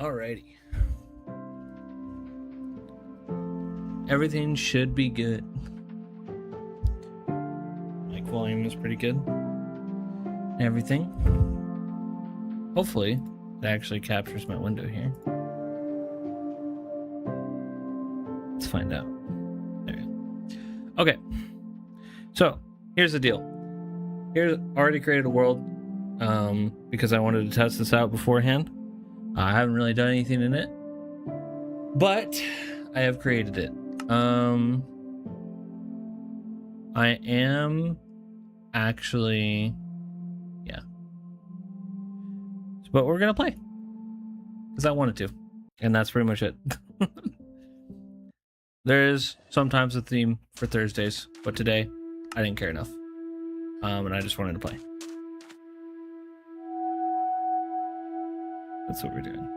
Alrighty. Everything should be good. Mic volume is pretty good. Everything. Hopefully, it actually captures my window here. Let's find out. There we go. Okay. So, here's the deal. Here's already created a world because I wanted to test this out beforehand. I haven't really done anything in it, but I have created it. I am actually, yeah. But we're gonna play because I wanted to, and that's pretty much it. There is sometimes a theme for Thursdays, but today I didn't care enough, and I just wanted to play. That's what we're doing.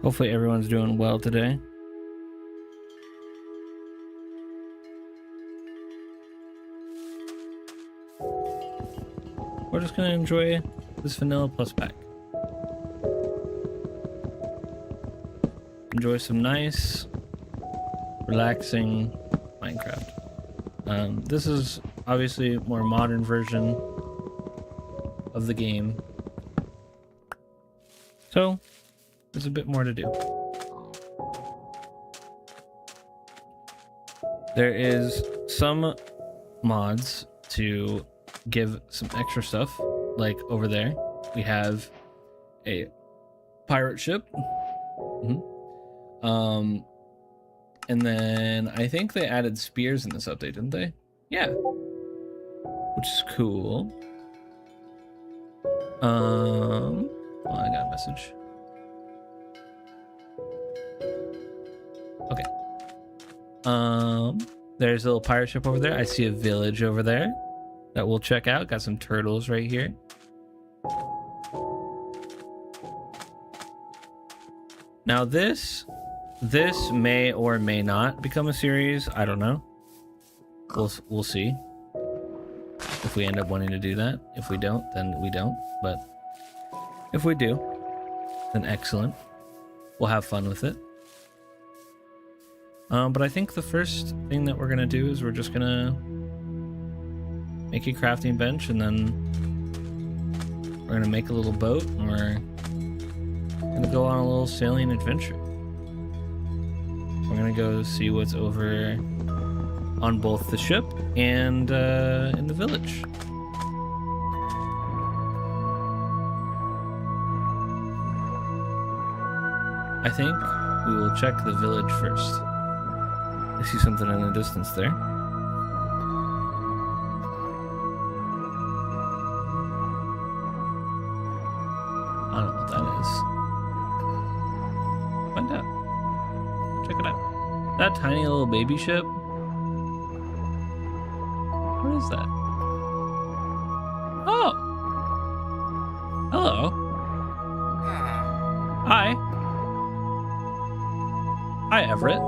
Hopefully everyone's doing well today. We're just gonna enjoy this Vanilla Plus pack. Enjoy some nice, relaxing Minecraft. This is obviously a more modern version of the game, so there's a bit more to do. There is some mods to give some extra stuff, like over there we have a pirate ship. And then I think they added spears in this update, didn't they? Yeah, which is cool. Oh, I got a message. Okay. There's a little pirate ship over there. I see a village over there that we'll check out. Got some turtles right here. Now this may or may not become a series. I don't know. We'll see if we end up wanting to do that. If we don't, then we don't. But if we do, then excellent. We'll have fun with it. But I think the first thing that we're gonna do is we're just gonna make a crafting bench, and then we're gonna make a little boat, and we're gonna go on a little sailing adventure. We're gonna go see what's over on both the ship and in the village. I think we will check the village first. I see something in the distance there. I don't know what that is. Find out. Check it out. That tiny little baby ship. What is that? Oh! Hello. Hi. Hi, Everett.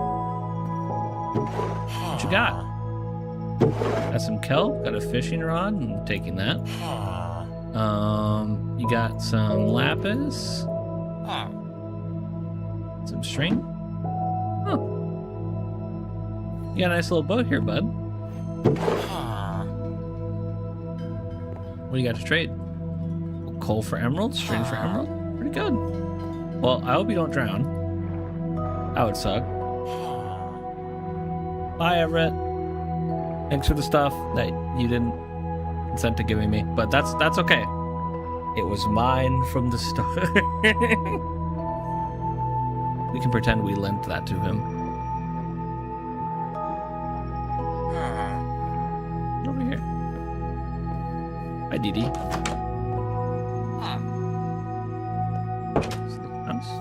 What you got? Got some kelp, got a fishing rod, I'm taking that. You got some lapis. Some string. Oh. You got a nice little boat here, bud. What do you got to trade? Coal for emerald, string for emerald? Pretty good. Well, I hope you don't drown. That would suck. Bye, Everett. Thanks for the stuff that you didn't consent to giving me, but that's okay. It was mine from the start. We can pretend we lent that to him. Over here. Hi, Dee Dee. House.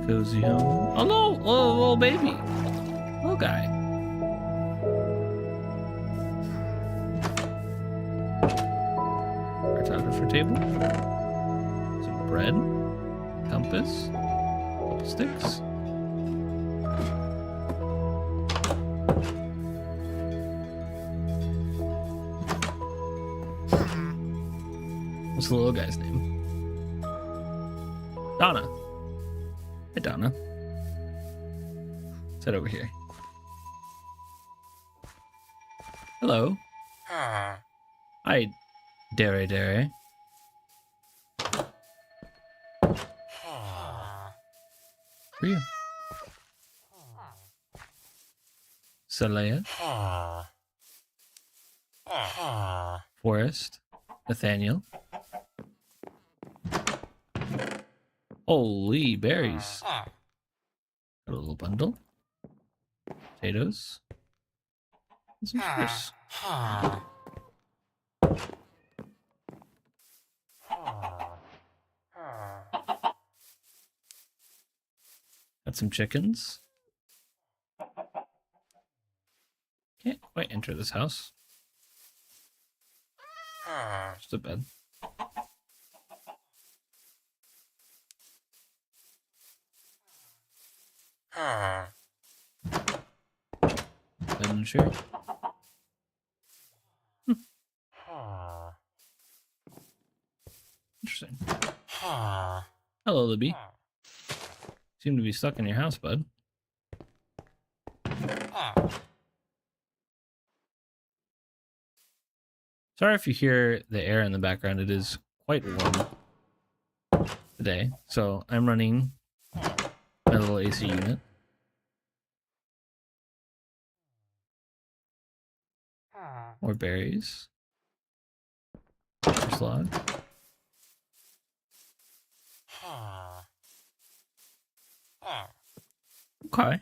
Cozy home. Oh no! Oh, little baby. Little guy. Photographer table. Some bread. Compass. Sticks. What's the little guy's name? Donna. Hey, Donna. Sit over here. Hello. Hi, Dere Dere. Who are you? Salea. Forrest. Nathaniel. Holy berries. Got a little bundle. Potatoes. And some sugars. Got some chickens. Can't quite enter this house. Just a bed. Bed and chair. Interesting. Hello, Libby. Seem to be stuck in your house, bud. Sorry if you hear the air in the background. It is quite warm today. So I'm running my little AC unit. More berries. There's log. Okay.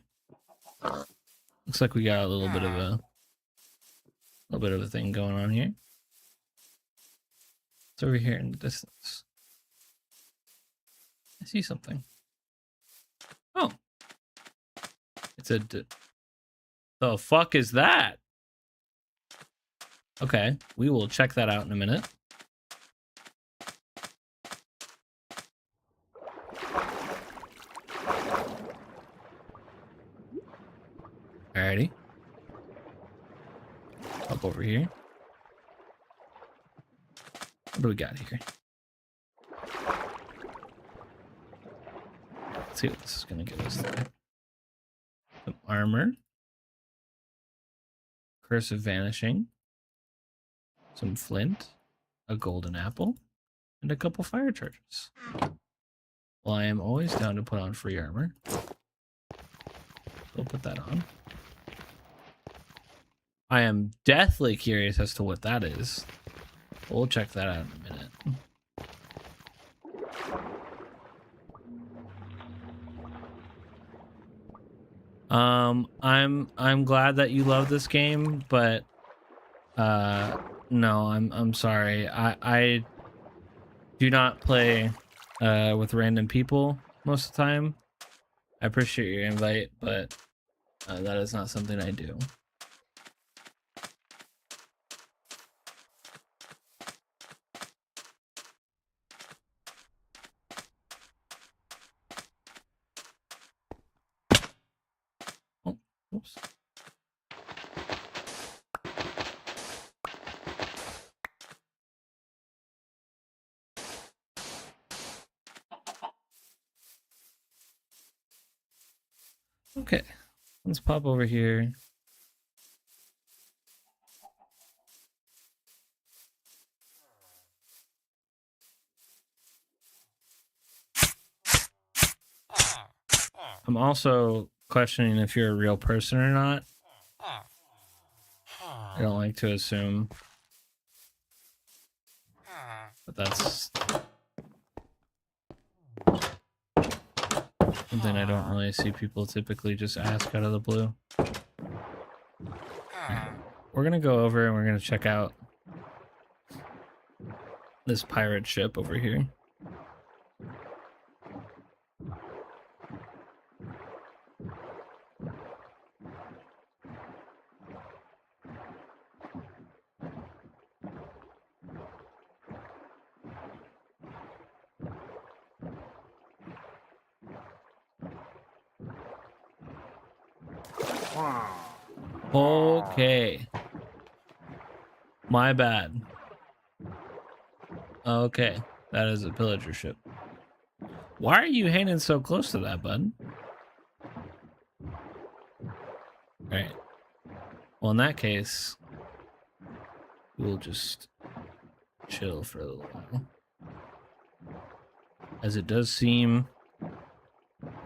Looks like we got a little bit of a thing going on here. It's over here in the distance. I see something. Oh. It's a... The fuck is that? Okay, we will check that out in a minute. Alrighty. Up over here. What do we got here? Let's see what this is going to give us today. Some armor. Curse of Vanishing. Some flint. A golden apple. And a couple fire charges. Well, I am always down to put on free armor. We'll put that on. I am deathly curious as to what that is. We'll check that out in a minute. I'm glad that you love this game, but no, I'm sorry. I do not play with random people most of the time. I appreciate your invite, but that is not something I do. Oh, oops. Okay, let's pop over here. I'm also questioning if you're a real person or not. I don't like to assume, but that's something I don't really see people typically just ask out of the blue. We're gonna go over and we're gonna check out this pirate ship over here. Okay. My bad. Okay. That is a pillager ship. Why are you hanging so close to that, bud? Alright. Well, in that case, we'll just chill for a little while. As it does seem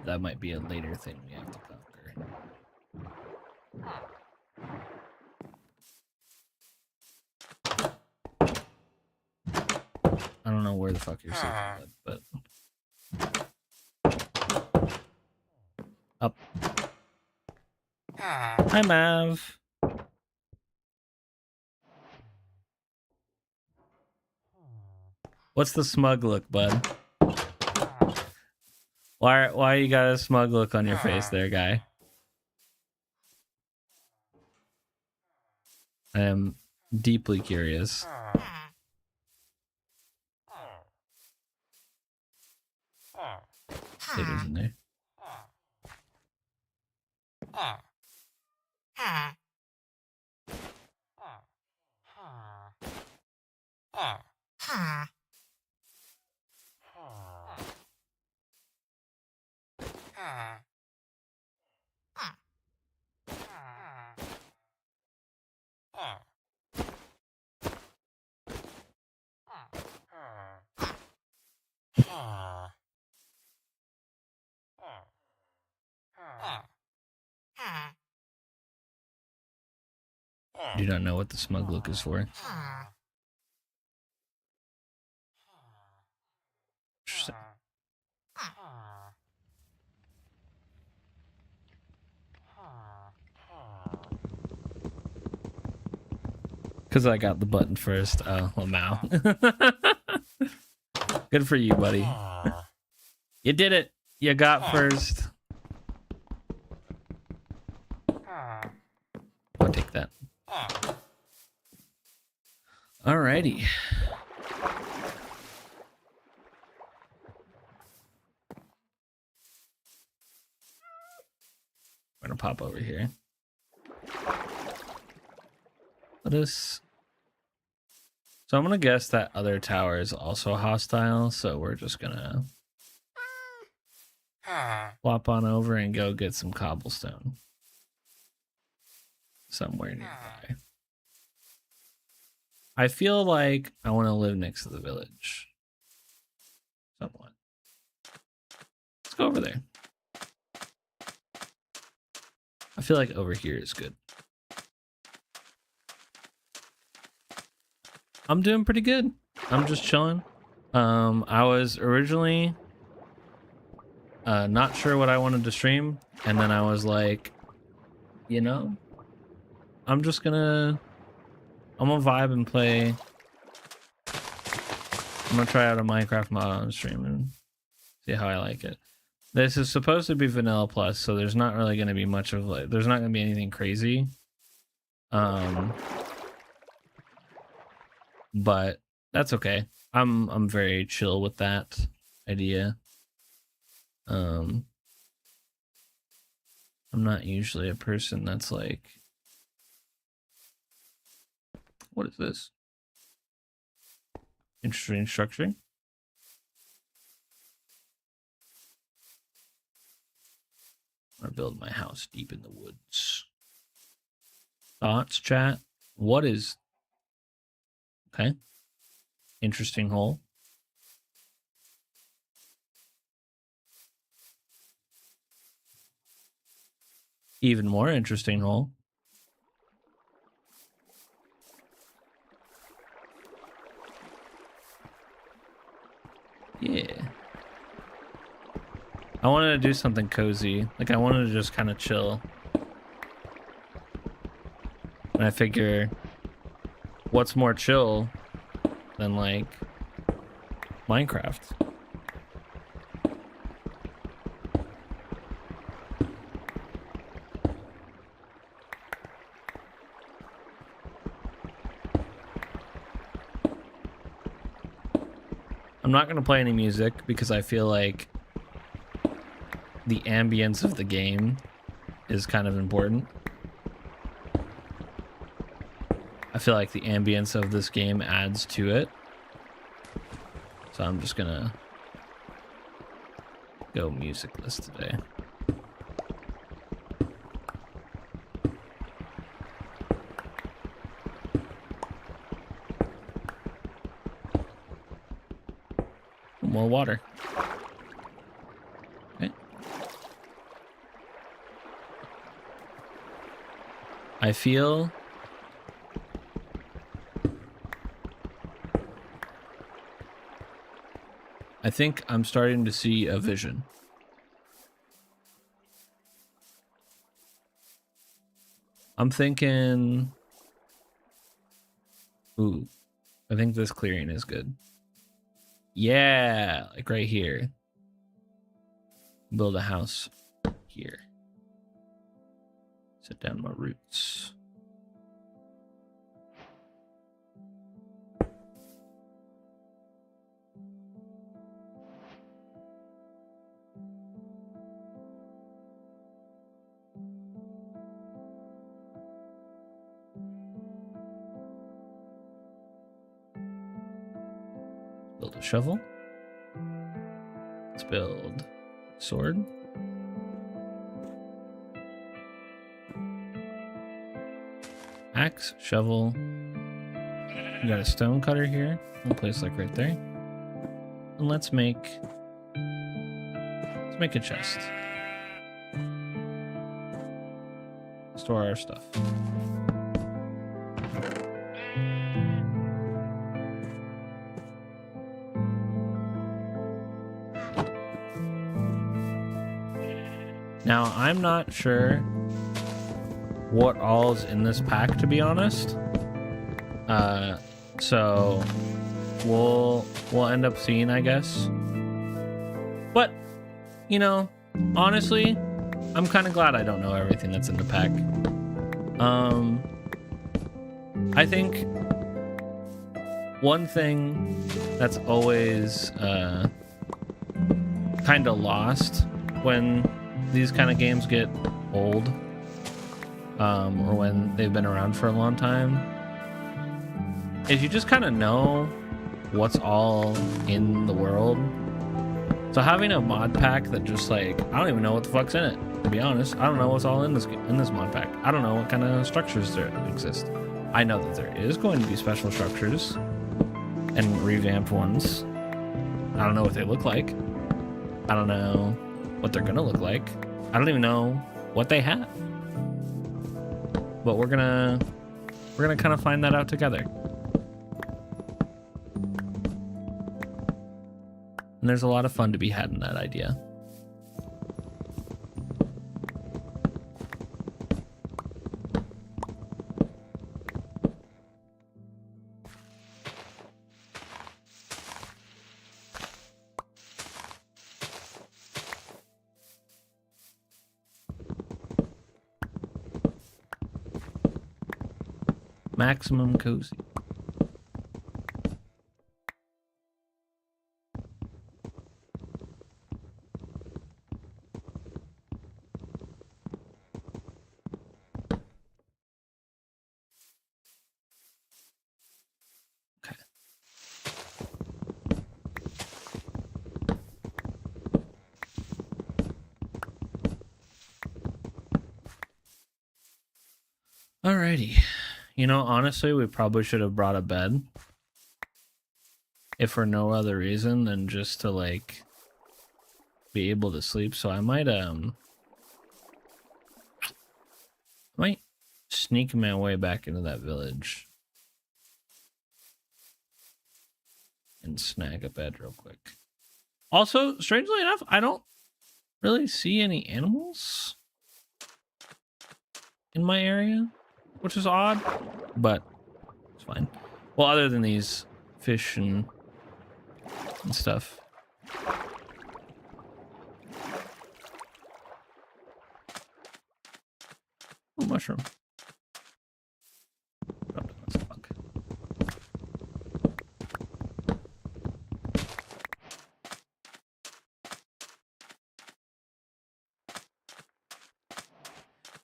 that might be a later thing we have to conquer. I don't know where the fuck you're sitting, but up. Hi, Mav. What's the smug look, bud? Why you got a smug look on your face there, guy? I am deeply curious. It isn't there. Do not know what the smug look is for. Because I got the button first. Oh, Lamau. Good for you, buddy. You did it. You got first. I'll take that. Alrighty. We're gonna pop over here. Let us. So I'm gonna guess that other tower is also hostile, so we're just gonna flop on over and go get some cobblestone somewhere nearby. I feel like I want to live next to the village. Somewhat. Let's go over there. I feel like over here is good. I'm doing pretty good. I'm just chilling. I was originally not sure what I wanted to stream, and then I was like, you know, I'm gonna vibe and play. I'm gonna try out a Minecraft mod on stream and see how I like it. This is supposed to be vanilla plus, so there's not really gonna be much of like, there's not gonna be anything crazy. But that's okay. I'm very chill with that idea. I'm not usually a person that's like, what is this? Interesting structuring. I'm gonna build my house deep in the woods. Thoughts, chat? What is... Okay. Interesting hole. Even more interesting hole. Yeah. I wanted to do something cozy. Like, I wanted to just kind of chill. And I figure, what's more chill than, like, Minecraft? I'm not going to play any music because I feel like the ambience of the game is kind of important. I feel like the ambience of this game adds to it. So I'm just gonna go musicless today. More water. Okay. I feel I think I'm starting to see a vision. I'm thinking, ooh, I think this clearing is good. Yeah, like right here. Build a house here. Set down my roots. Build a shovel. Let's build a sword. Axe, shovel. We got a stone cutter here. We'll place like right there. And let's make a chest. Store our stuff. Now, I'm not sure what all's in this pack, to be honest. So we'll end up seeing, I guess. But, you know, honestly, I'm kind of glad I don't know everything that's in the pack. I think one thing that's always kind of lost when these kind of games get old, or when they've been around for a long time, is you just kind of know what's all in the world. So having a mod pack that just like, I don't even know what the fuck's in it, to be honest. I don't know what's all in this mod pack. I don't know what kind of structures there exist. I know that there is going to be special structures and revamped ones. I don't know what they look like. I don't know what they're gonna look like. I don't even know what they have. But we're gonna kind of find that out together. And there's a lot of fun to be had in that idea. Maximum cozy. Okay. Alrighty. You know, honestly, we probably should have brought a bed. If for no other reason than just to, like, be able to sleep. So I might sneak my way back into that village and snag a bed real quick. Also, strangely enough, I don't really see any animals in my area, which is odd, but it's fine. Well, other than these fish and stuff. Oh, mushroom. Dropped it on this bug.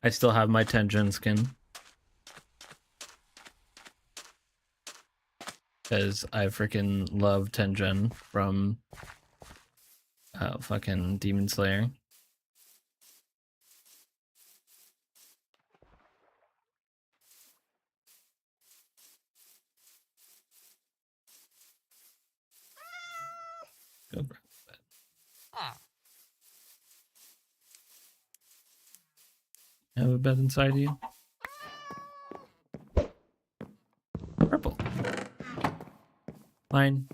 I still have my Tengen skin. Because I freaking love Tengen from fucking Demon Slayer. Go bro. Have a bed inside of you. Purple. Fine.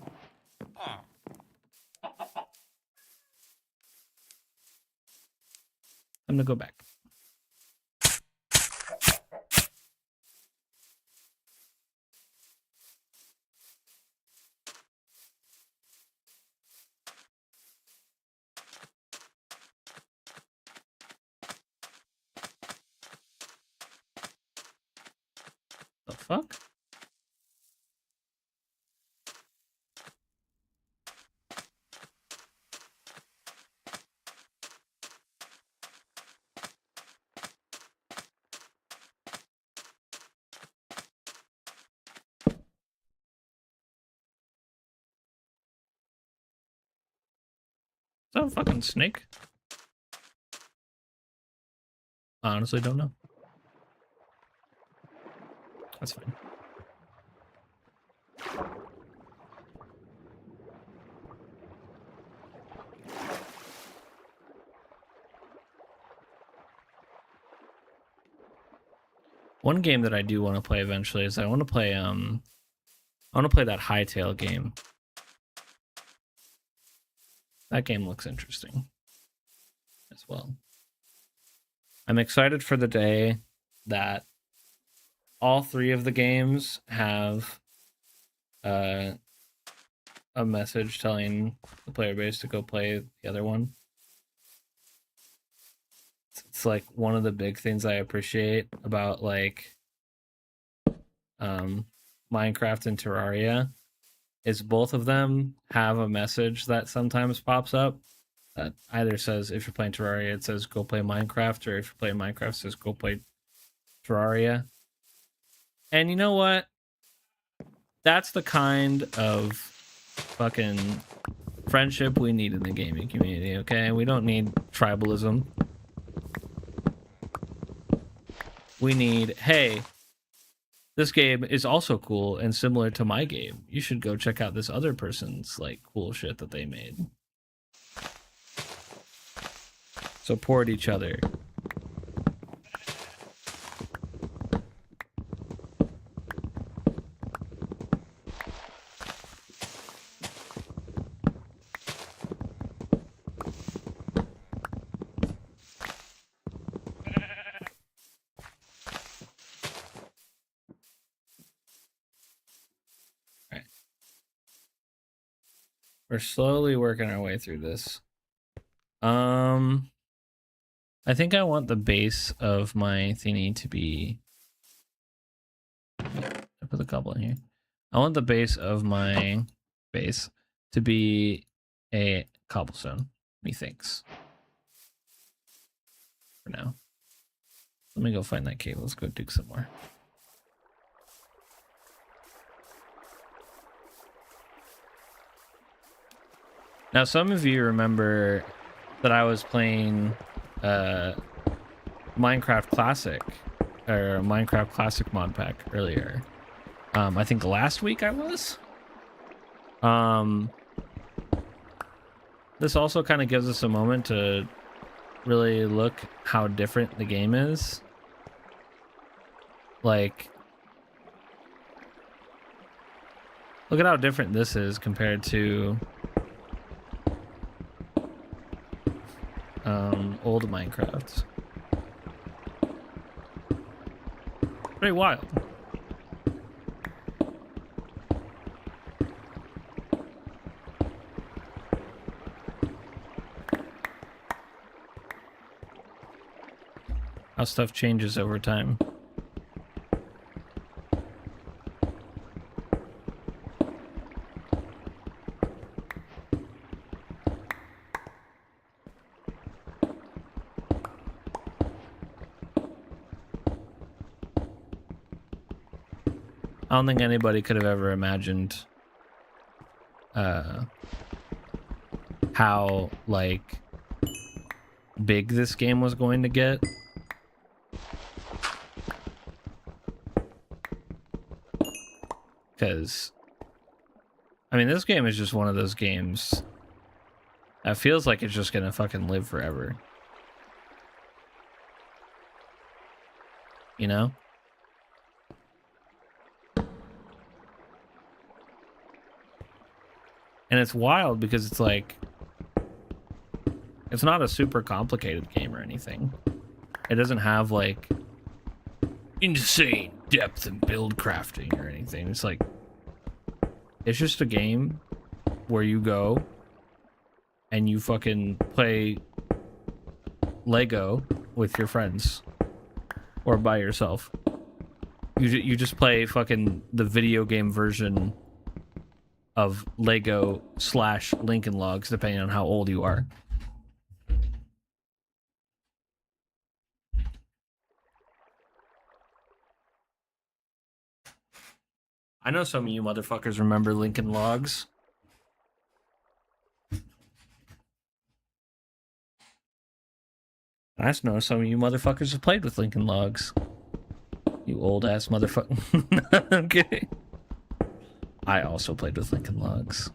I'm gonna go back. The fuck? Is that a fucking snake? I honestly don't know. That's fine. One game that I do want to play eventually is I want to play that Hytale game. That game looks interesting as well. I'm excited for the day that all three of the games have a message telling the player base to go play the other one. It's like one of the big things I appreciate about like Minecraft and Terraria is both of them have a message that sometimes pops up that either says if you're playing Terraria it says go play Minecraft, or if you're playing Minecraft it says go play Terraria. And you know what? That's the kind of fucking friendship we need in the gaming community, okay? We don't need tribalism. We need, hey, this game is also cool and similar to my game. You should go check out this other person's like cool shit that they made. Support each other. We're slowly working our way through this. I think I want the base of my thingy to be... I put the cobble in here. I want the base of my base to be a cobblestone, methinks. For now. Let me go find that cave. Let's go dig some more. Now, some of you remember that I was playing Minecraft Classic, or Minecraft Classic mod pack earlier. I think last week I was. This also kind of gives us a moment to really look how different the game is. Like, look at how different this is compared to old Minecraft. Pretty wild. How stuff changes over time. I don't think anybody could have ever imagined how like big this game was going to get. Because I mean, this game is just one of those games that feels like it's just gonna fucking live forever. You know? And it's wild because it's like, it's not a super complicated game or anything. It doesn't have like insane depth and build crafting or anything. It's like, it's just a game where you go and you fucking play Lego with your friends or by yourself. You just play fucking the video game version of Lego / Lincoln Logs, depending on how old you are. I know some of you motherfuckers remember Lincoln Logs. I just know some of you motherfuckers have played with Lincoln Logs. You old ass motherfucker. I'm kidding. I also played with Lincoln Logs.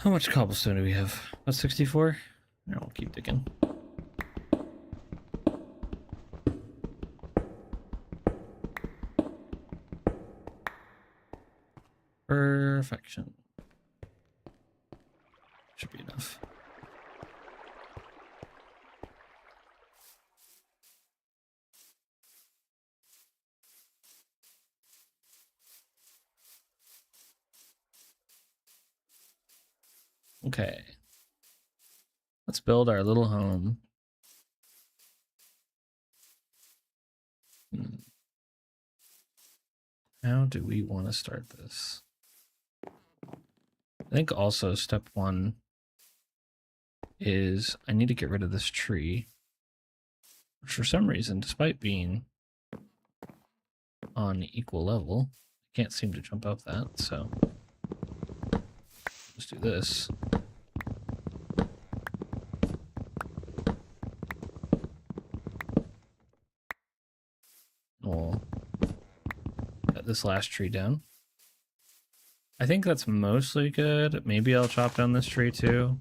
How much cobblestone do we have? About 64? I'll keep digging. Perfection. Should be enough. Okay. Let's build our little home. How do we want to start this? I think also step 1 is I need to get rid of this tree, which for some reason, despite being on equal level, I can't seem to jump up that, so let's do this. We'll cut this last tree down. I think that's mostly good. Maybe I'll chop down this tree too.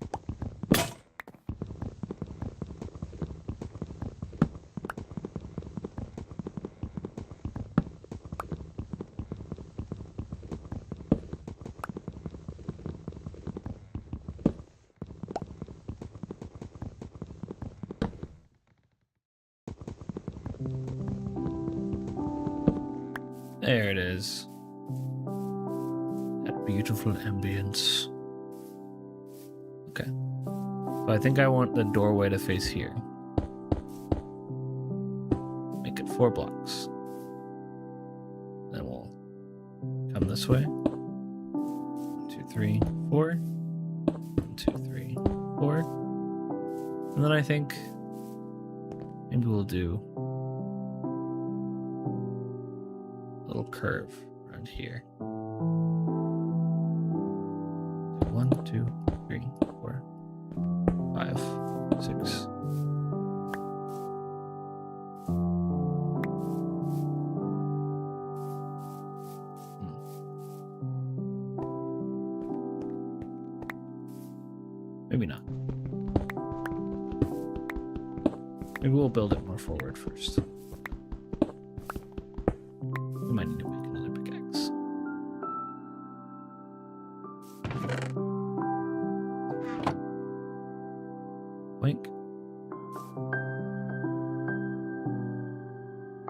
There it is. That beautiful ambience. Okay. So I think I want the doorway to face here. Make it 4 blocks. Then we'll come this way. 1, 2, 3, 4. 1, 2, 3, 4. And then I think maybe we'll do a little curve around here. 1, 2, 3, 4, 5, 6. Maybe not. Maybe we'll build it more forward first. We might need to make another pickaxe. Wink.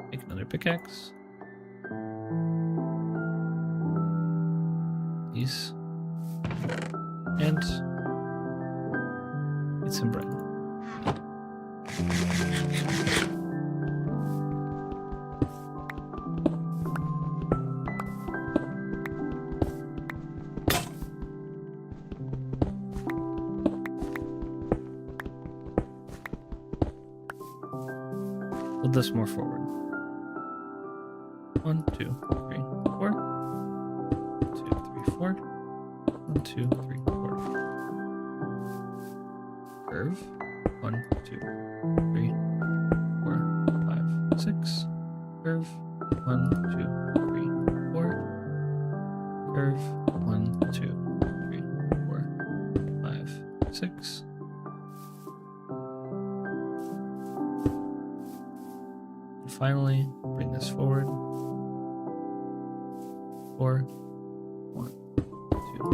Make another pickaxe. Eat some bread. Build this more forward. 1, 2, 3, 4. 2, 3, 4. 1, 2, 3, 4. Curve. 1, 2, 3, 4, 5, 6. Curve. 1, 2, 3, 4. Curve. 1, 2, 3, 4, 5, 6. And finally, bring this forward. 4. 1, 2, 3,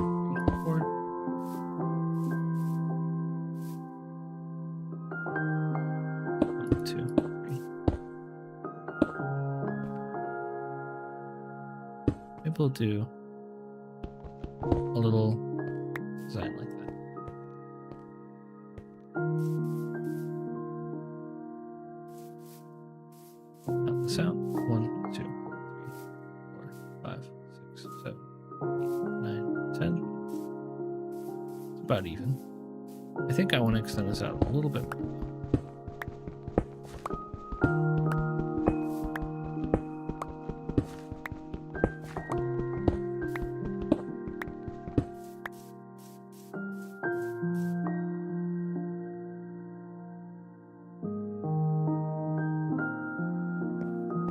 4. 1, 2, 3. Maybe we'll do a little design like that. Count this out. 1, 2, 3, 4, 5, 6, 7, 8, 9, 10. It's about even. I think I want to extend this out a little bit more.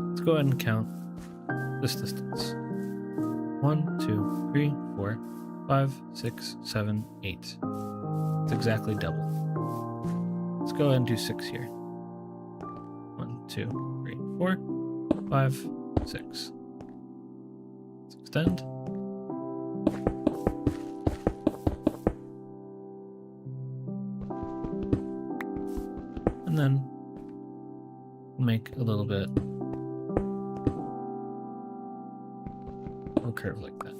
Let's go ahead and count this distance. 1, 2, 3, 4, 5, 6, 7, 8. It's exactly double. Let's go ahead and do 6 here. 1, 2, 3, 4, 5, 6. Let's extend. And then make a little bit curve like that.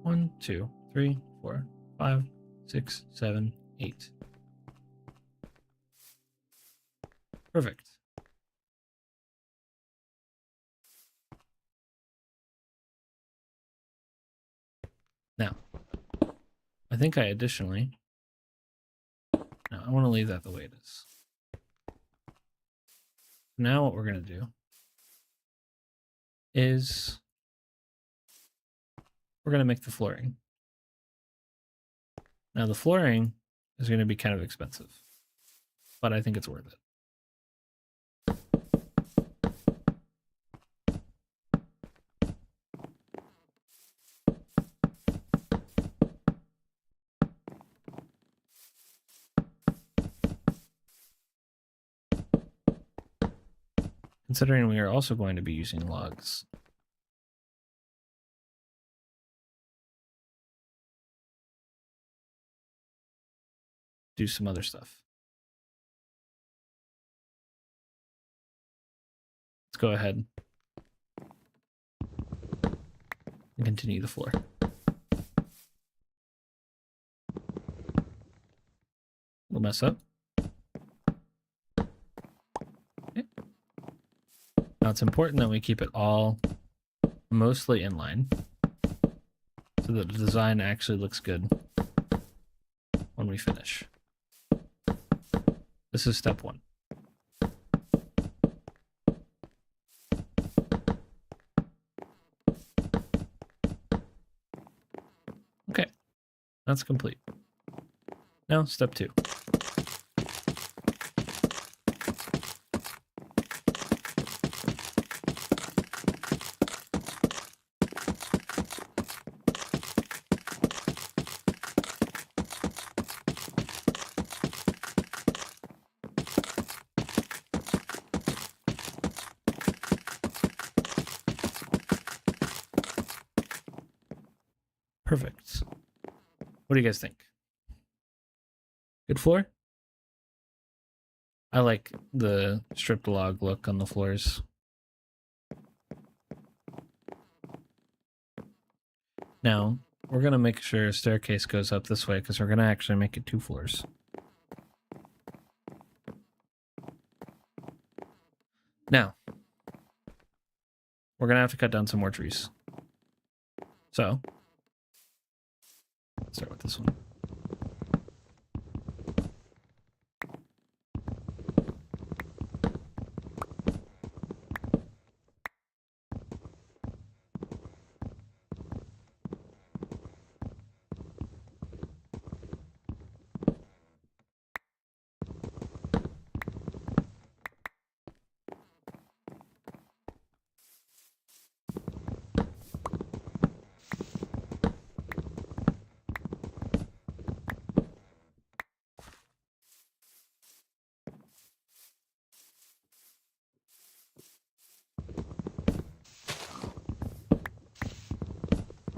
1, 2, 3, 4, 5, 6, 7, 8. Perfect. Now, I think I additionally, no, I want to leave that the way it is. Now what we're going to do is we're going to make the flooring. Now the flooring is going to be kind of expensive, but I think it's worth it. Considering we are also going to be using logs. Do some other stuff. Let's go ahead and continue the floor. We'll mess up. Okay. Now it's important that we keep it all mostly in line so that the design actually looks good when we finish. This is step 1. Okay, that's complete. Now step 2. Perfect. What do you guys think? Good floor? I like the stripped log look on the floors. Now, we're gonna make sure a staircase goes up this way because we're gonna actually make it 2 floors. Now, we're gonna have to cut down some more trees. So, let's start with this one.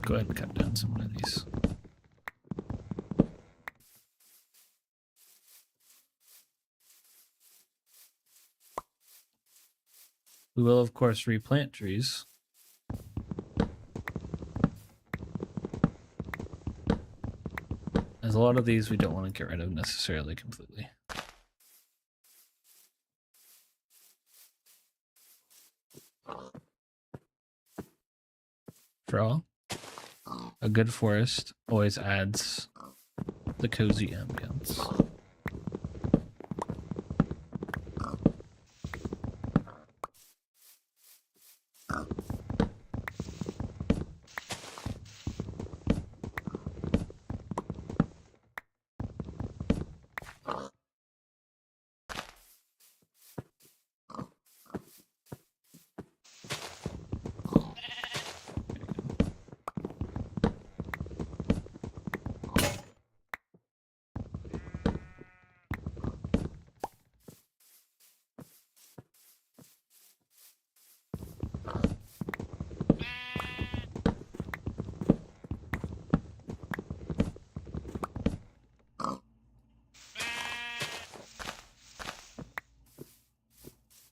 Go ahead and cut down some of these. We will, of course, replant trees. As a lot of these we don't want to get rid of necessarily completely. For all, a good forest always adds the cozy ambience.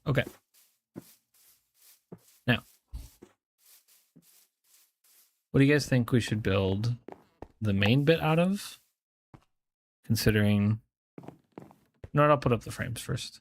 Okay. Now, what do you guys think we should build the main bit out of? Considering... No, I'll put up the frames first.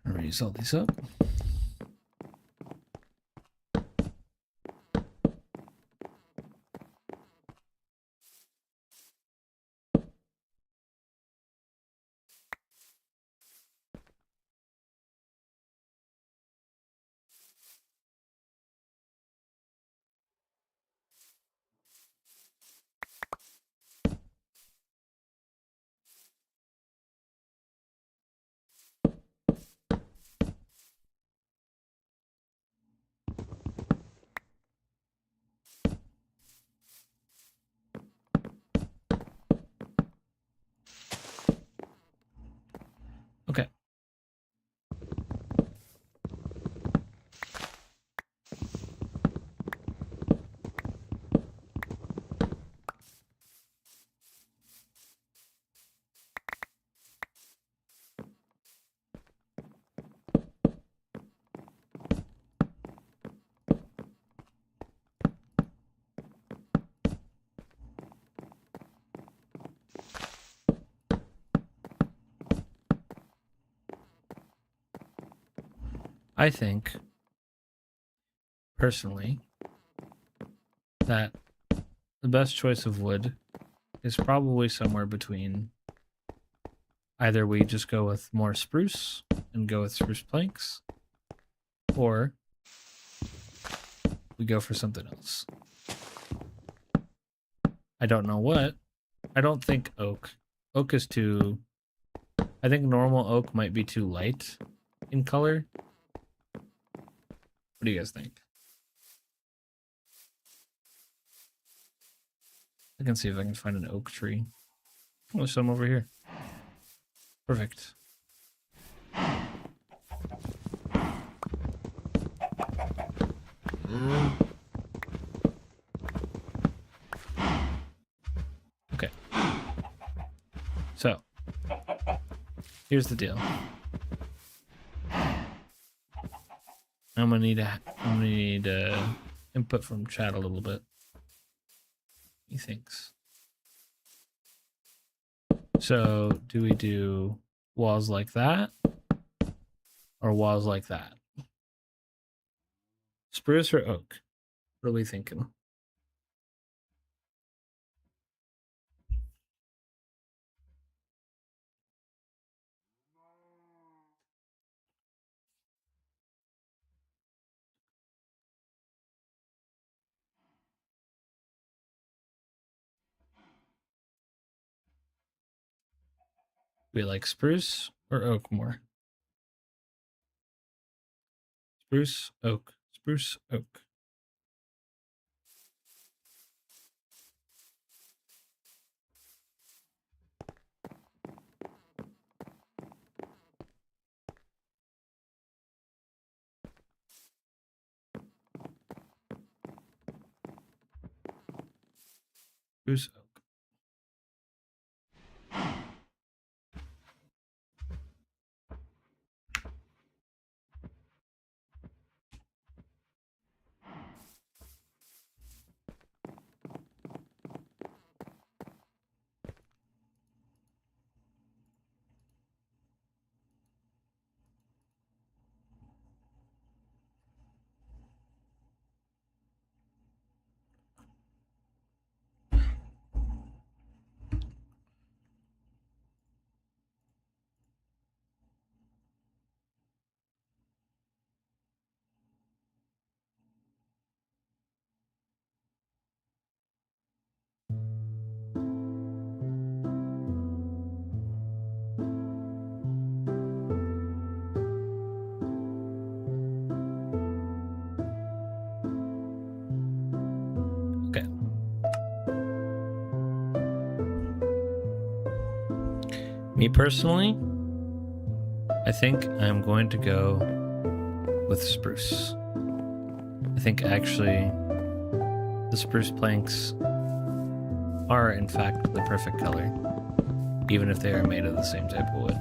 Raise all these up. Okay. I think, personally, that the best choice of wood is probably somewhere between either we just go with more spruce and go with spruce planks, or we go for something else. I don't know what. I don't think oak. Oak is too... I think normal oak might be too light in color. What do you guys think? I can see if I can find an oak tree. Oh, there's some over here. Perfect. Okay. So, here's the deal. I'm gonna need input from chat a little bit. He thinks. So, do we do walls like that or walls like that? Spruce or oak? What are we thinking? We like spruce or oak more? Spruce, oak, spruce, oak. Spruce, oak. Okay. Me personally, I think I'm going to go with spruce. I think actually the spruce planks are in fact the perfect color, even if they are made of the same type of wood,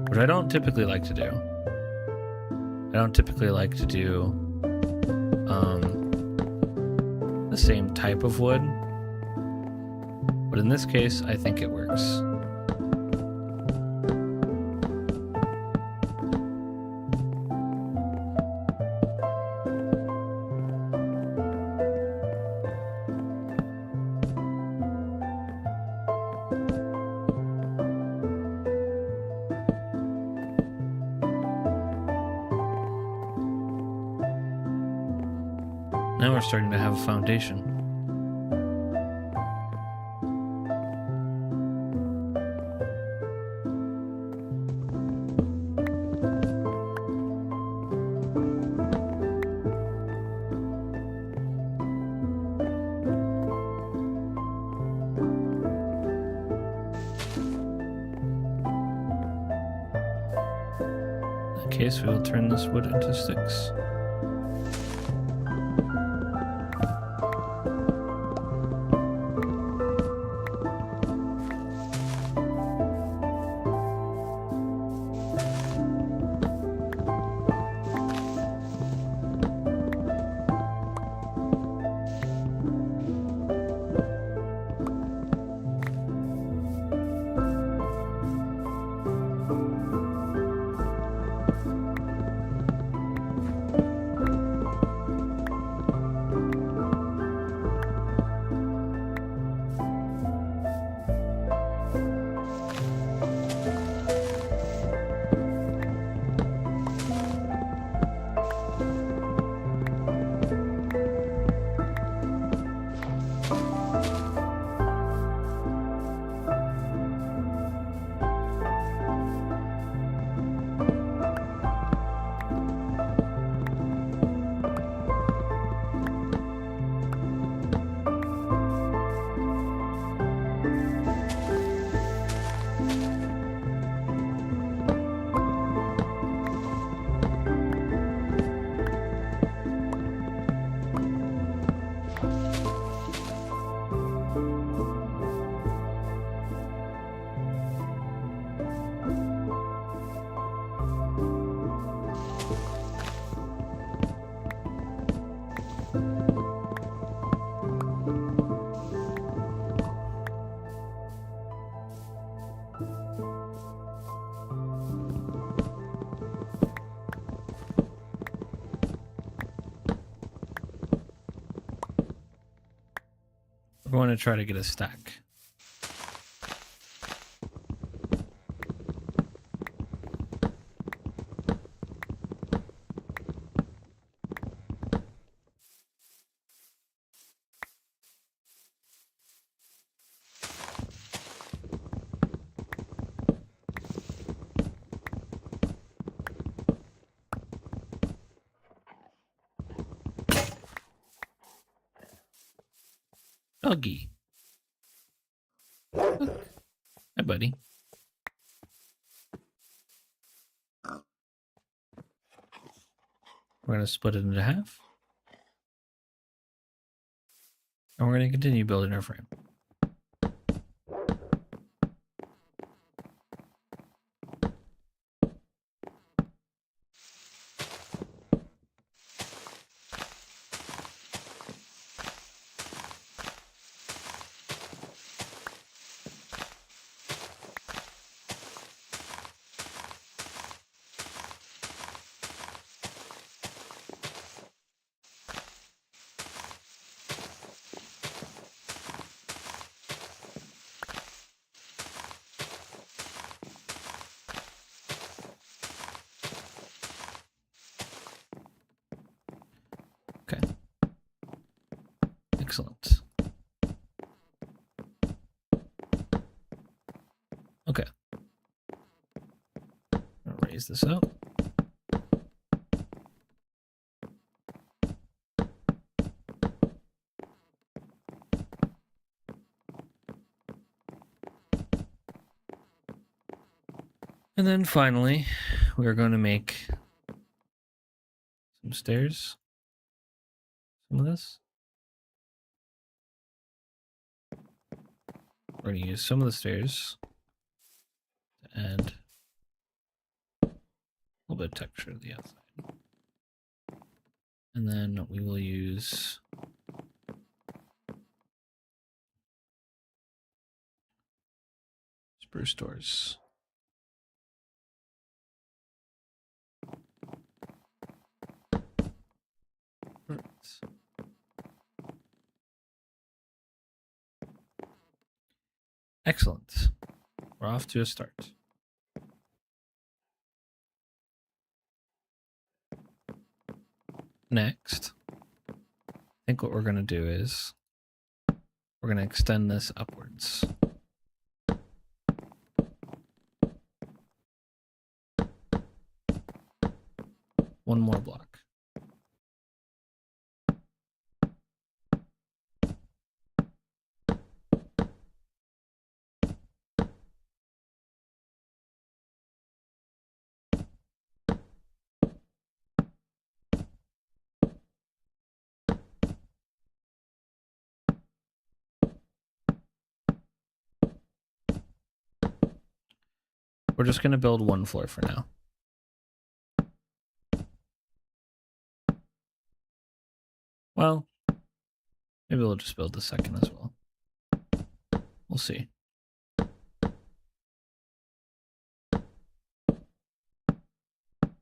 which I don't typically like to do. I don't typically like to do the same type of wood, but in this case, I think it works. Now we're starting to have a foundation. In that case, we will turn this wood into sticks. going to try to get a stack. Doggy. Look. Hi, buddy. We're going to split it into half. And we're going to continue building our frame. Okay. Excellent. Okay. I'll raise this up. And then finally, we're going to make some stairs. Some of this. We're going to use some of the stairs to add a little bit of texture to the outside. And then we will use spruce doors. Right. Excellent. We're off to a start. Next, I think what we're going to do is we're going to extend this upwards. One more block. We're just going to build one floor for now. Well, maybe we'll just build the second as well. We'll see.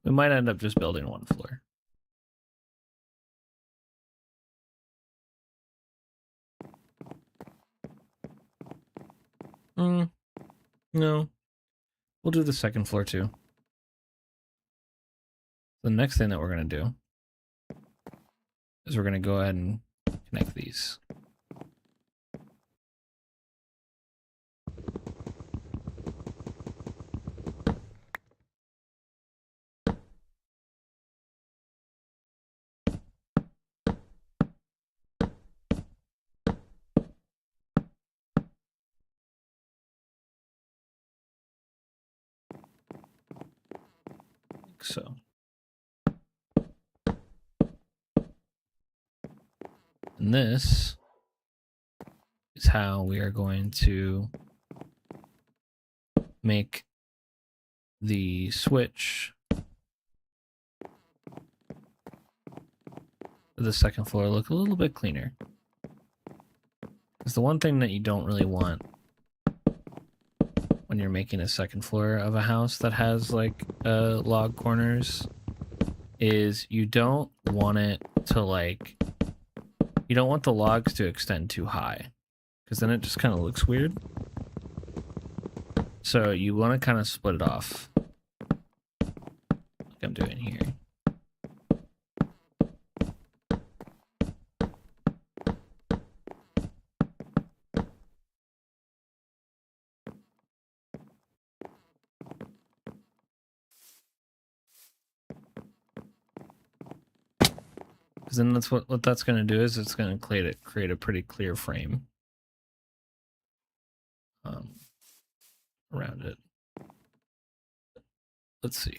We might end up just building one floor. No. We'll do the second floor too. The next thing that we're going to do is we're going to go ahead and connect these. Like so. And this is how we are going to make the switch for the second floor look a little bit cleaner. Because the one thing that you don't really want when you're making a second floor of a house that has like log corners is you don't want it to like, you don't want the logs to extend too high. because then it just kind of looks weird. So you want to kind of split it off, like I'm doing here. Because then that's what that's going to do is it's going to create a pretty clear frame around it. Let's see.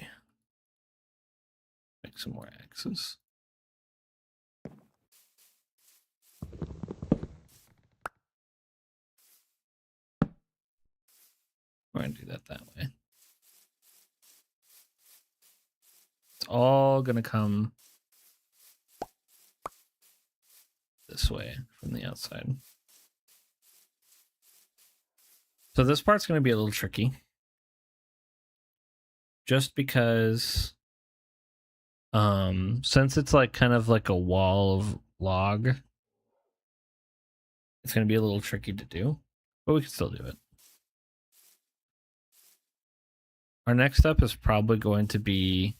Make some more axes. We're going to do that way. It's all going to come this way from the outside. So this part's going to be a little tricky. Just because since it's like kind of like a wall of log, it's going to be a little tricky to do, but we can still do it. Our next step is probably going to be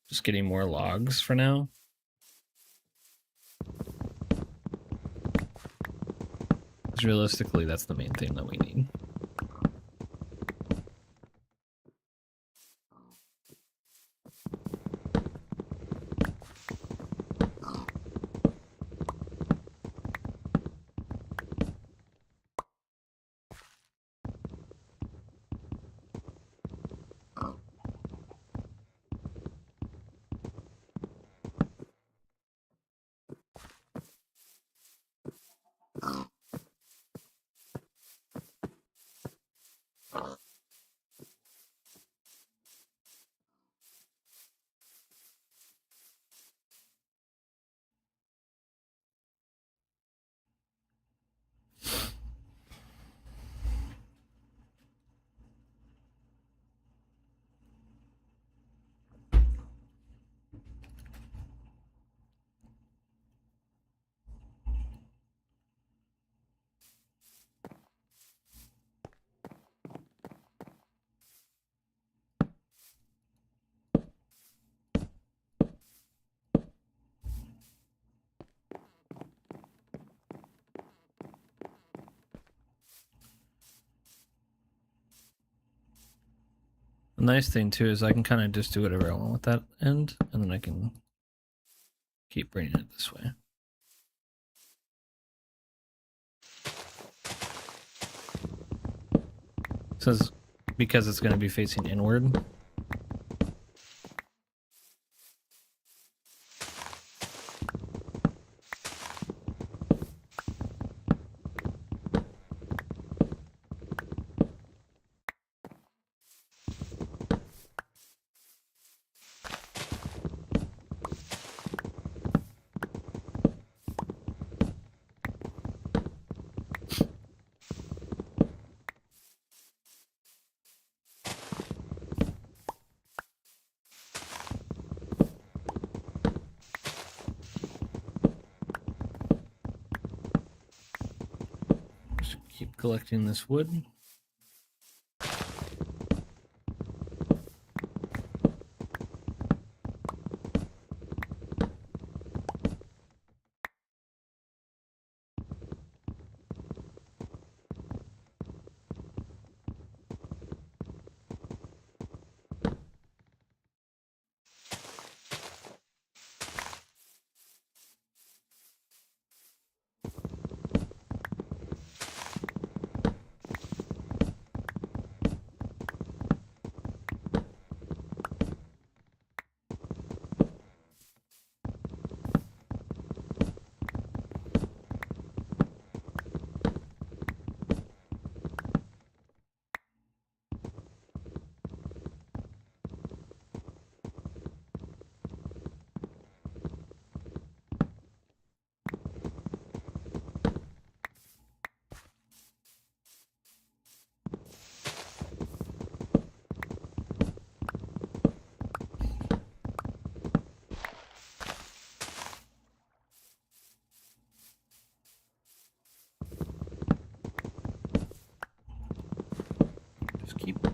just getting more logs for now. Because realistically, that's the main thing that we need. The nice thing too is I can kind of just do whatever I want with that end, and then I can keep bringing it this way. So because it's going to be facing inward. Keep collecting this wood.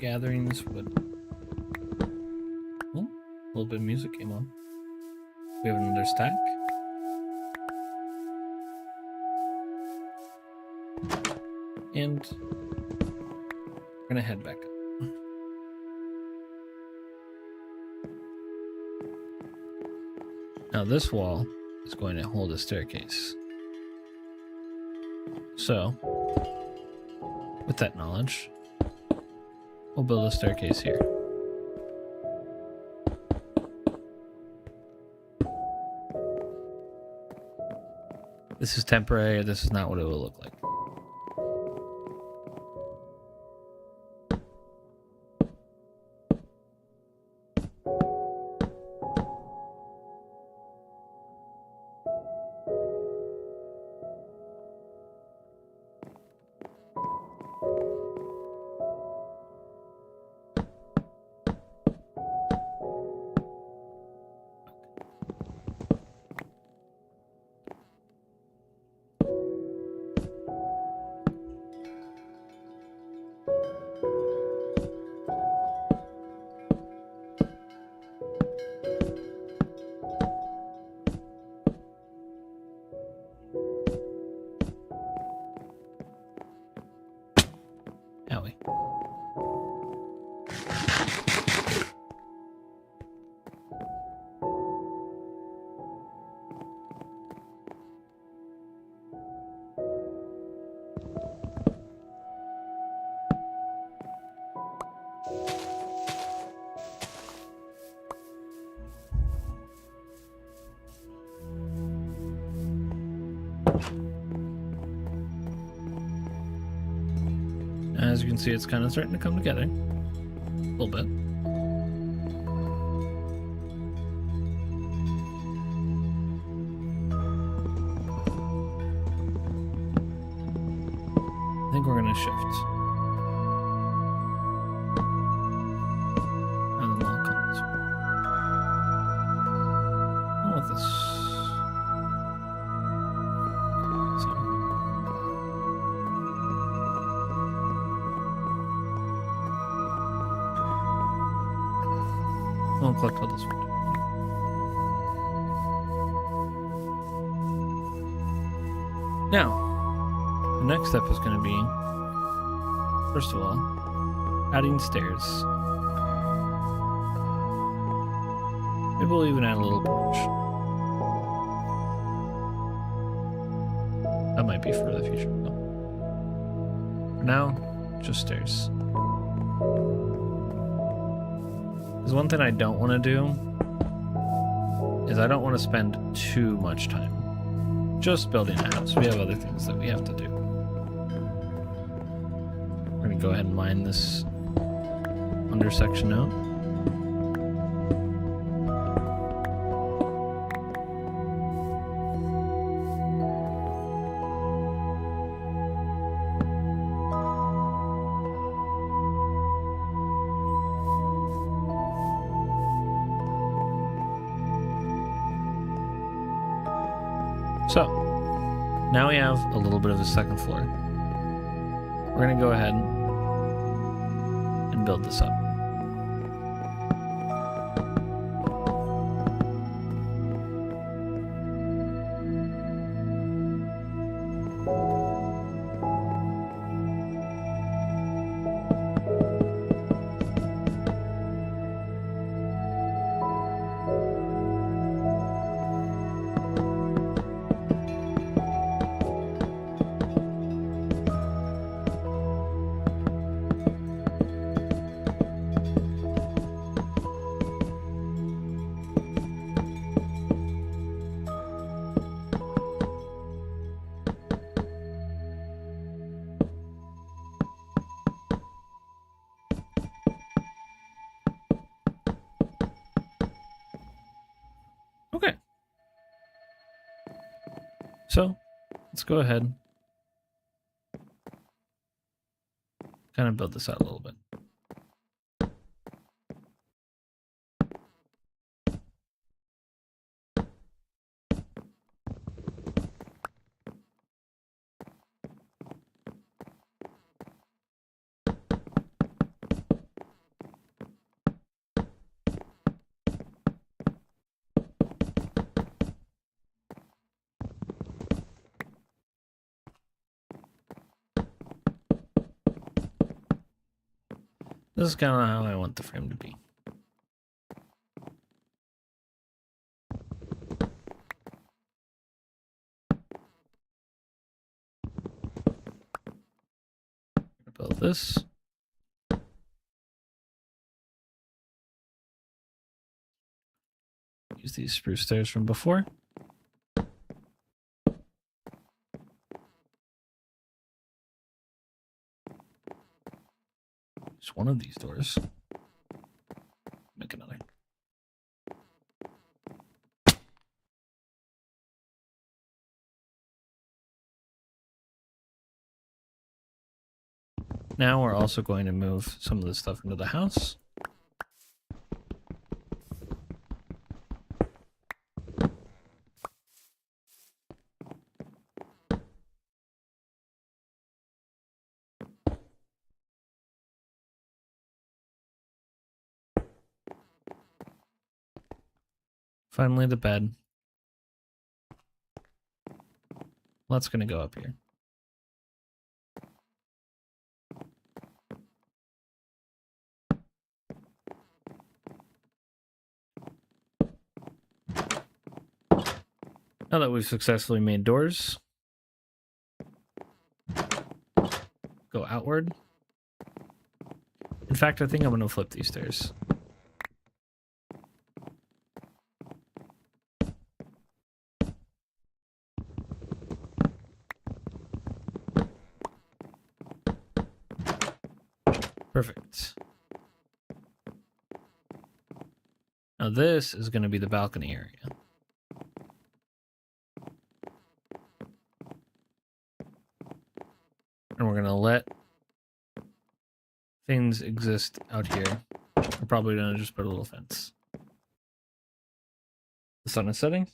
gathering this wood. Oh, a little bit of music came on. We have another stack. And we're gonna head back up. Now this wall is going to hold a staircase. So, with that knowledge, we'll build a staircase here. This is temporary, this is not what it will look like. Owie. As you can see, it's kind of starting to come together a little bit. I think we're going to shift. And then I'll come this way. I'll let this. I'll collect all this wood. Now, the next step is going to be, first of all, adding stairs. Maybe we'll even add a little porch. That might be for the future, though. For now, just stairs. There's one thing I don't want to do is I don't want to spend too much time just building a house. We have other things that we have to do. We're going to go ahead and mine this under section out. So, now we have a little bit of a second floor. We're going to go ahead and build this up. Okay. So, let's go ahead. Kind of build this out a little bit. This is kind of how I want the frame to be. Build this. Use these spruce stairs from before. Use one of these doors. Make another. Now we're also going to move some of this stuff into the house. Finally, the bed. Well, that's going to go up here. Now that we've successfully made doors, go outward. In fact, I think I'm going to flip these stairs. Perfect. Now this is going to be the balcony area. And we're going to let things exist out here. We're probably going to just put a little fence. The sun is setting.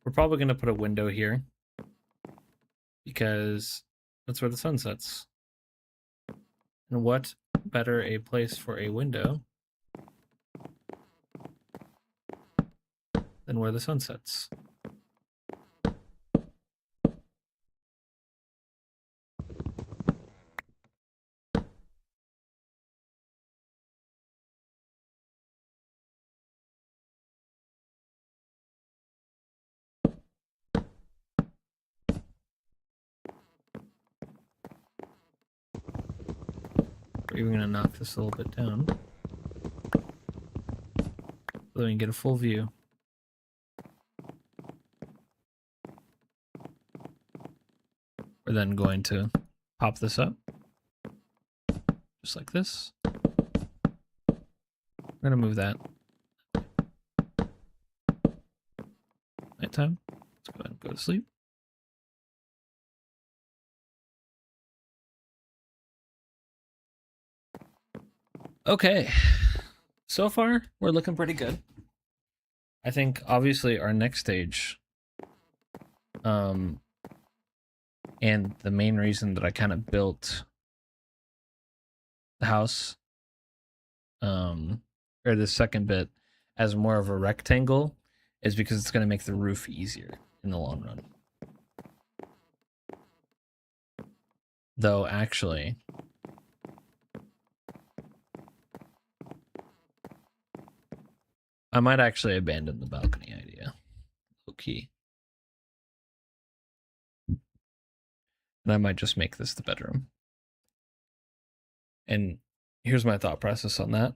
We're probably going to put a window here because that's where the sun sets. And what better a place for a window than where the sun sets? We're even going to knock this a little bit down so we can get a full view. We're then going to pop this up just like this. We're going to move that. Nighttime. Let's go ahead and go to sleep. Okay, so far we're looking pretty good. I think obviously our next stage, and the main reason that I kind of built the house, or the second bit as more of a rectangle, is because it's going to make the roof easier in the long run. Though actually, I might actually abandon the balcony idea. Okay. And I might just make this the bedroom. And here's my thought process on that.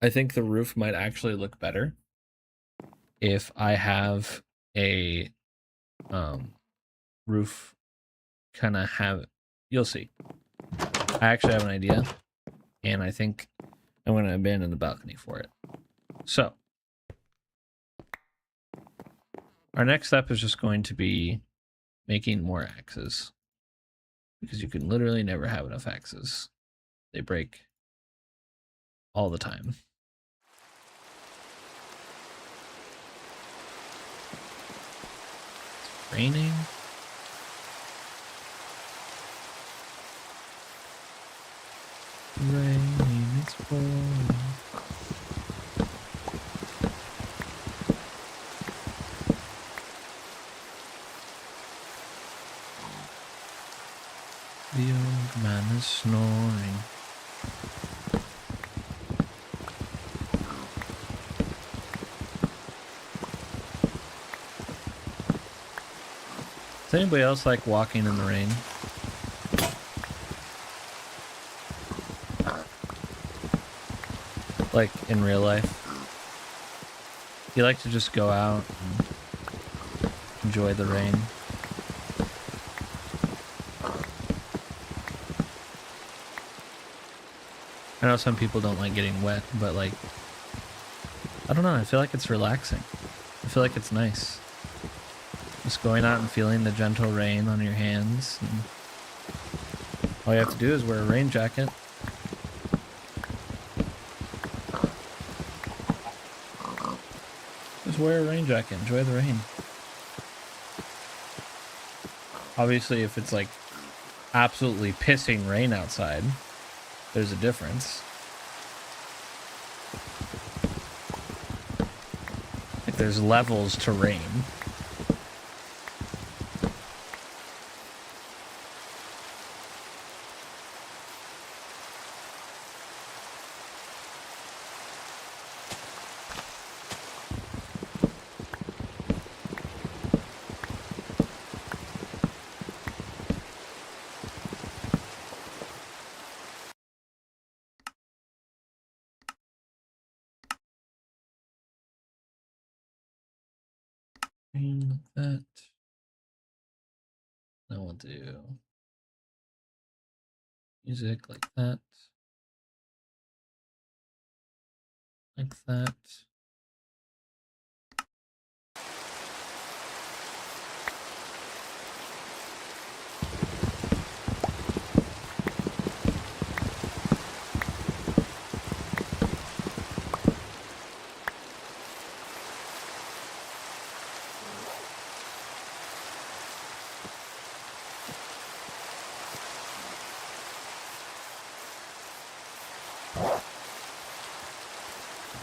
I think the roof might actually look better if I have a roof kind of have, you'll see. I actually have an idea, and I think I'm going to abandon the balcony for it. So, our next step is just going to be making more axes, because you can literally never have enough axes. They break all the time. It's raining. Rain, it's falling. The old man is snoring. anybody else like walking in the rain? Like in real life? You like to just go out and enjoy the rain? I know some people don't like getting wet, but like, I don't know, I feel like it's relaxing. I feel like it's nice. Just going out and feeling the gentle rain on your hands. And all you have to do is wear a rain jacket. Just wear a rain jacket, enjoy the rain. Obviously, if it's like absolutely pissing rain outside, there's a difference. Like there's levels to rain. Like that. Then we'll do music like that. Like that.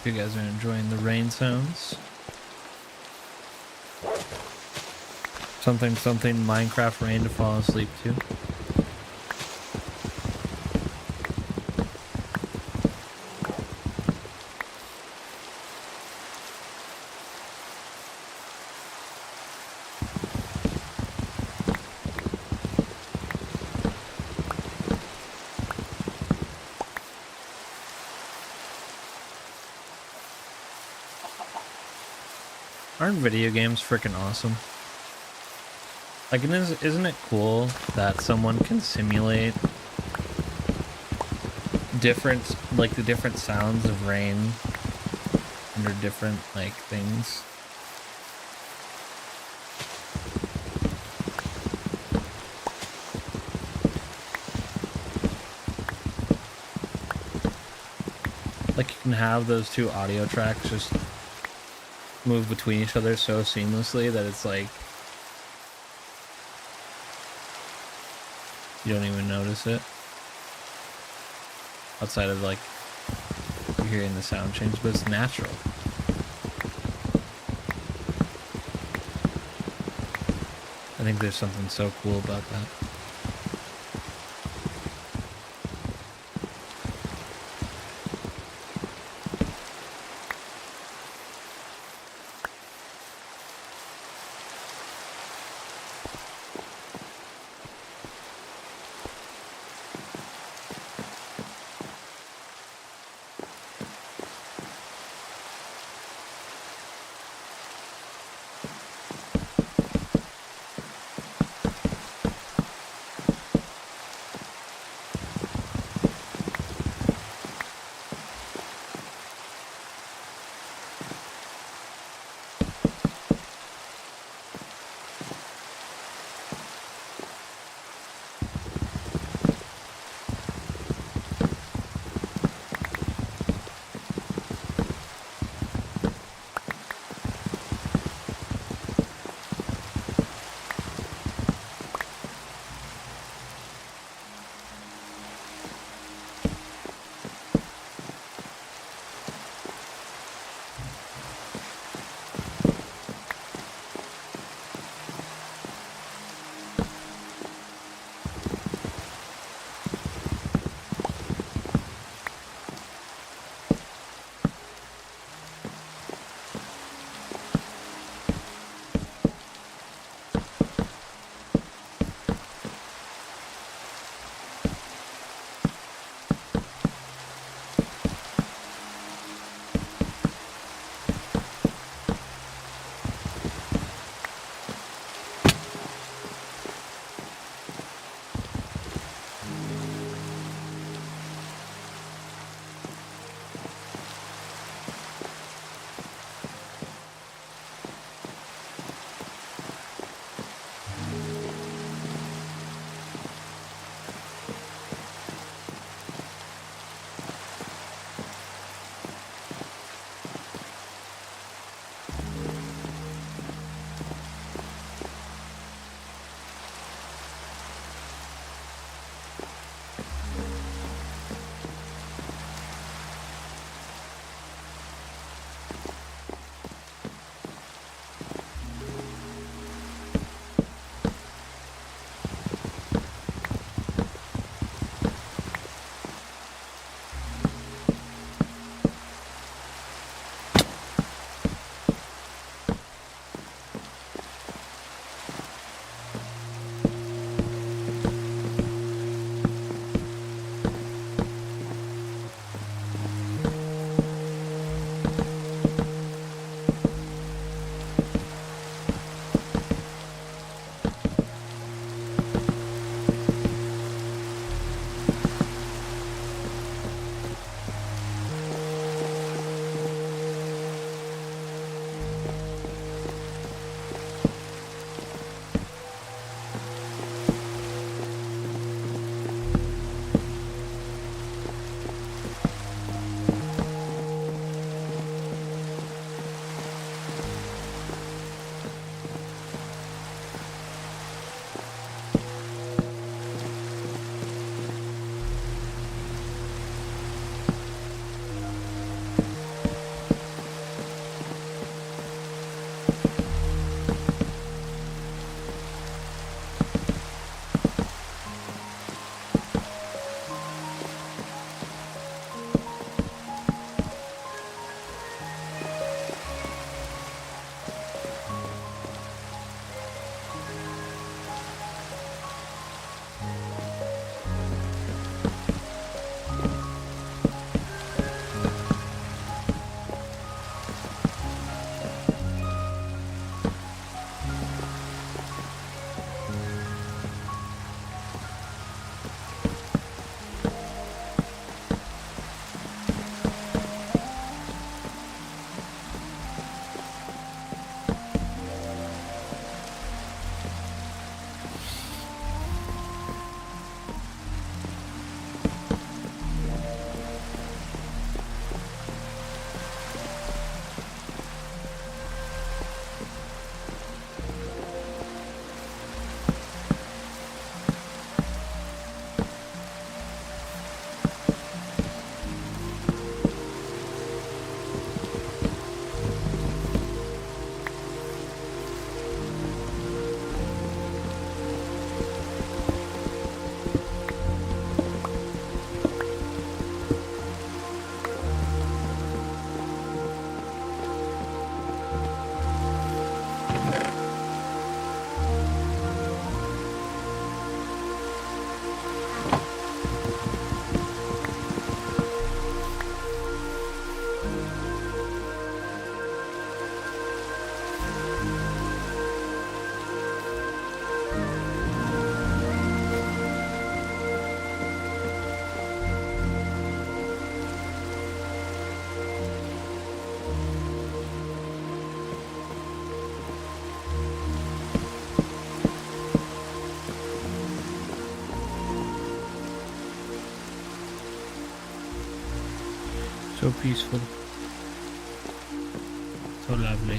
Hope you guys are enjoying the rain sounds. Something Minecraft rain to fall asleep to. Aren't video games freaking awesome? Like, isn't it cool that someone can simulate different, like the different sounds of rain under different, like, things? Like, you can have those two audio tracks just move between each other so seamlessly that it's like you don't even notice it outside of like you're hearing the sound change, but it's natural. I think there's something so cool about that. So peaceful. So lovely.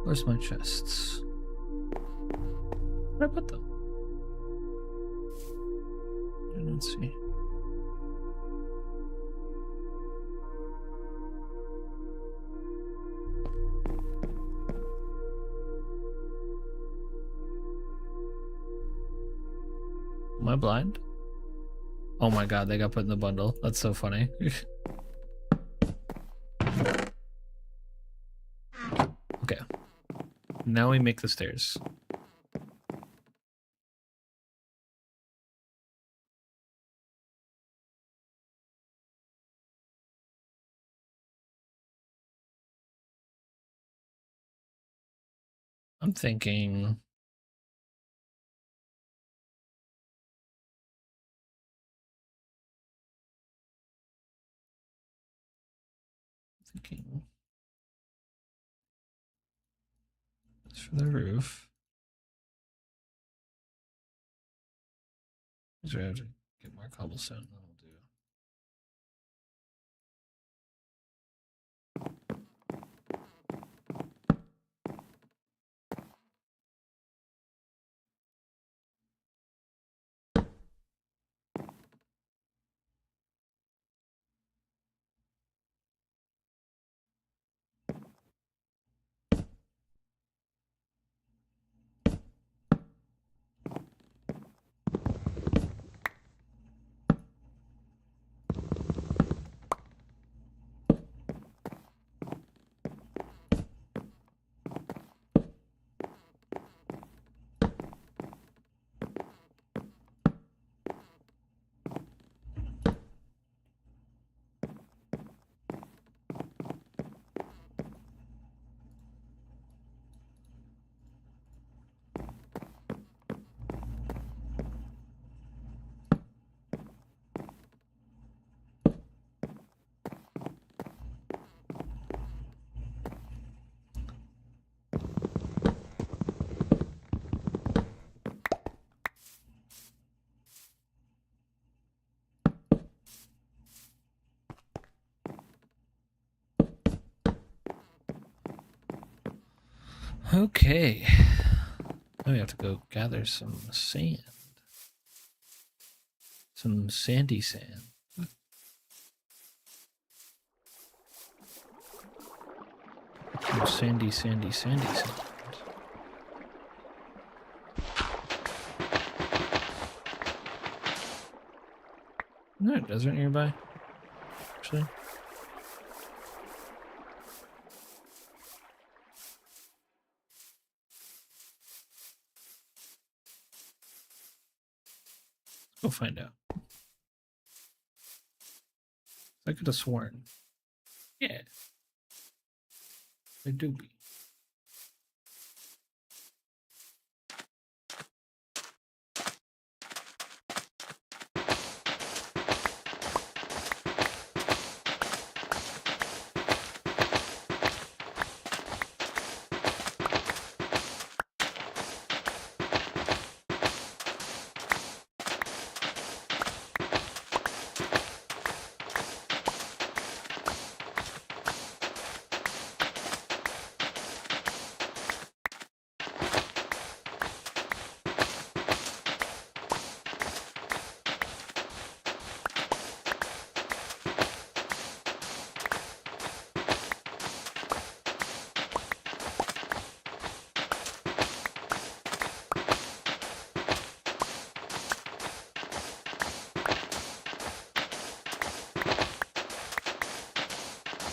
Where's my chests? Where did I put them? I don't see. Am I blind? Oh my god, they got put in the bundle. That's so funny. Okay. Now we make the stairs. I'm thinking thinking that's for the roof. So I have to get more cobblestone. That'll do. Okay. Now we have to go gather some sand. Some sandy sand. Some sandy sand. Isn't there a desert nearby? Actually. Go find out. I could have sworn. Yeah. They do be.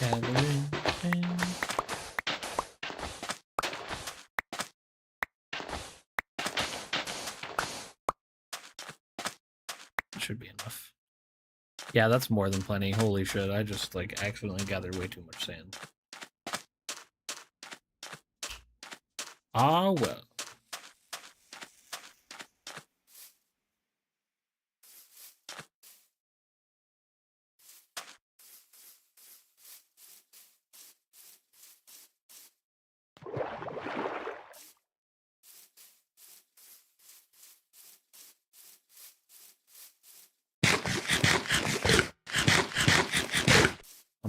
Gathering sand. Should be enough. Yeah, that's more than plenty. Holy shit, I just like accidentally gathered way too much sand. Ah well.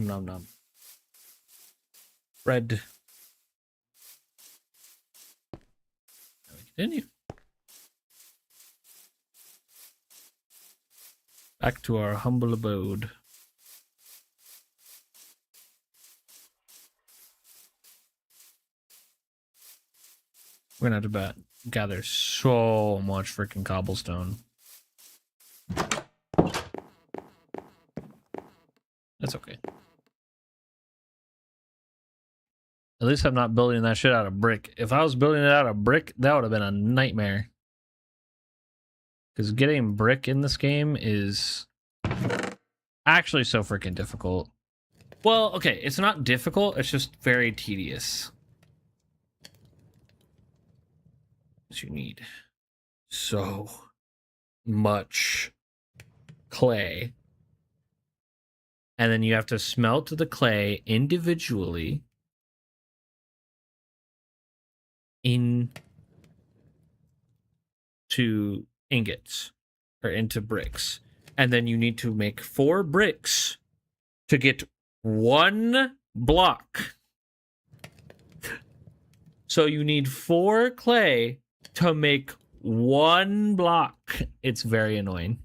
Nom nom. Bread. Now we continue. Back to our humble abode. We're gonna have to gather so much freaking cobblestone. That's okay. At least I'm not building that shit out of brick. If I was building it out of brick, that would have been a nightmare. Because getting brick in this game is actually so freaking difficult. Well, okay, it's not difficult, it's just very tedious. You need so much clay and then you have to smelt the clay individually into ingots or into bricks. And then you need to make 4 bricks to get 1 block. So you need 4 clay to make 1 block. It's very annoying.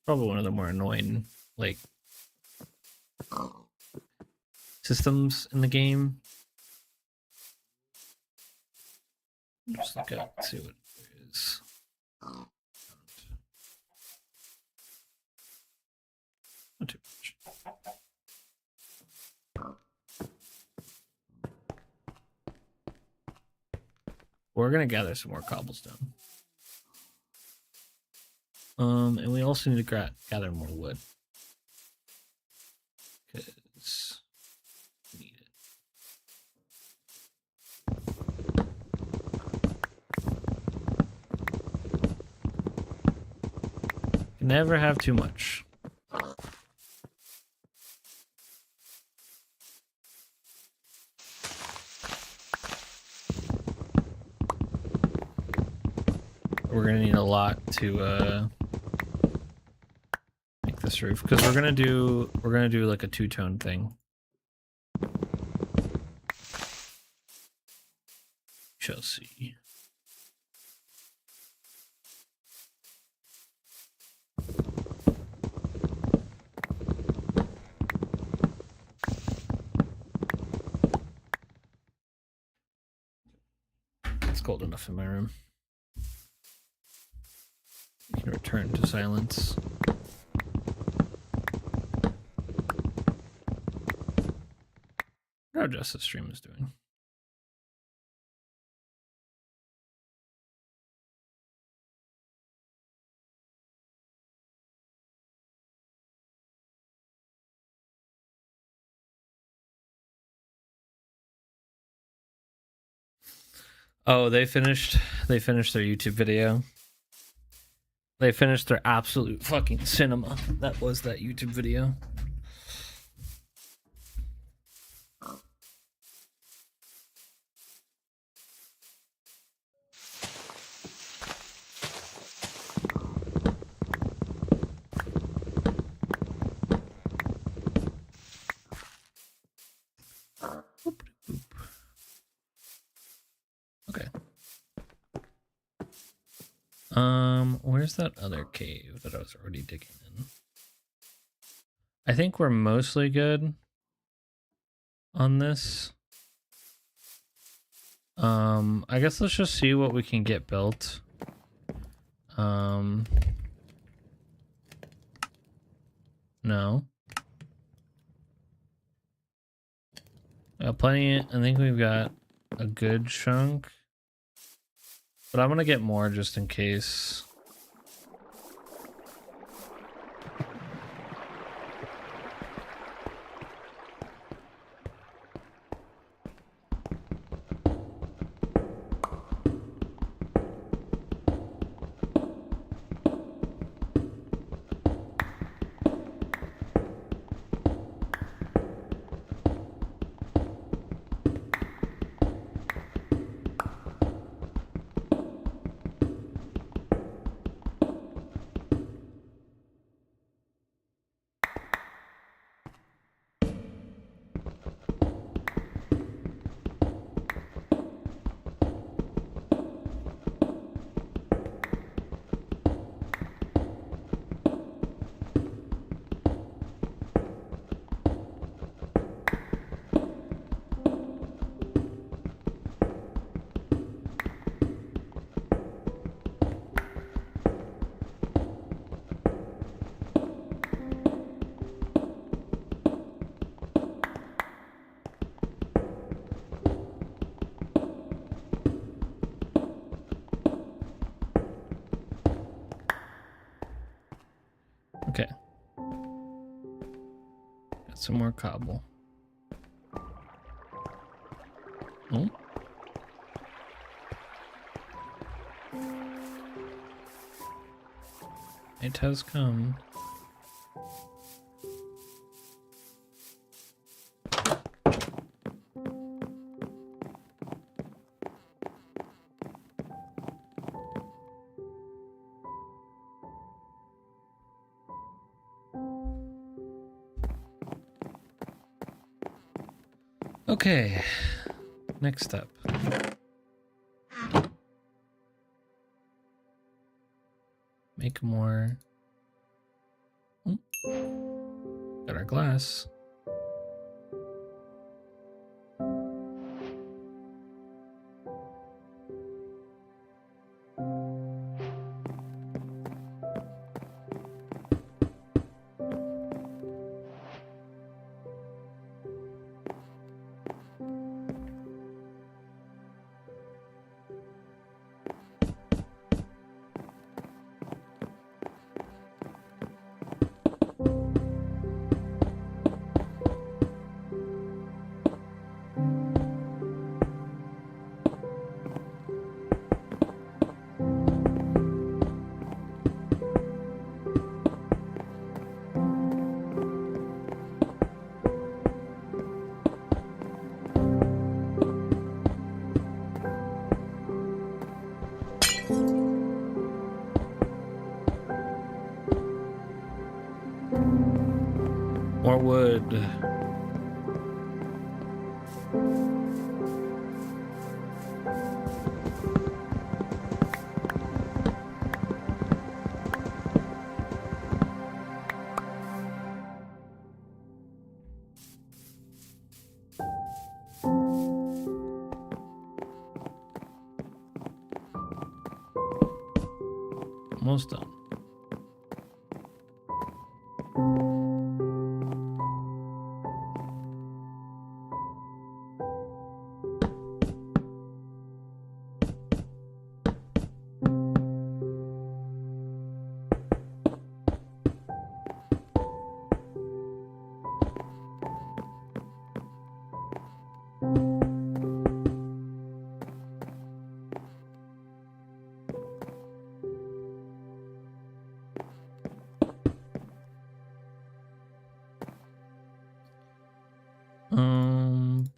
Probably one of the more annoying, like, systems in the game. Just look up, see what it is. Not too much. We're gonna gather some more cobblestone. And we also need to gather more wood. Because we need it. You never have too much. We're gonna need a lot to make this roof, because we're gonna do like a 2-tone thing. Shall see. It's cold enough in my room. You can return to silence. How Justice Stream is doing. Oh, they finished their YouTube video. They finished their absolute fucking cinema. That was that YouTube video. Okay. Where's that other cave that I was already digging in? I think we're mostly good on this. I guess let's just see what we can get built. No. We got plenty. I think we've got a good chunk. But I'm gonna get more just in case. some more cobble. Oh. It has come. Okay, next up. Make more. Oh. Got our glass. More wood. Almost done.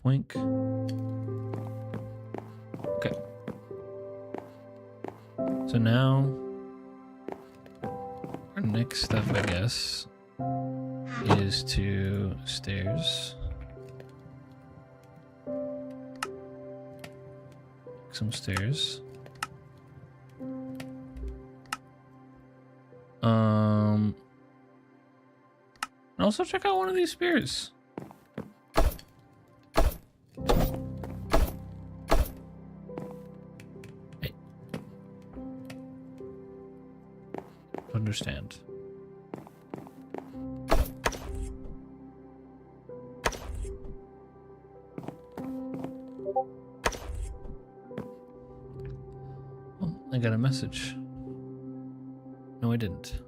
Boink. Okay. So now our next step, I guess, is to stairs. Some stairs. And also check out one of these spears. Hey. Understand. Oh, I got a message. No, I didn't.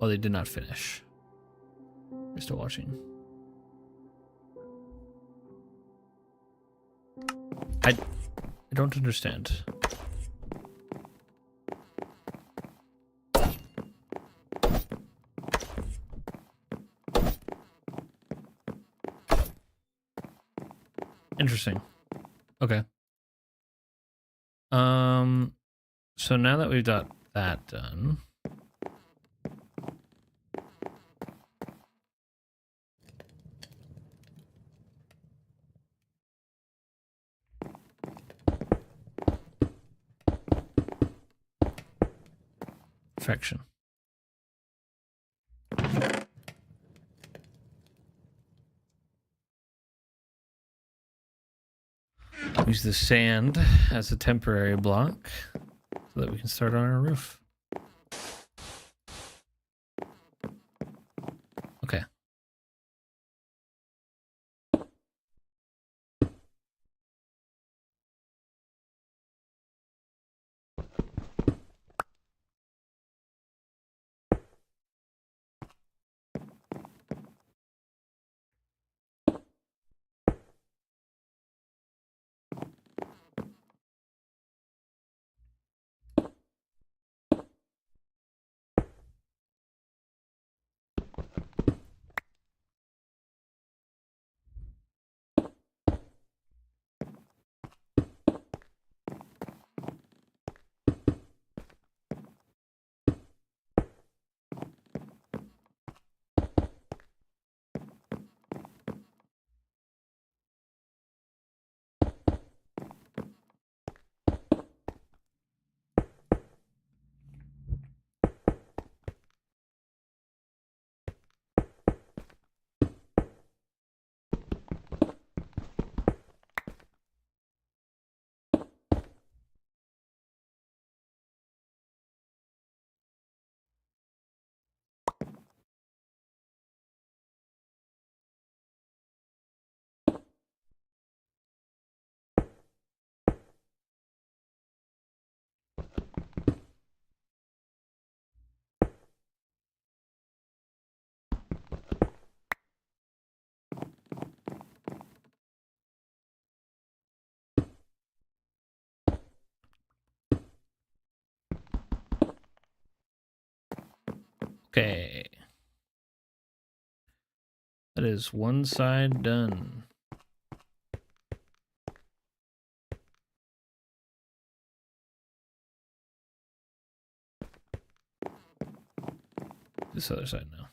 Oh, they did not finish. You're still watching. I don't understand. Interesting. Okay. So now that we've got that done, perfection. Use the sand as a temporary block so that we can start on our roof. Okay. Okay. That is one side done. This other side now.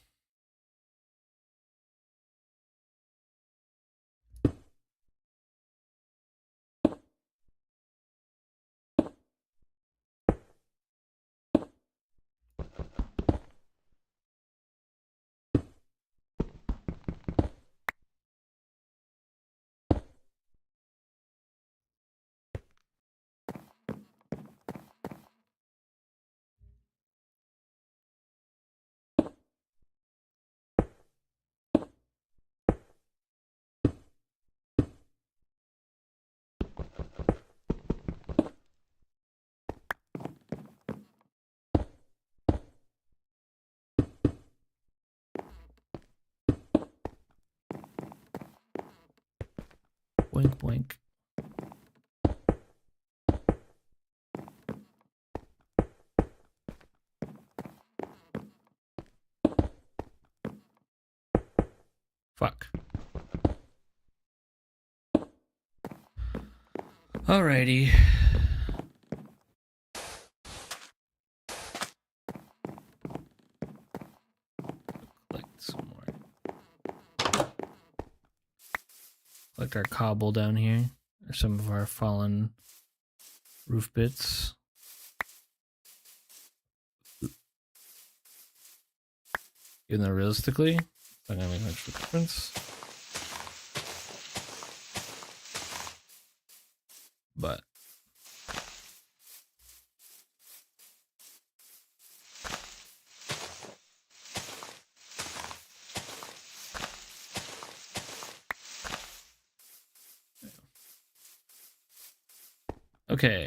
Boink, boink. Fuck. Alrighty. Collect some more. Collect our cobble down here. Or some of our fallen roof bits. Even though realistically, it's not gonna make much of a difference. But okay.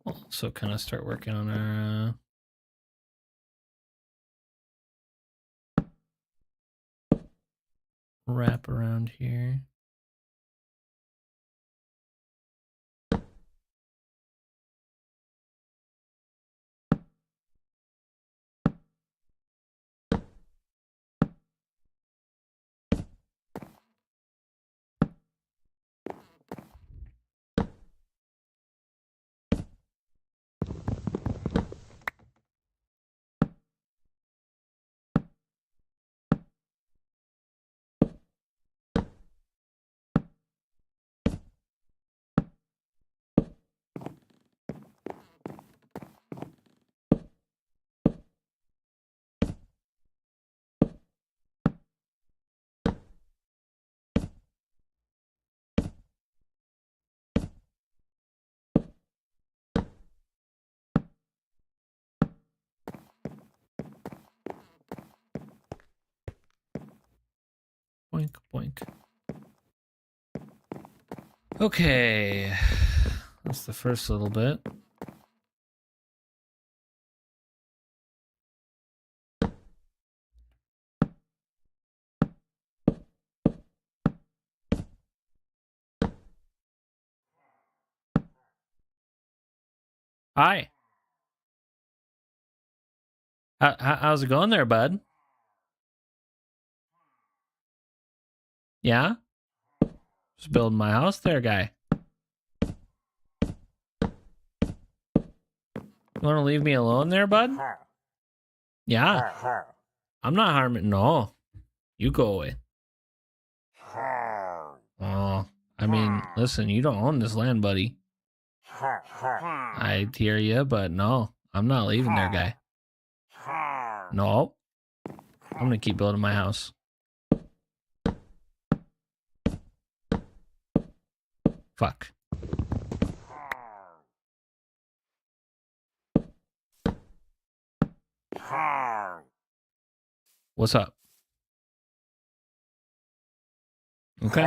Also kind of start working on our wrap around here. Boink, boink. Okay. That's the first little bit. Hi. How's it going there, bud? Yeah? Just building my house there, guy. You want to leave me alone there, bud? Yeah. I'm not harming. No. You go away. Oh, I mean, listen, you don't own this land, buddy. I hear you, but no, I'm not leaving there, guy. No. I'm going to keep building my house. Fuck. What's up? Okay.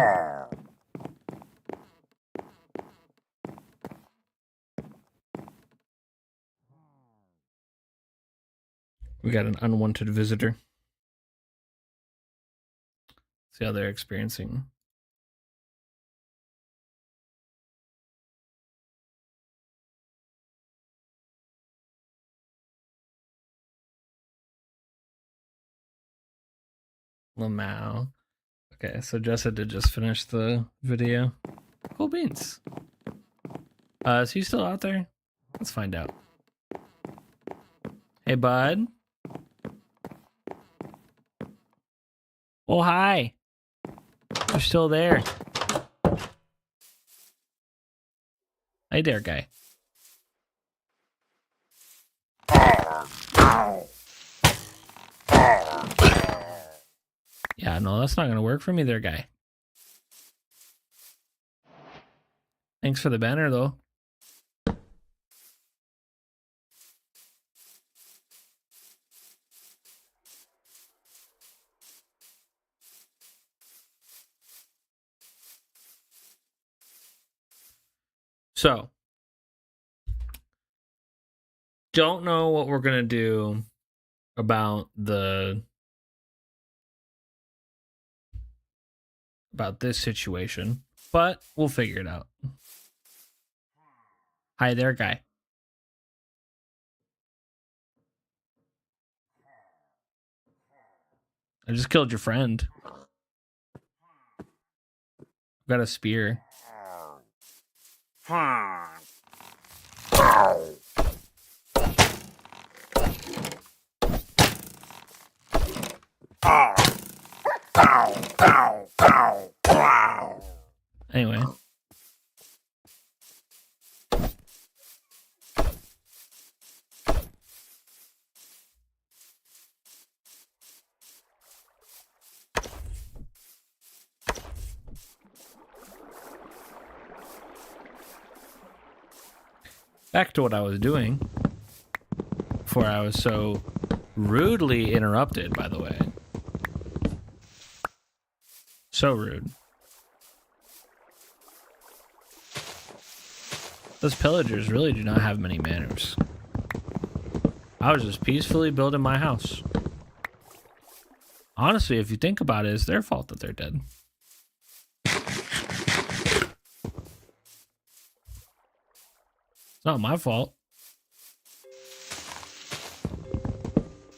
We got an unwanted visitor. See how they're experiencing. Lamau. Okay, so Jessa did just finish the video. Cool beans. Is he still out there? Let's find out. Hey, bud. Oh, hi. You're still there. Hey there, guy. Yeah, no, that's not gonna work for me there, guy. Thanks for the banner, though. So, don't know what we're gonna do about this situation, but we'll figure it out. Hi there, guy. I just killed your friend. I've got a spear. Anyway. Back to what I was doing before I was so rudely interrupted, by the way. So rude. Those pillagers really do not have many manners. I was just peacefully building my house. Honestly, if you think about it, it's their fault that they're dead. It's not my fault.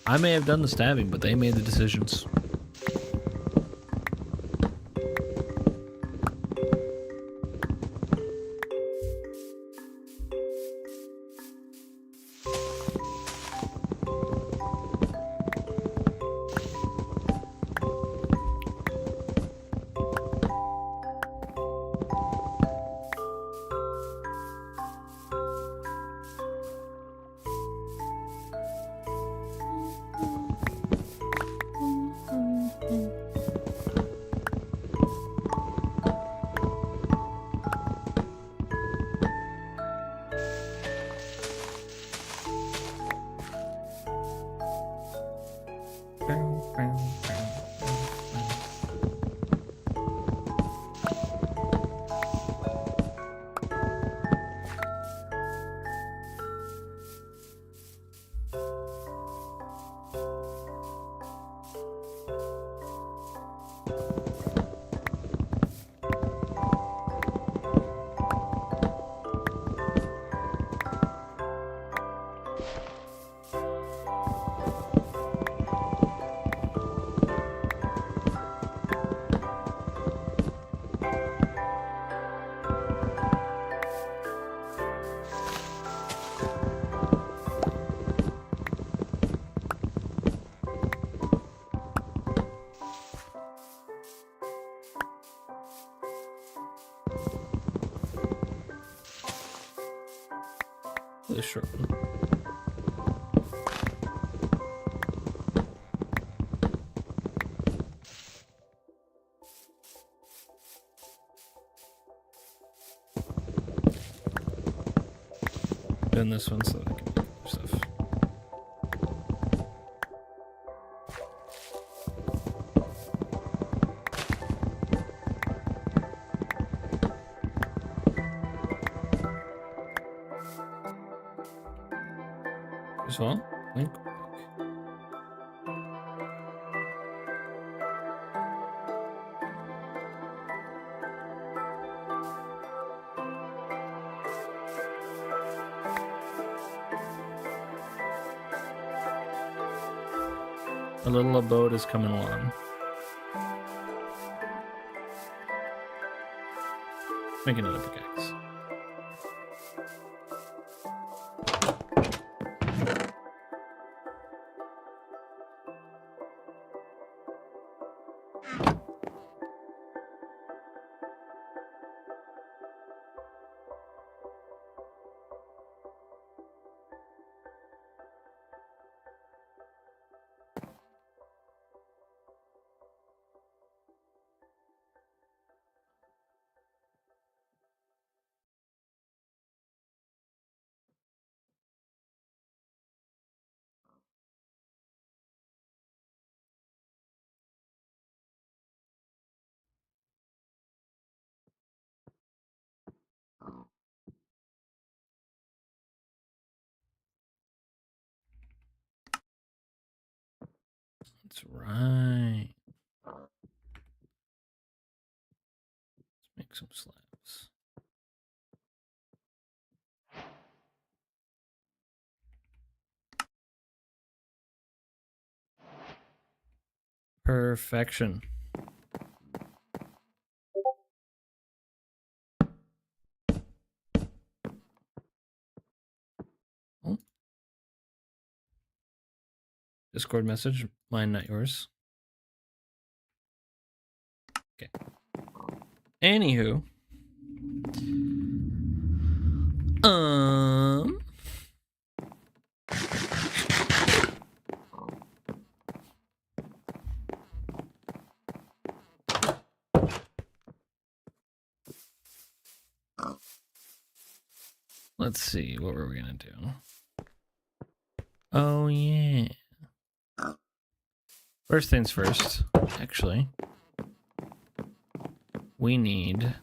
I may have done the stabbing, but they made the decisions. Really short one. Doing this one so that I can make more stuff. As well, link. Our little abode is coming along. Make another pickaxe. That's right. Let's make some slabs. Perfection. Oh. Discord message, mine, not yours. Okay. Anywho. Let's see, what were we gonna do? Oh yeah. First things first, actually. We need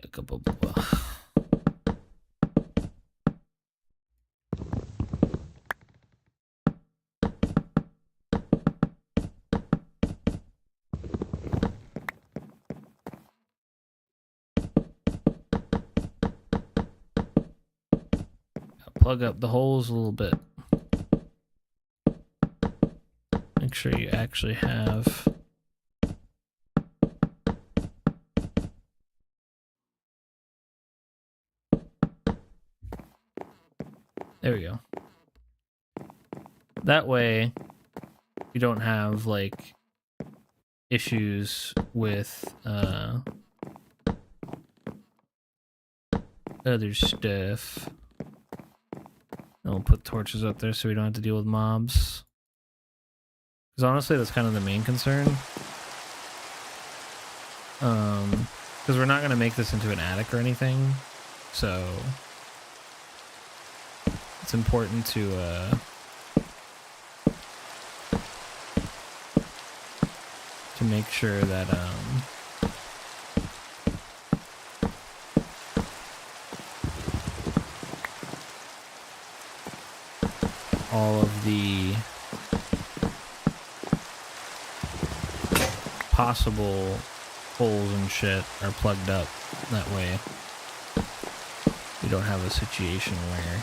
a couple. Plug up the holes a little bit. Make sure you actually have there we go. That way you don't have like issues with other stuff. And we'll put torches up there so we don't have to deal with mobs. Because honestly, that's kind of the main concern. Because we're not going to make this into an attic or anything. So it's important to make sure that all of the possible holes and shit are plugged up. That way we don't have a situation where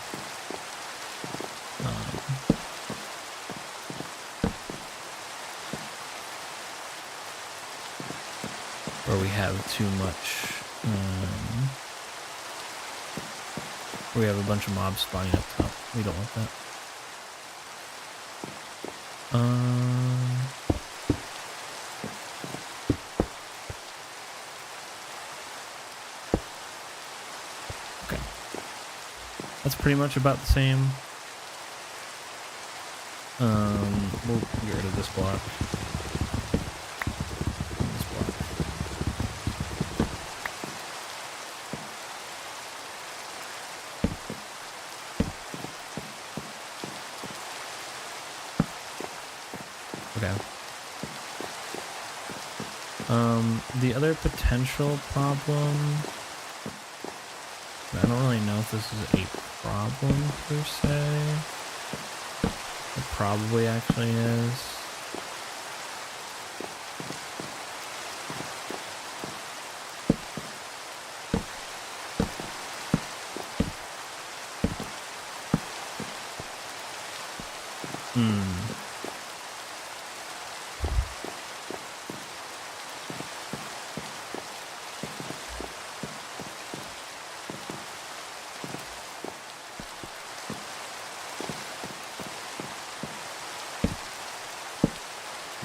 we have too much, we have a bunch of mobs spawning up top. We don't want that. Okay. That's pretty much about the same. We'll get rid of this block. This block. Okay. The other potential problem, I don't really know if this is a problem per se. It probably actually is.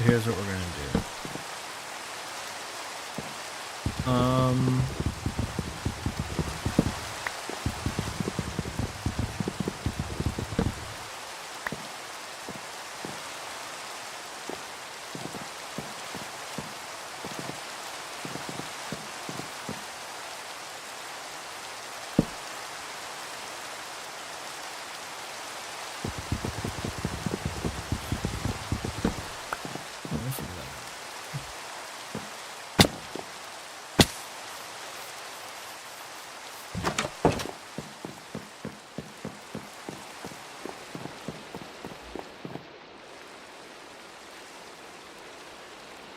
Here's what we're gonna do.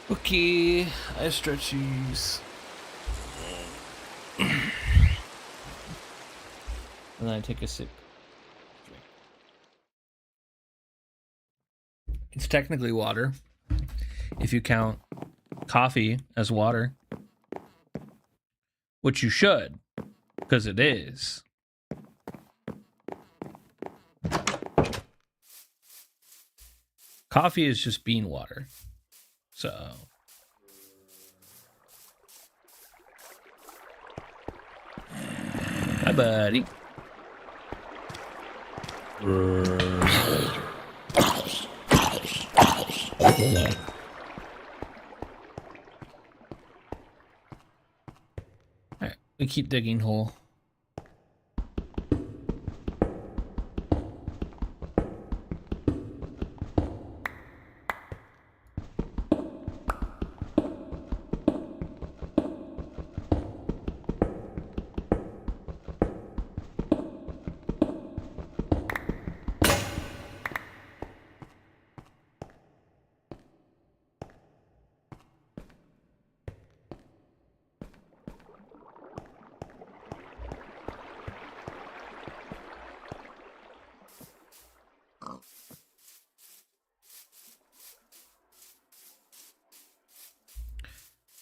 Okay, I stretchies. And then I take a sip. It's technically water, if you count coffee as water, which you should, because it is. Coffee is just bean water. So hi, buddy. Alright, we keep digging hole.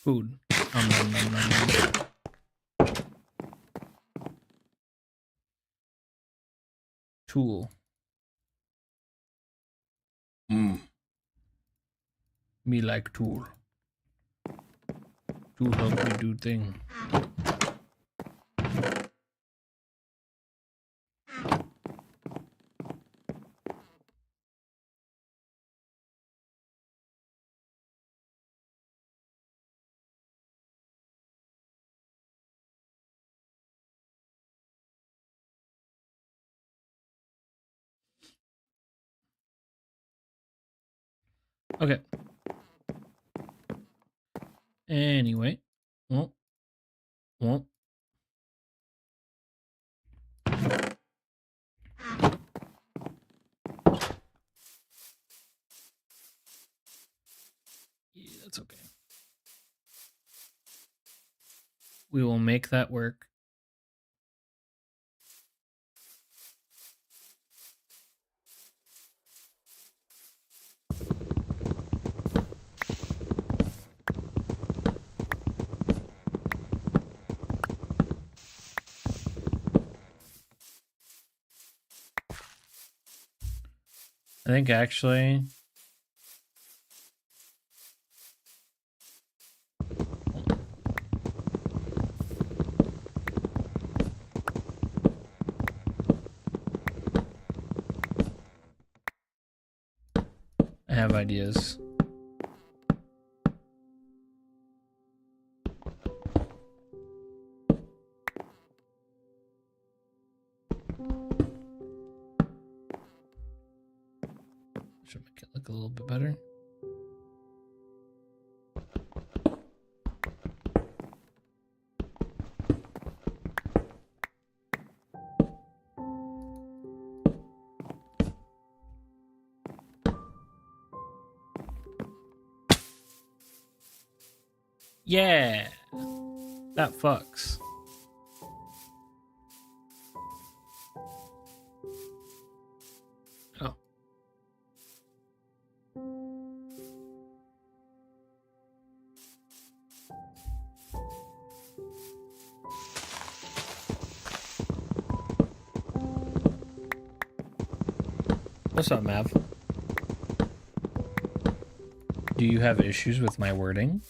Food. Tool. Me like tool. Tool help me do thing. Okay. Anyway. Well. Yeah, that's okay. We will make that work. I think actually I have ideas. Should make it look a little bit better. Yeah, that fucks. Oh. What's up, Mav? Do you have issues with my wording?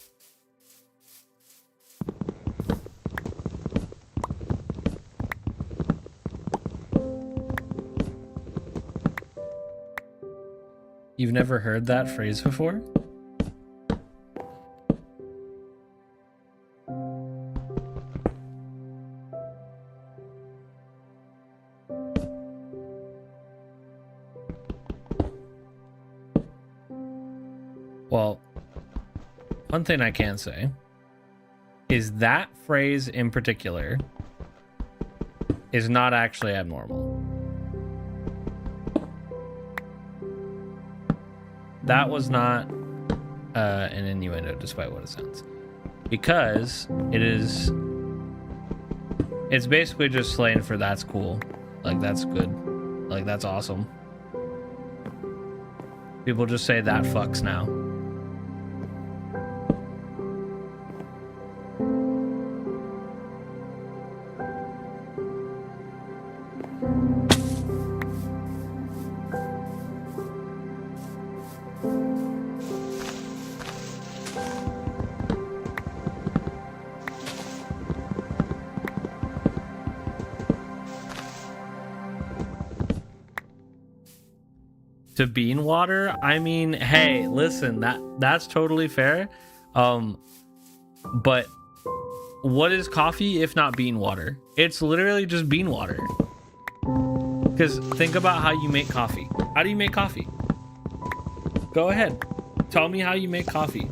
You've never heard that phrase before? Well, one thing I can say is that phrase in particular is not actually abnormal. That was not an innuendo, despite what it sounds, because it's basically just slang for that's cool, like that's good, like that's awesome. People just say that fucks now. To bean water, I mean, hey, listen, that's totally fair. But what is coffee if not bean water? It's literally just bean water. Because think about how you make coffee. How do you make coffee? Go ahead. Tell me how you make coffee.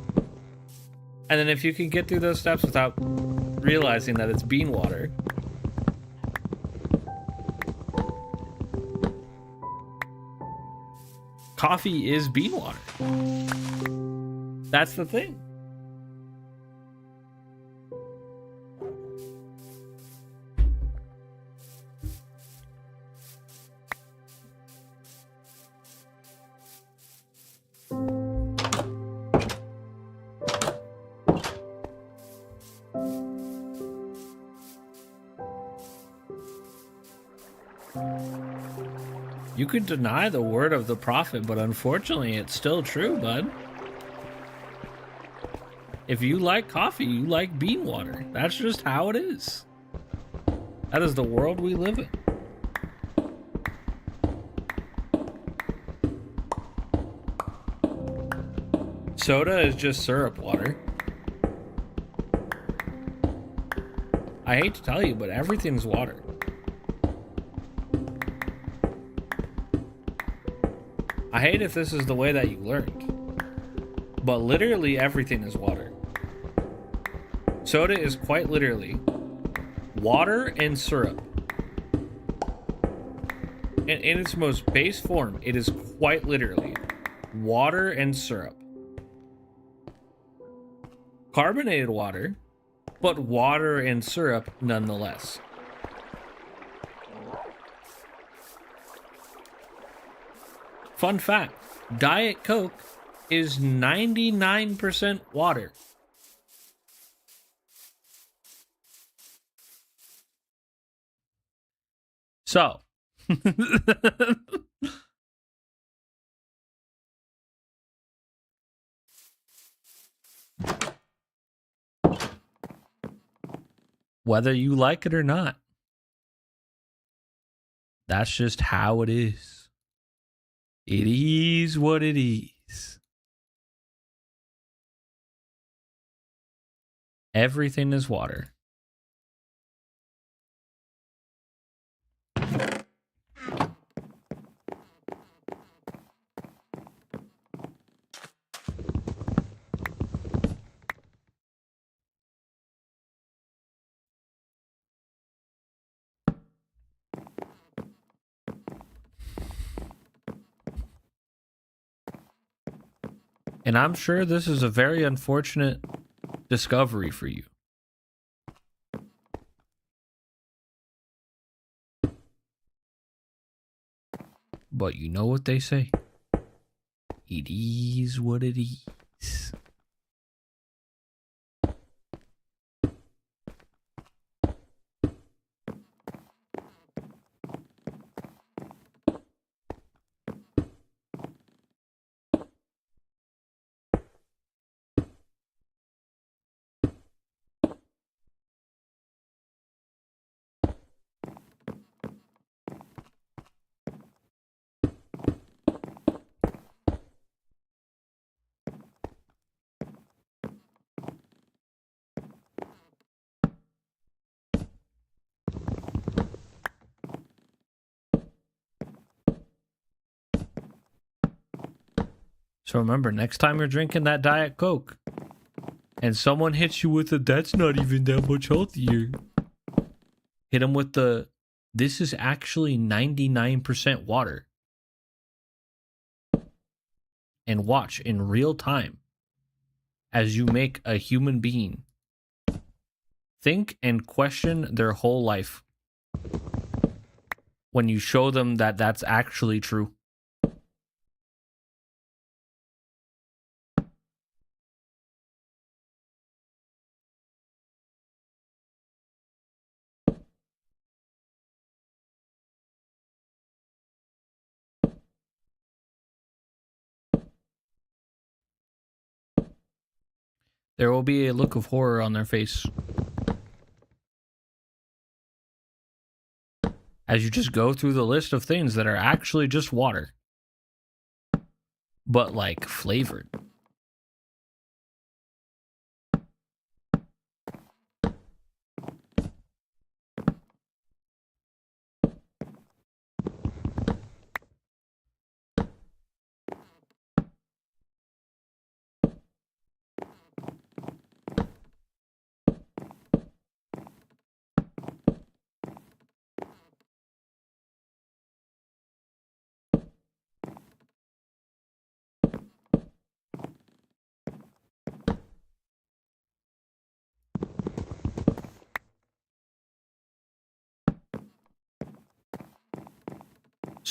And then if you can get through those steps without realizing that it's bean water, coffee is bean water. That's the thing. You could deny the word of the prophet, but unfortunately it's still true, bud. If you like coffee, you like bean water. That's just how it is. That is the world we live in. Soda is just syrup water. I hate to tell you, but everything's water. I hate if this is the way that you learned, but literally everything is water. Soda is quite literally water and syrup. In its most base form, it is quite literally water and syrup. Carbonated water but water and syrup nonetheless. Fun fact, Diet Coke is 99% water. So, whether you like it or not, that's just how it is. It is what it is. Everything is water. And I'm sure this is a very unfortunate discovery for you. But you know what they say. It is what it is. So remember, next time you're drinking that Diet Coke and someone hits you with a, that's not even that much healthier, hit them with the, this is actually 99% water. And watch in real time as you make a human being think and question their whole life when you show them that that's actually true. There will be a look of horror on their face as you just go through the list of things that are actually just water, but like flavored.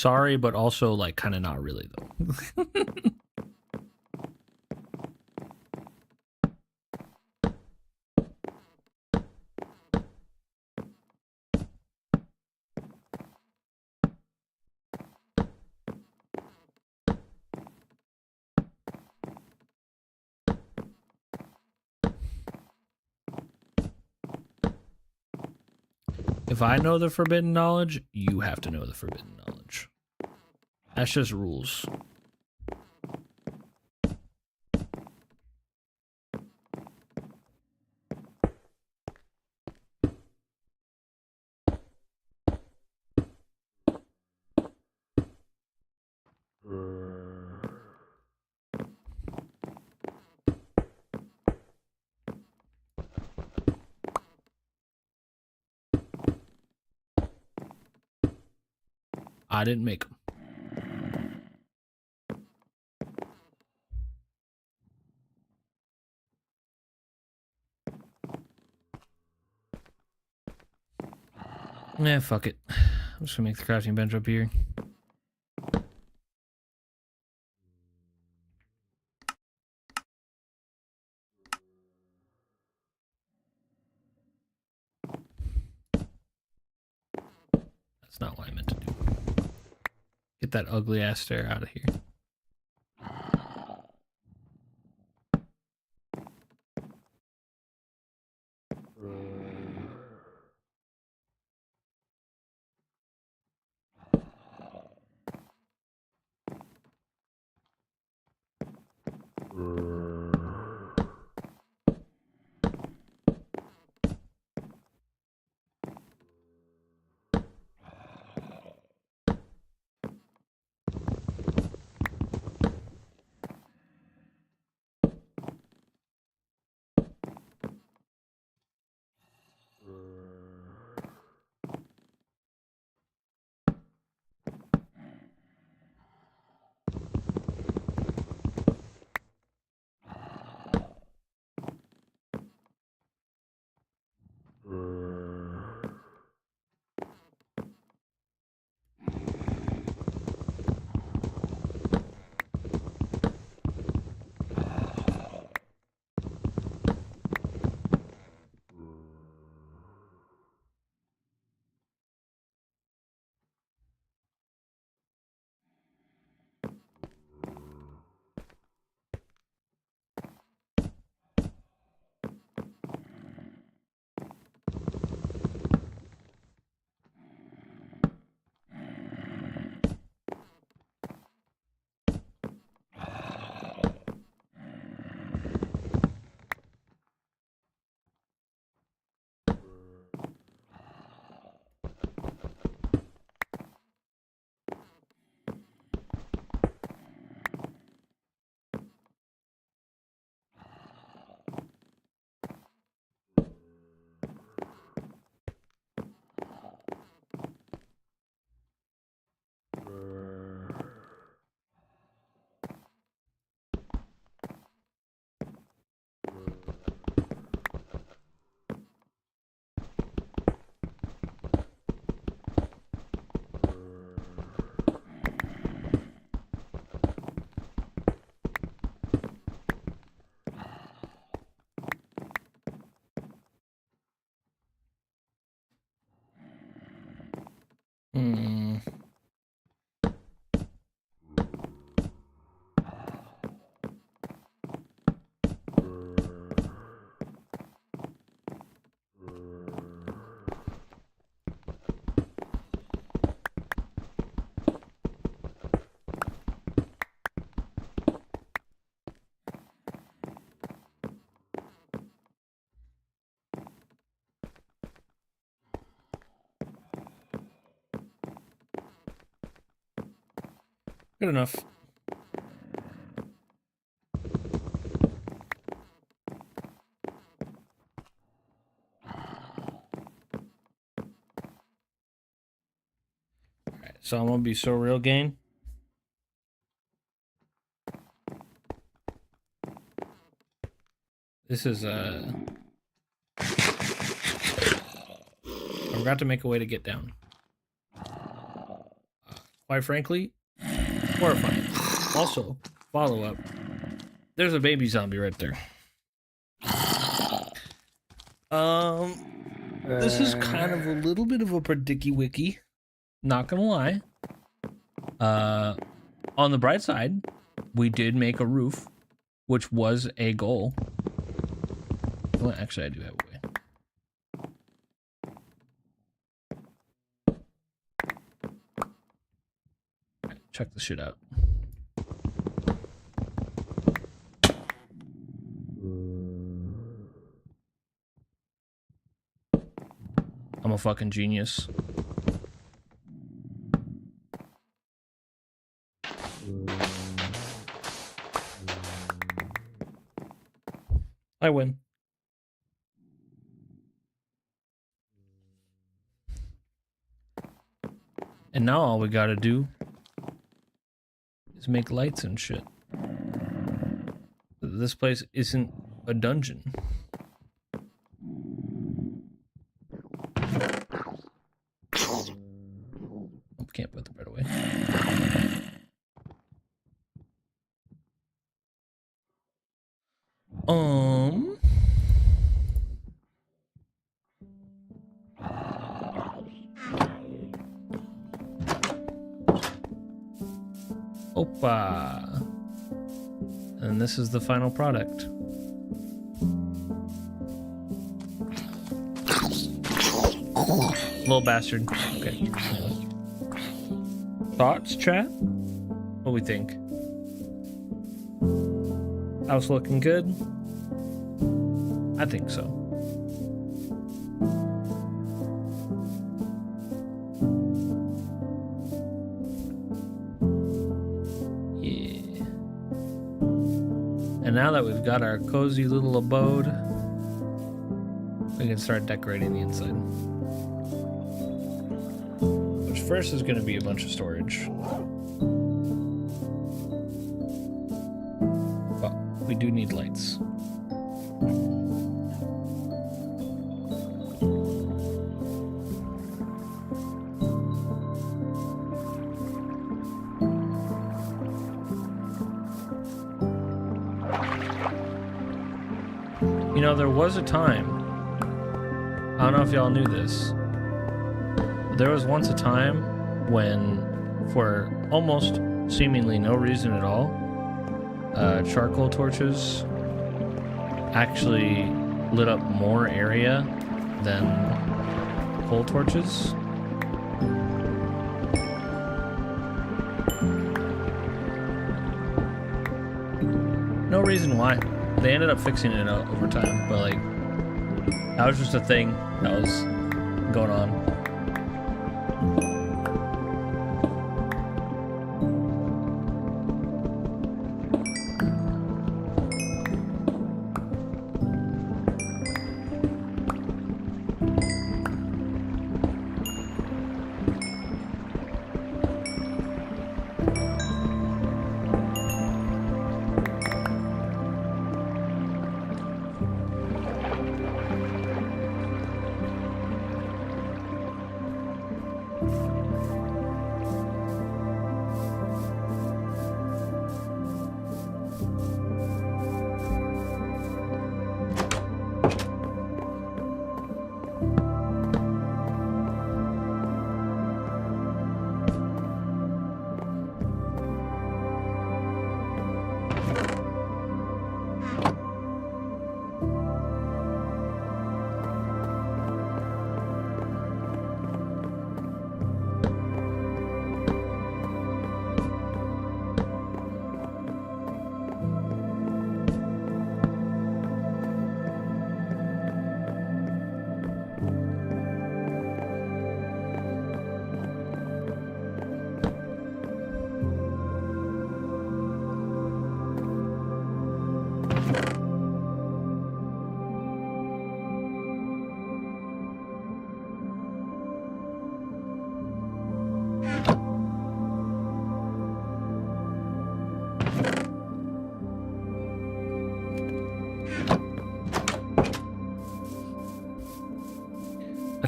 Sorry, but also like kind of not really though. If I know the forbidden knowledge, you have to know the forbidden knowledge. That's just rules. I didn't make them. Yeah, fuck it. I'm just gonna make the crafting bench up here. That's not what I meant to do. Get that ugly ass stair out of here. Hmm. Good enough. Alright, so I'm gonna be so real, gang. This is I forgot to make a way to get down. Quite frankly, horrifying. Also, follow up. There's a baby zombie right there. This is kind of a little bit of a predicky wiki. Not gonna lie. On the bright side, we did make a roof, which was a goal. Well, actually, I do have a way. Right, check this shit out. I'm a fucking genius. I win. And now all we gotta do is make lights and shit. This place isn't a dungeon. Opa. And this is the final product. Little bastard. Okay. Thoughts, chat? What do we think? House looking good? I think so. Yeah. And now that we've got our cozy little abode, we can start decorating the inside. Which first is going to be a bunch of storage. But we do need lights. You know, there was a time, I don't know if y'all knew this, but there was once a time when, for almost seemingly no reason at all, charcoal torches actually lit up more area than coal torches. No reason why. They ended up fixing it over time, but like, that was just a thing that was going on.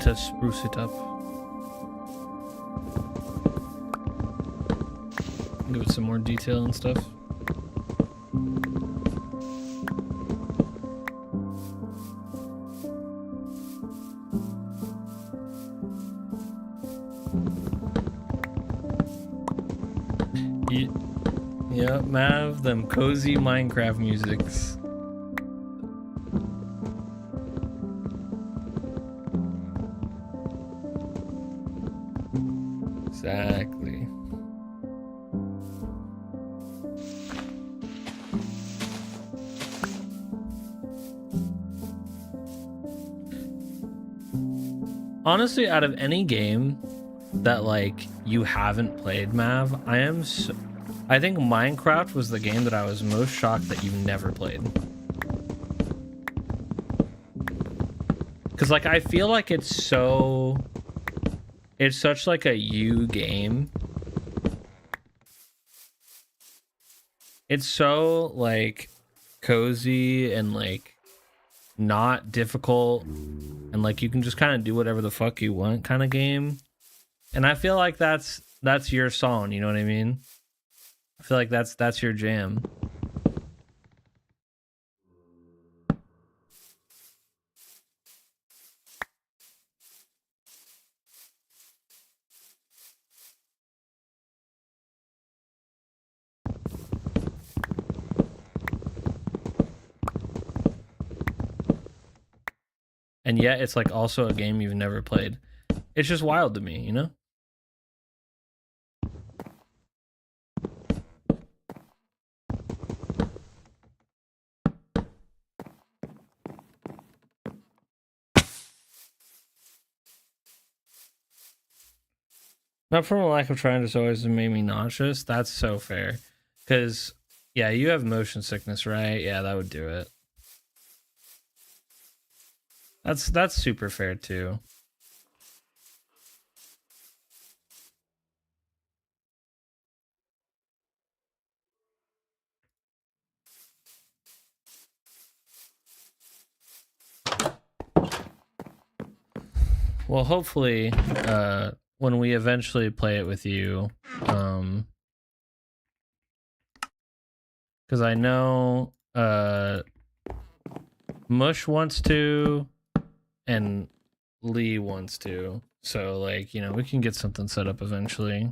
To spruce it up. Give it some more detail and stuff. Yeah, Mav, them cozy Minecraft musics. Exactly. Honestly, out of any game that like you haven't played, Mav, I think Minecraft was the game that I was most shocked that you've never played. Cause like I feel like it's such like a you game. It's so like cozy and like not difficult, and like you can just kind of do whatever the fuck you want kind of game. And I feel like that's your song, you know what I mean? I feel like that's your jam. and yet it's like also a game you've never played. It's just wild to me, you know? Not from a lack of trying, just always made me nauseous. That's so fair. Because, yeah, you have motion sickness, right? Yeah, that would do it. That's super fair too. Well, hopefully, when we eventually play it with you, because I know Mush wants to, and Lee wants to. So, like, you know, we can get something set up eventually.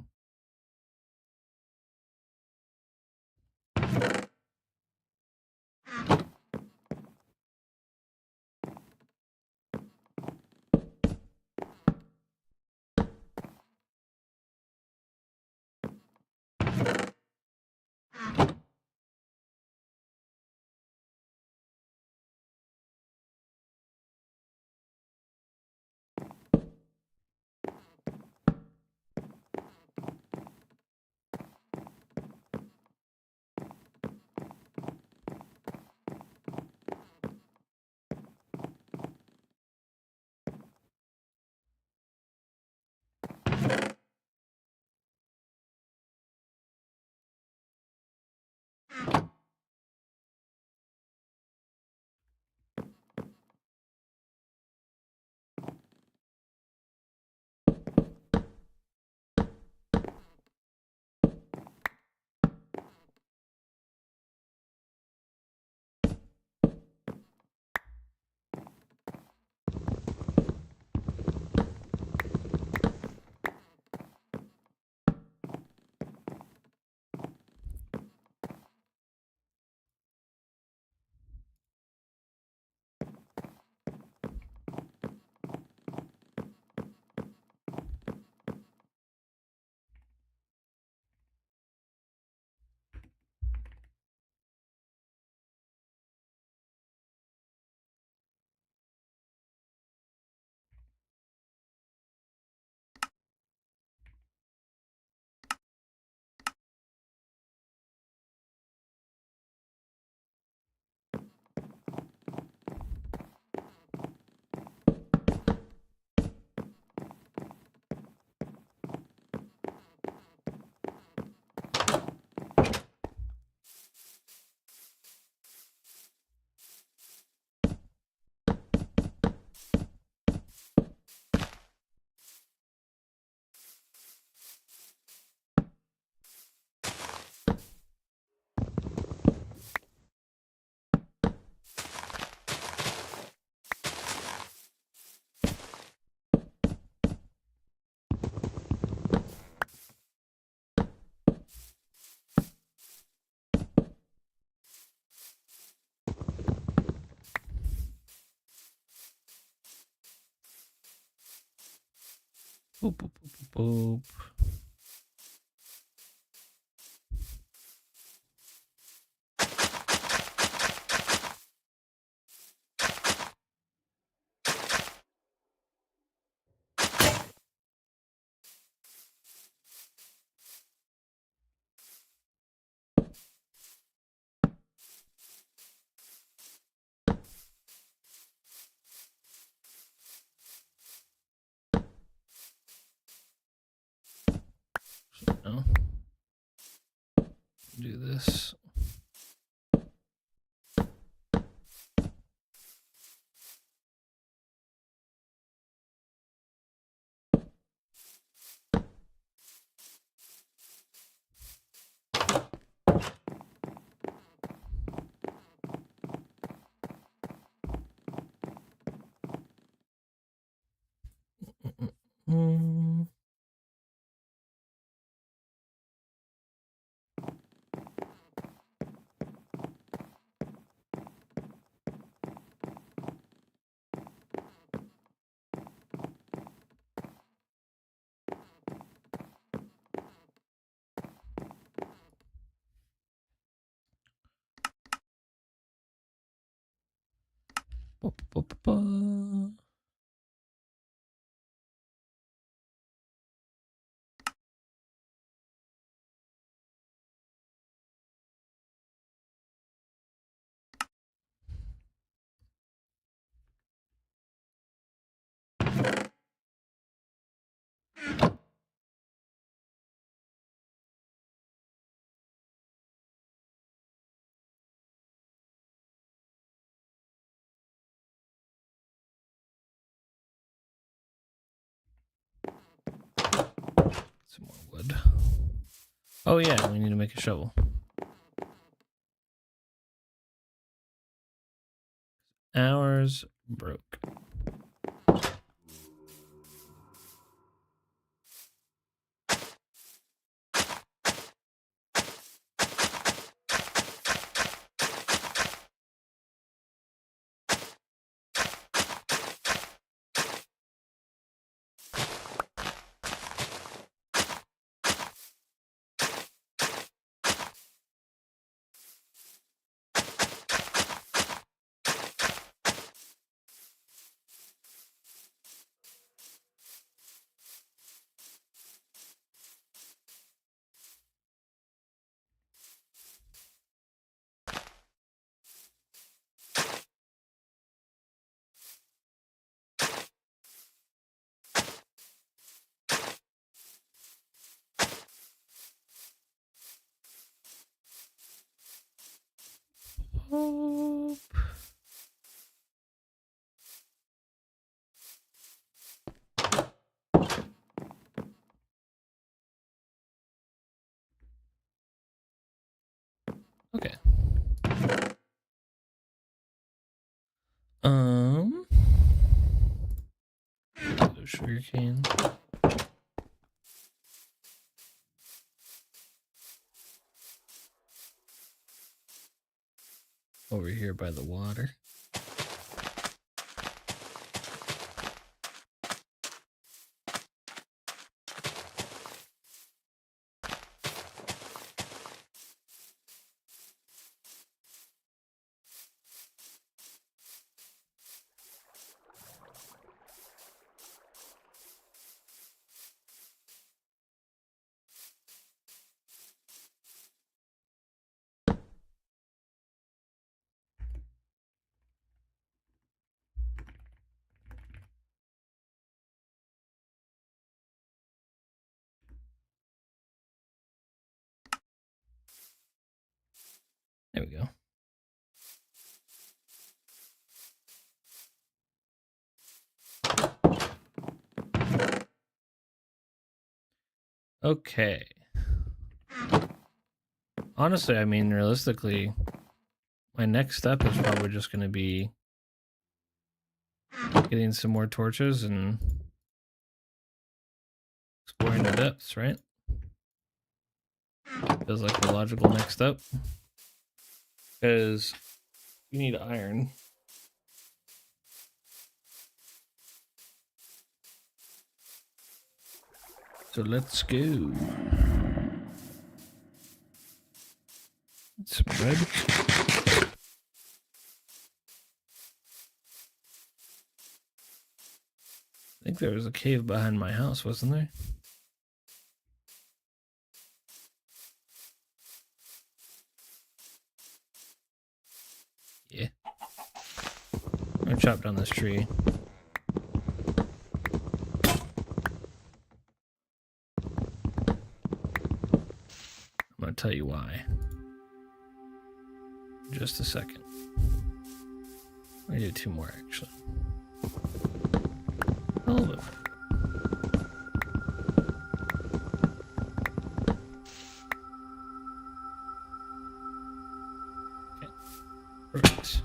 Boop, boop, boop, boop, boop. No. Do this. Mm. Ba-ba-ba-ba-ba. Some more wood. Oh yeah, we need to make a shovel. Ours broke. Oh. Okay. Sugarcane. Over here by the water. There we go. Okay. Honestly, I mean, realistically, my next step is probably just going to be getting some more torches and exploring the depths, right? Feels like the logical next step. Because you need iron. So let's go. Some bread. I think there was a cave behind my house, wasn't there? Yeah. I'm gonna chop down this tree. I'm gonna tell you why. Just a second. I do 2 more actually. Hold up. Okay. Perfect.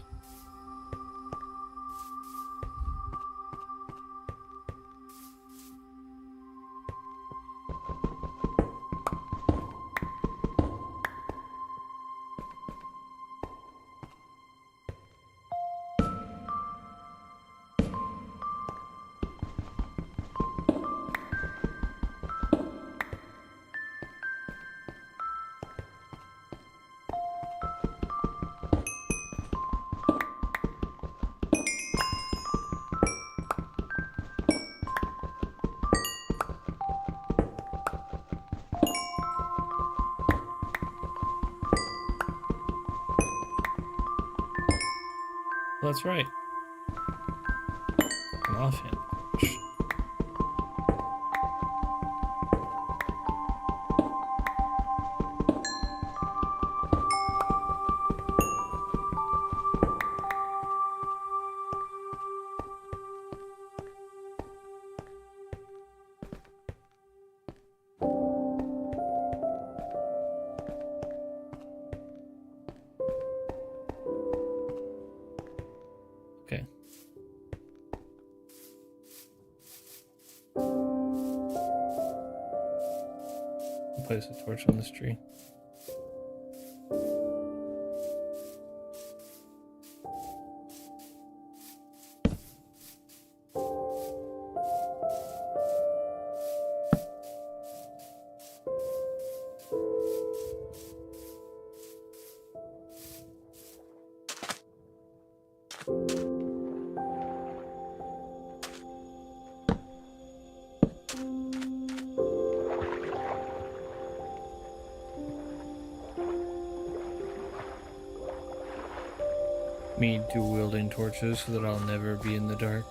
Well, that's right. An offhand. Okay. Place a torch on this tree. Me dual wielding torches so that I'll never be in the dark.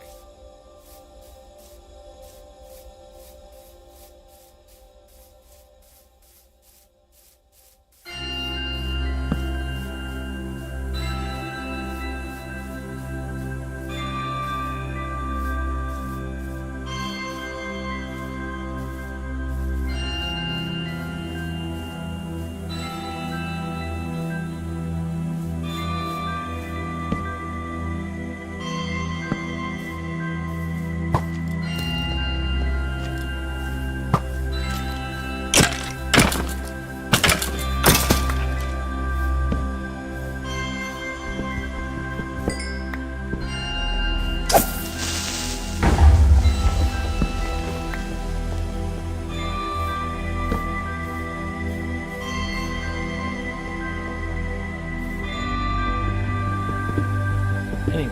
Anyway.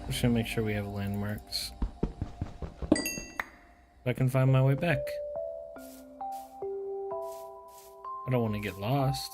Just gonna make sure we have landmarks. So I can find my way back. I don't want to get lost.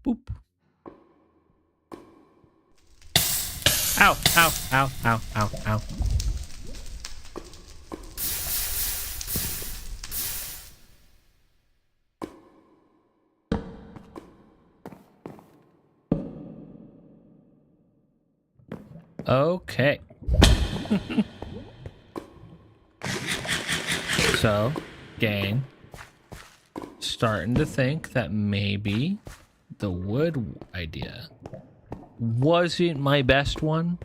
Boop. Ow, ow, ow, ow, ow, ow. Okay. So, gang, starting to think that maybe the wood idea wasn't my best one,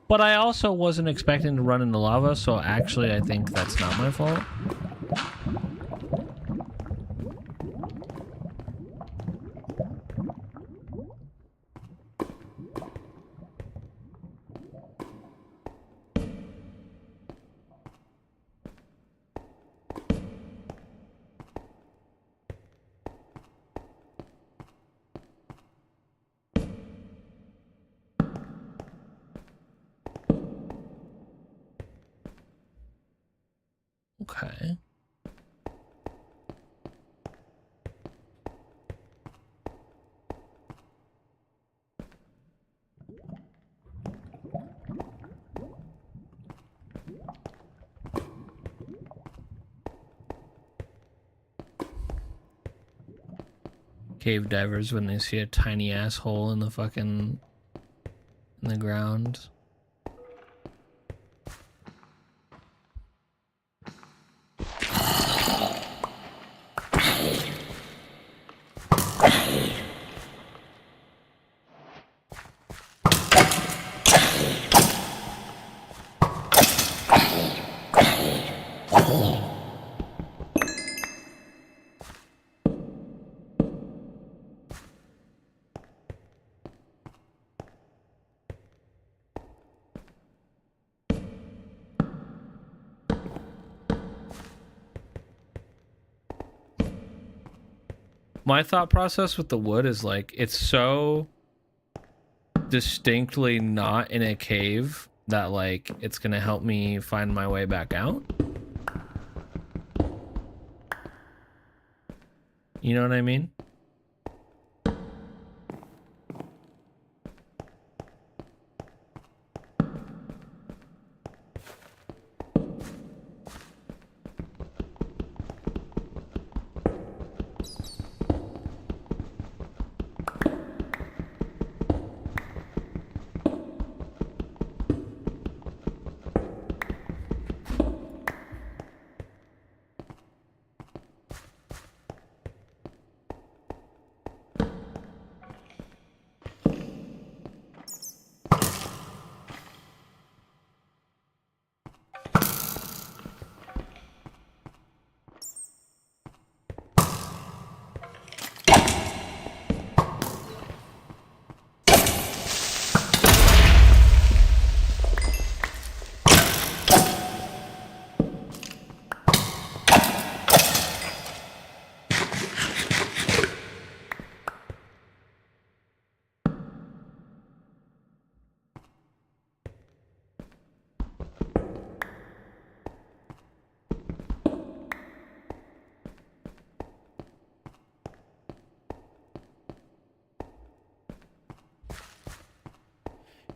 but I also wasn't expecting to run into lava, so actually I think that's not my fault. cave divers when they see a tiny ass hole in the fucking in the ground. My thought process with the wood is like, it's so distinctly not in a cave that like it's gonna help me find my way back out. You know what I mean?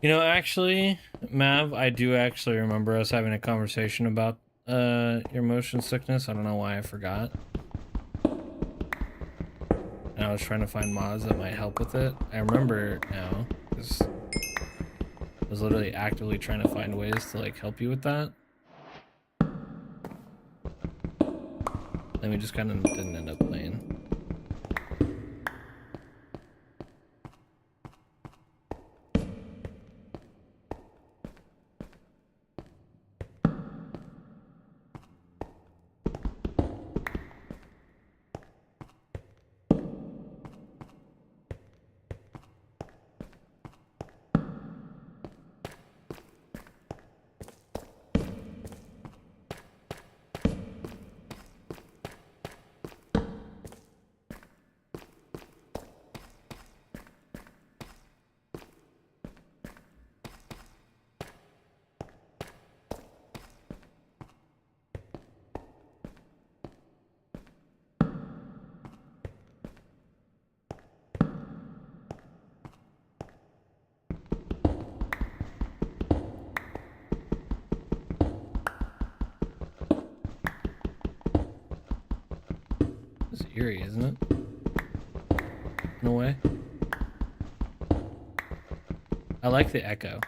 You know, actually, Mav, I do actually remember us having a conversation about your motion sickness. I don't know why I forgot. And I was trying to find mods that might help with it. I remember now, because I was literally actively trying to find ways to like help you with that. Then we just kind of didn't end up playing. It's eerie, isn't it? No way. I like the echo.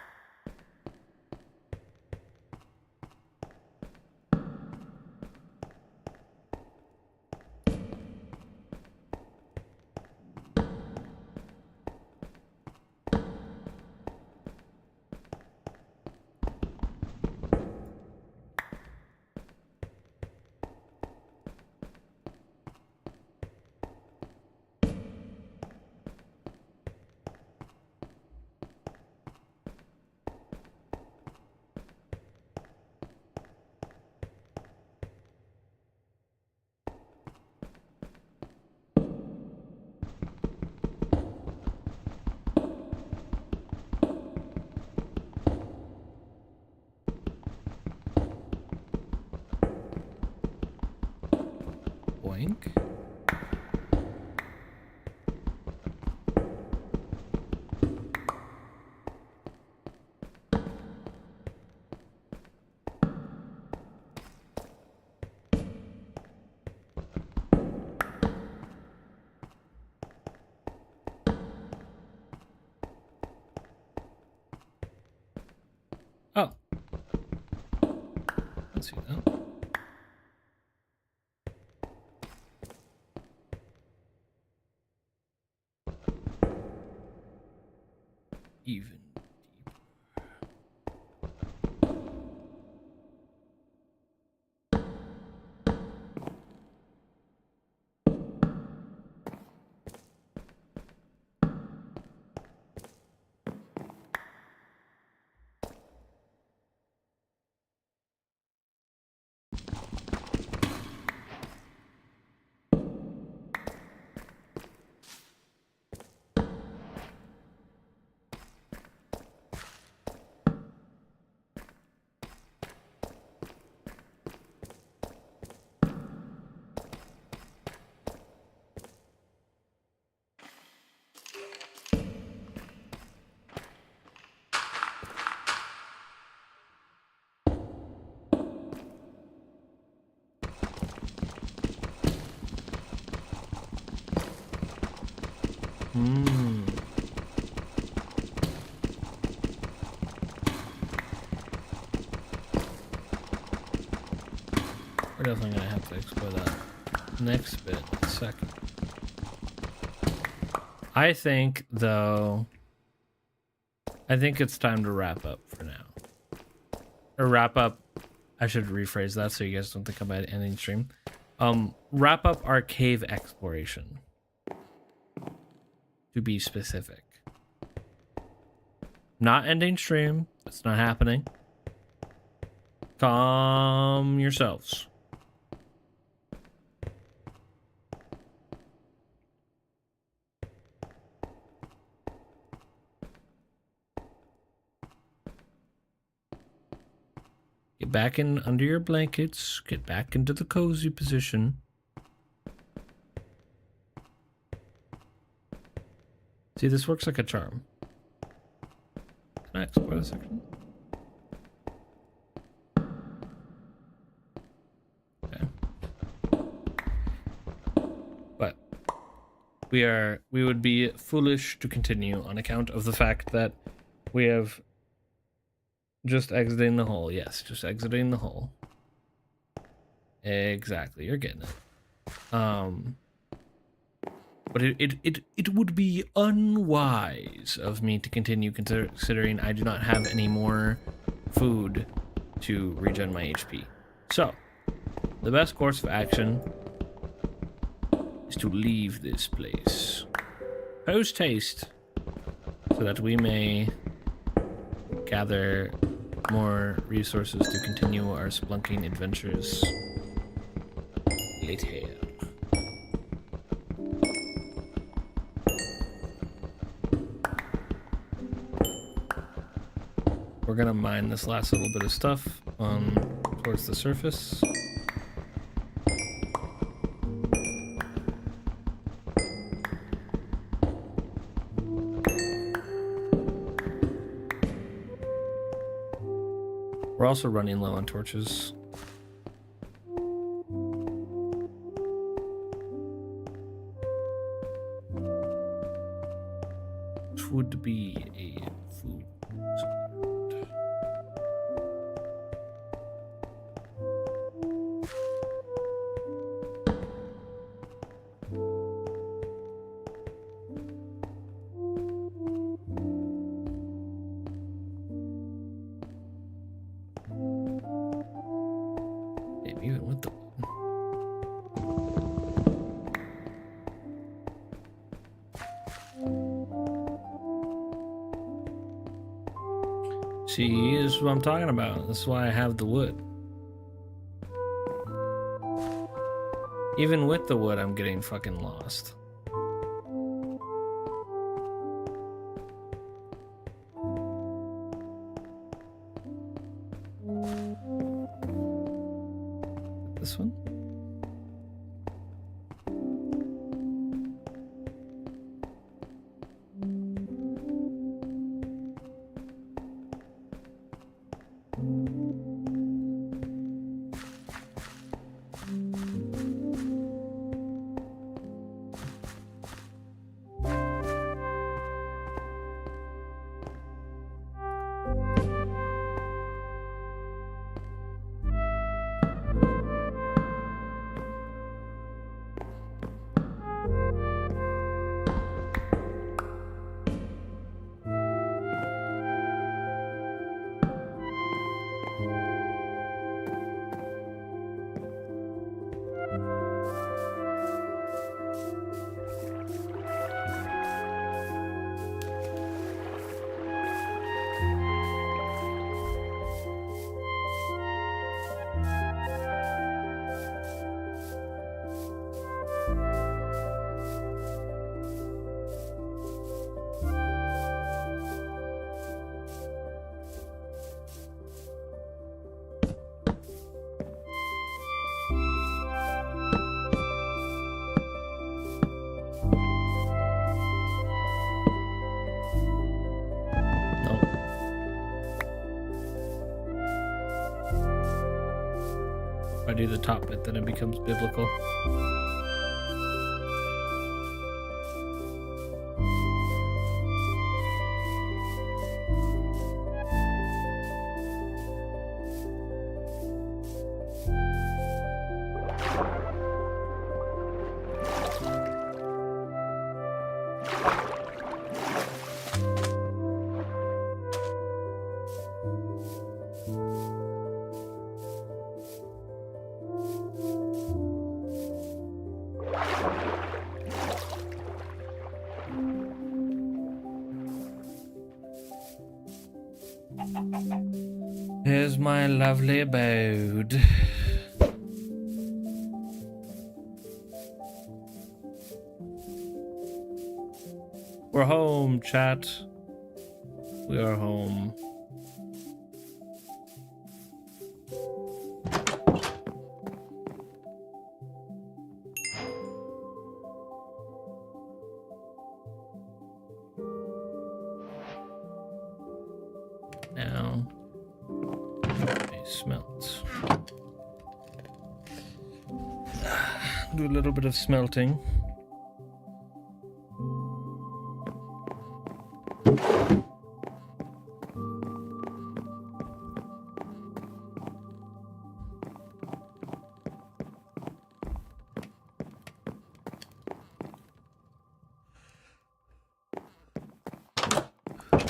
can see that. Even we're definitely gonna have to explore that next bit in a second. I think, though, I think it's time to wrap up for now. Or wrap up, I should rephrase that so you guys don't think I'm ending stream. Wrap up our cave exploration. To be specific. Not ending stream. That's not happening. Calm yourselves. Get back in under your blankets. Get back into the cozy position. See, this works like a charm. Can I explore a section? Okay. But we would be foolish to continue on account of the fact that we have just exiting the hole. Yes, just exiting the hole. Exactly, you're getting it. But it would be unwise of me to continue considering I do not have any more food to regen my HP. So, the best course of action is to leave this place post haste so that we may gather more resources to continue our splunking adventures later. We're gonna mine this last little bit of stuff towards the surface. We're also running low on torches. Which would be a food. Even with the see, this is what I'm talking about. This is why I have the wood. Even with the wood, I'm getting fucking lost. This one? I do the top bit, then it becomes biblical. Here's my lovely abode. We're home, chat. We are home. Now, we smelt. Do a little bit of smelting.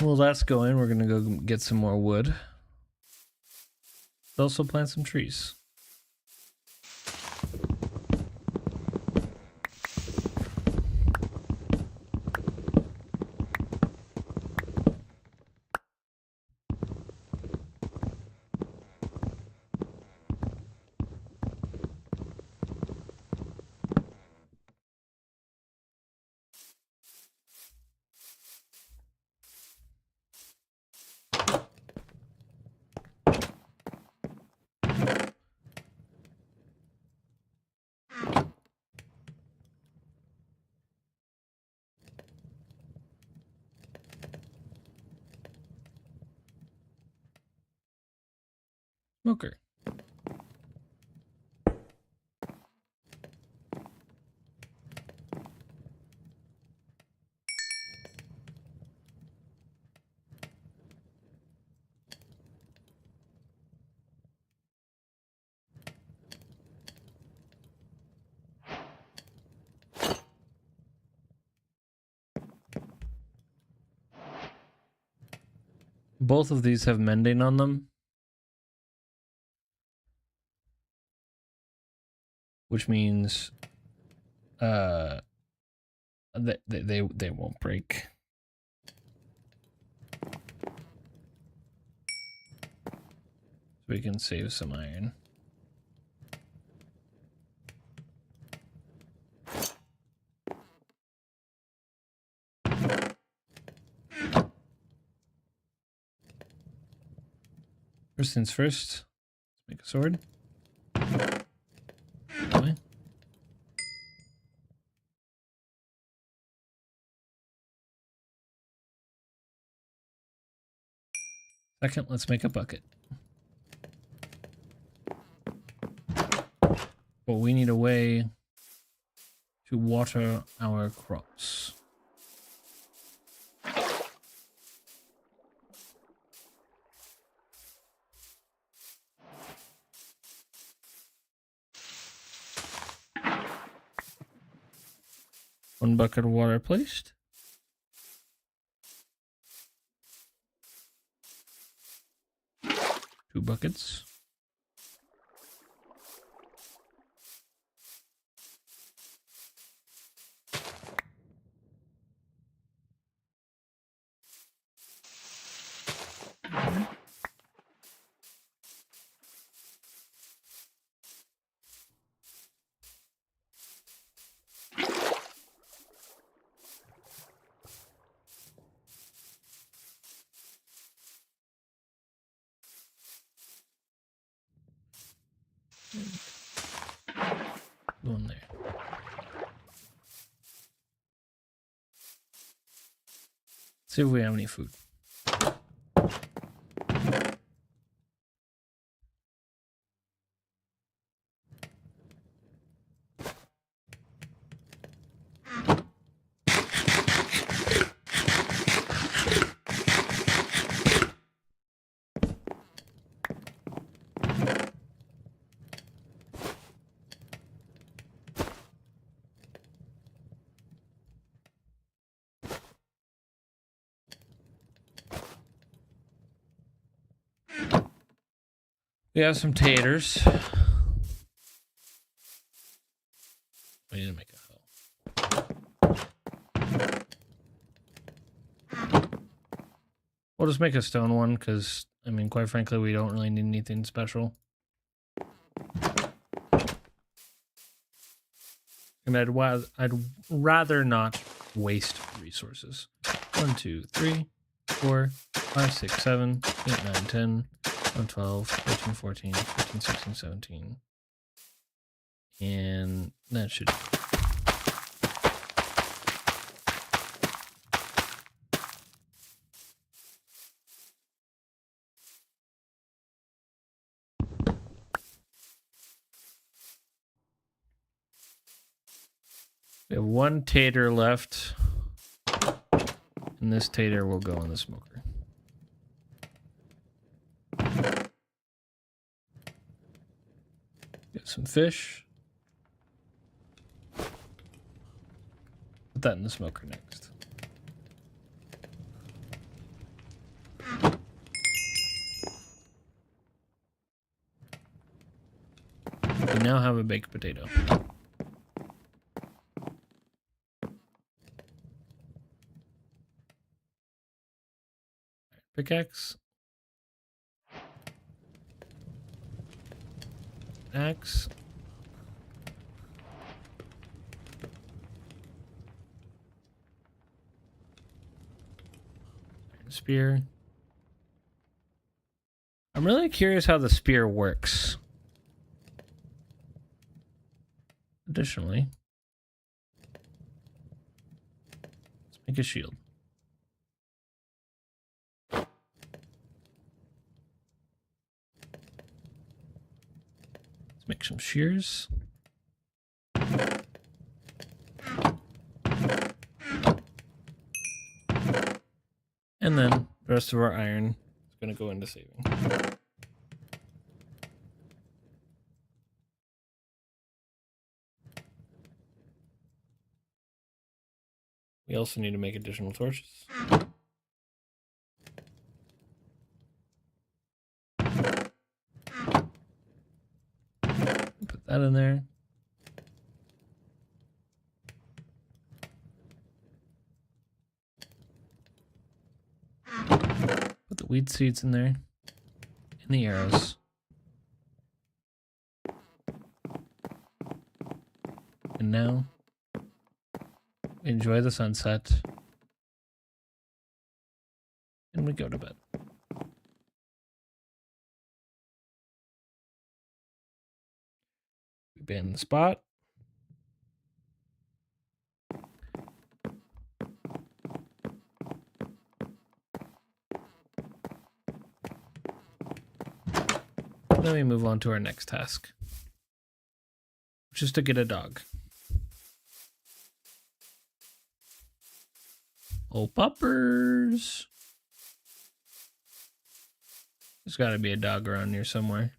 Well, that's going. We're gonna go get some more wood. Also plant some trees. Smoker. Both of these have mending on them, which means they won't break. So we can save some iron. First things first, let's make a sword. Okay. Second, let's make a bucket. But we need a way to water our crops. One bucket of water placed. Two buckets. Go in there. See if we have any food. We have some taters. We need to make a hoe. We'll just make a stone one because, I mean, quite frankly, we don't really need anything special. And I'd rather not waste resources. 1, 2, 3, 4, 5, 6, 7, 8, 9, 10, 11, 12, 13, 14, 15, 16, 17. And that should... We have one tater left. And this tater will go in the smoker. Get some fish. Put that in the smoker next. We now have a baked potato. Pickaxe. Axe. Spear. I'm really curious how the spear works. Additionally, let's make a shield. Let's make some shears. And then the rest of our iron is going to go into saving. We also need to make additional torches. Put that in there. Put the weed seeds in there. And the arrows. And now, enjoy the sunset. And we go to bed. We abandon the spot. Then we move on to our next task, which is to get a dog. Oh, puppers. There's got to be a dog around here somewhere.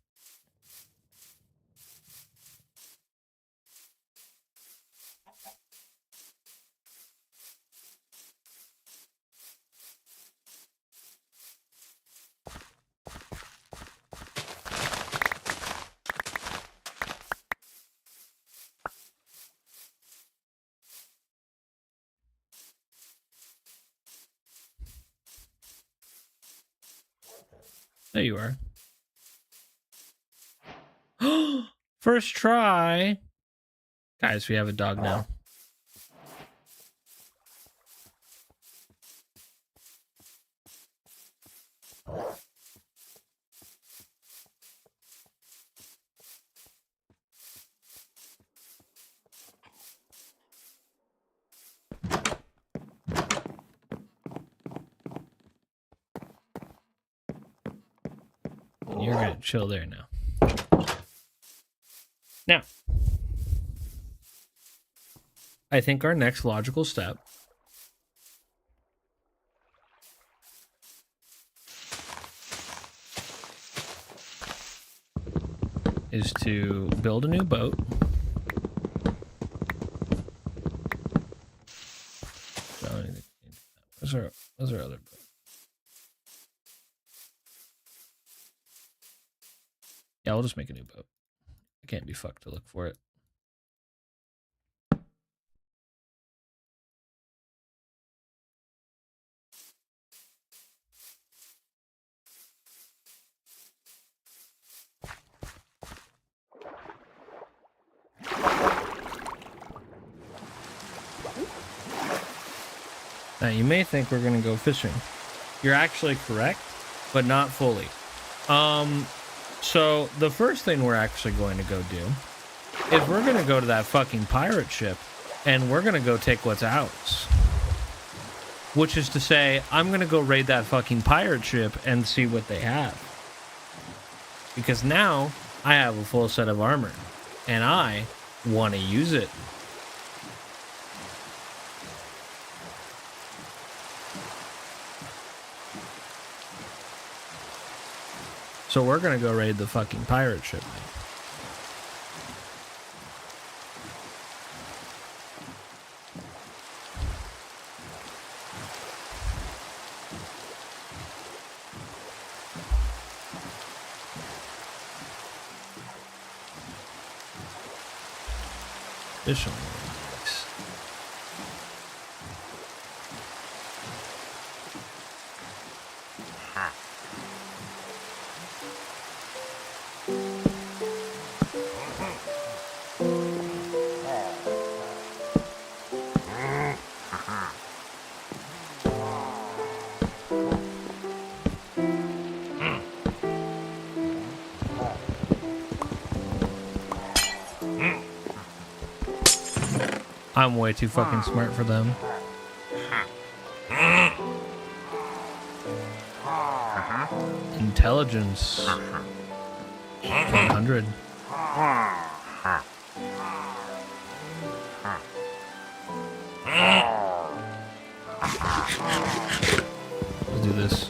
There you are. First try. Guys, we have a dog now. You're gonna chill there now. Now, I think our next logical step is to build a new boat. Where's our other boat? Yeah, we'll just make a new boat. I can't be fucked to look for it. Now, you may think we're going to go fishing. You're actually correct, but not fully. So the first thing we're actually going to go do is we're going to go to that fucking pirate ship and we're going to go take what's ours. Which is to say, I'm going to go raid that fucking pirate ship and see what they have. Because now I have a full set of armor and I want to use it. So we're gonna go raid the fucking pirate ship, man. Additional nice. I'm way too fucking smart for them. Intelligence 100. Let's do this.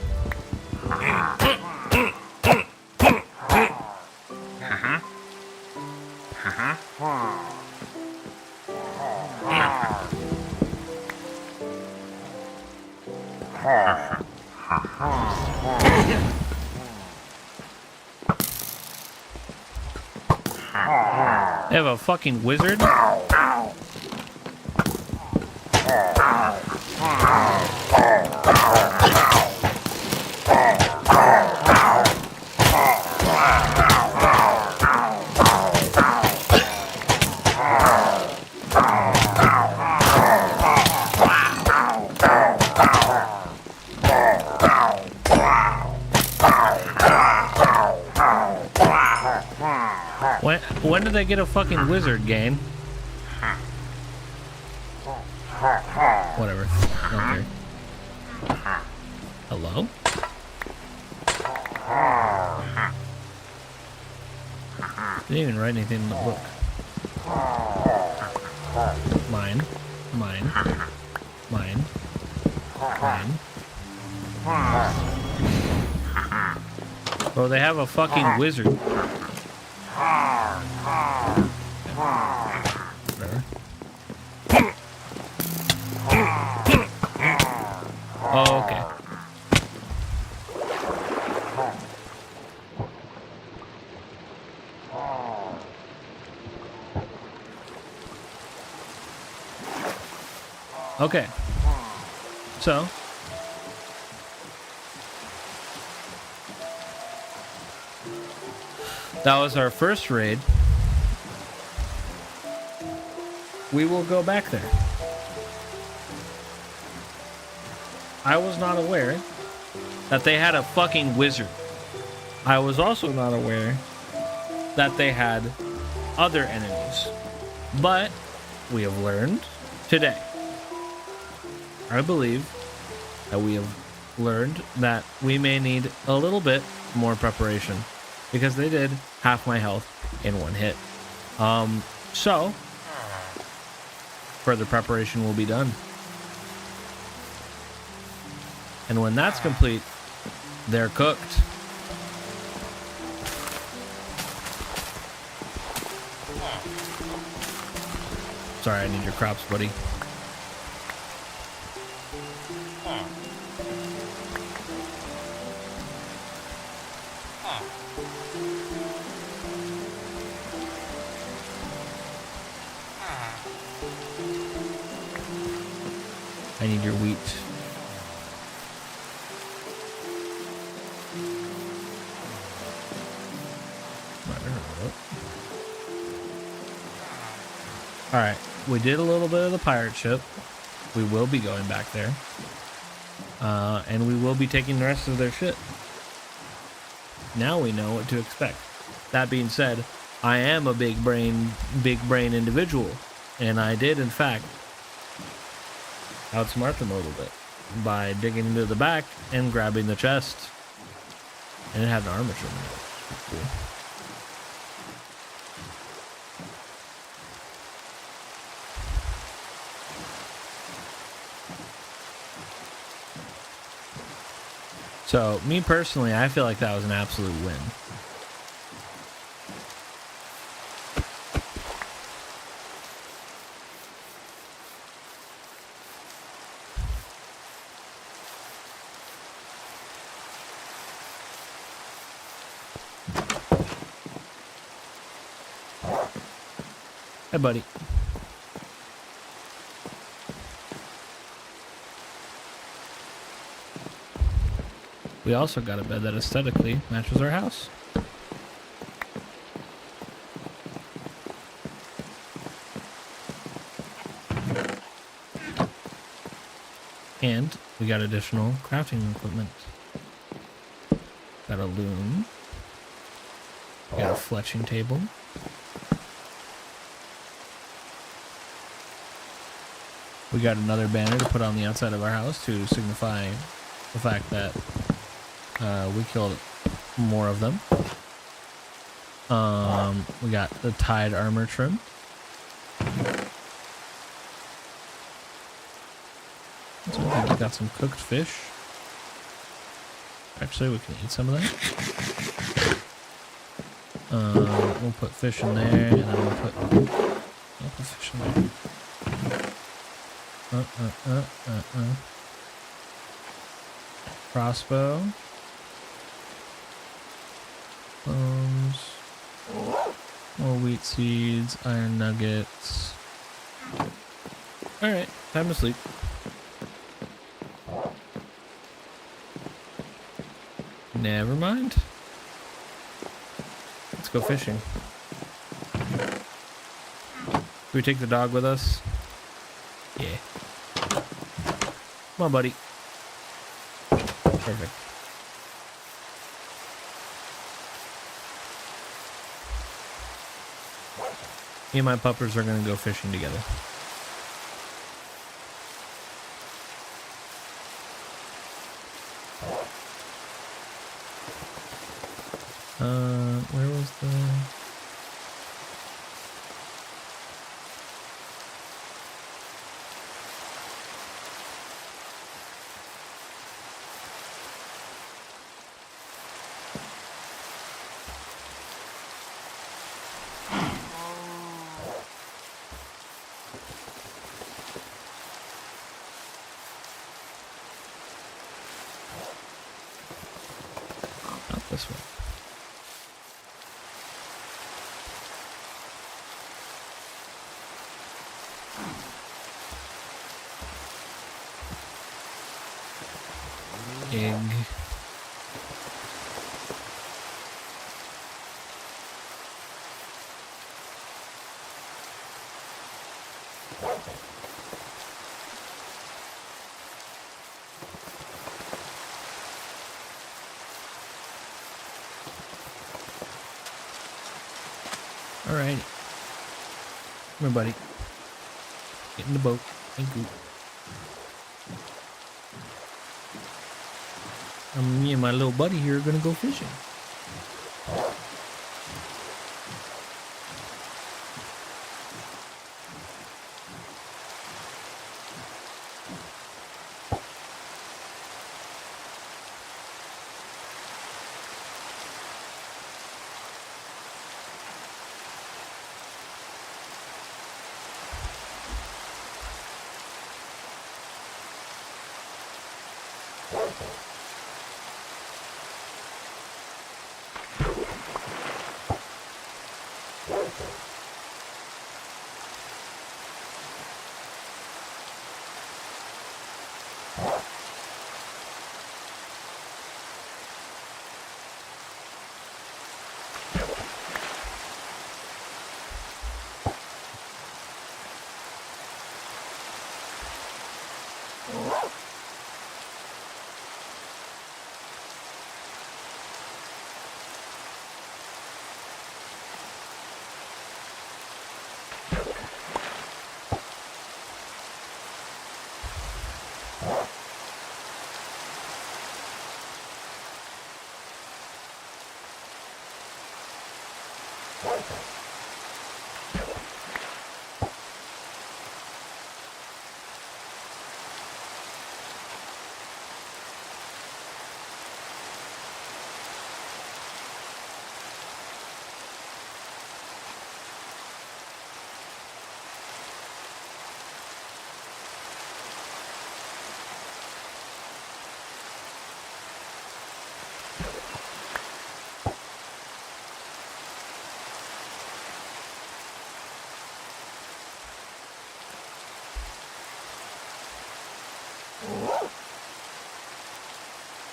They have a fucking wizard? When did they get a fucking wizard, game? Whatever. Okay. Hello? Didn't even write anything in the book. Mine. Mine. Mine. Mine. Oh, they have a fucking wizard. Whatever. Oh, okay. Okay. So that was our first raid. We will go back there. I was not aware that they had a fucking wizard. I was also not aware that they had other enemies. But we have learned today. I believe that we have learned that we may need a little bit more preparation because they did half my health in one hit. So further preparation will be done. And when that's complete, they're cooked. Sorry, I need your crops, buddy. I need your wheat. Alright, we did a little bit of the pirate ship. We will be going back there. And we will be taking the rest of their shit. Now we know what to expect. That being said, I am a big brain individual. And I did, in fact, outsmart them a little bit by digging into the back and grabbing the chest. And it had an armature in it. Cool. So, me personally, I feel like that was an absolute win. Hey, buddy. We also got a bed that aesthetically matches our house. And we got additional crafting equipment. Got a loom. We got a fletching table. We got another banner to put on the outside of our house to signify the fact that we killed more of them. We got the tied armor trim. So we got some cooked fish. Actually, we can eat some of that. We'll put fish in there, and then we'll put fish in there. Crossbow. Bones. More wheat seeds, iron nuggets. Alright, time to sleep. Never mind. Let's go fishing. Do we take the dog with us? Yeah. Come on, buddy. Perfect. Me and my puppers are gonna go fishing together. Where was the... Not this one. Egg. Alrighty. Come here, buddy. Get in the boat. Thank you. Me and my little buddy here are gonna go fishing.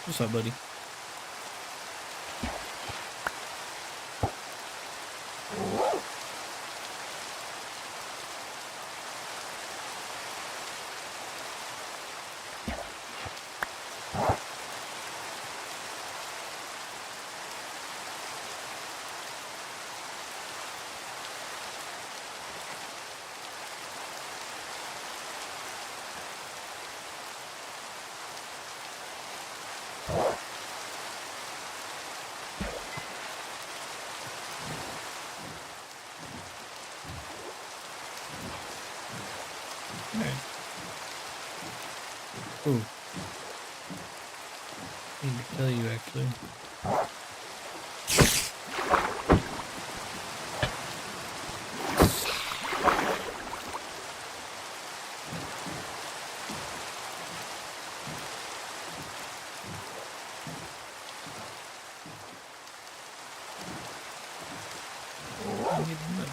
What's up, buddy? Ooh. Need to kill you, actually. I need to know.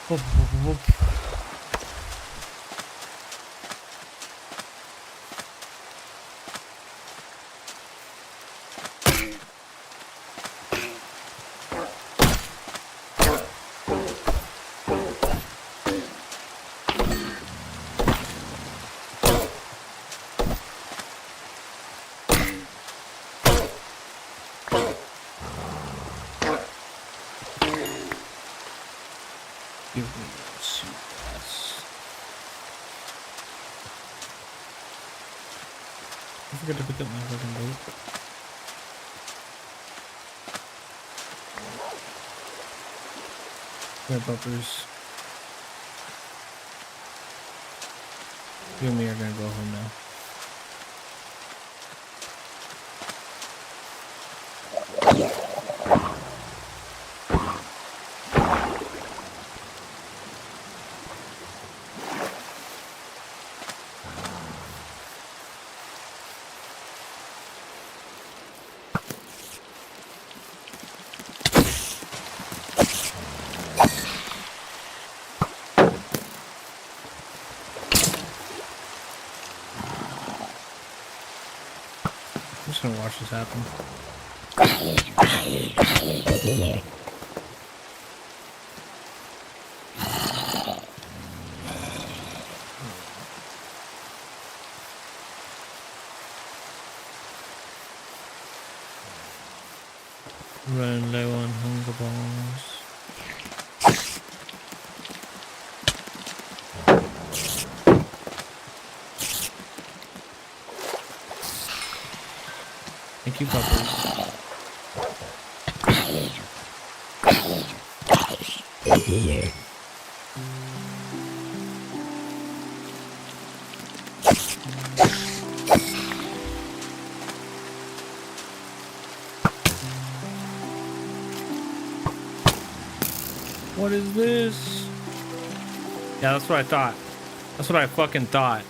Whoop, whoop, whoop. Give me your suit glass. I forgot to pick up my fucking boat. Yeah, bumpers. You and me are gonna go home now. I'm just gonna watch this happen. Running low on hunger balls. Thank you, puppers. What is this? Yeah, that's what I thought. That's what I fucking thought.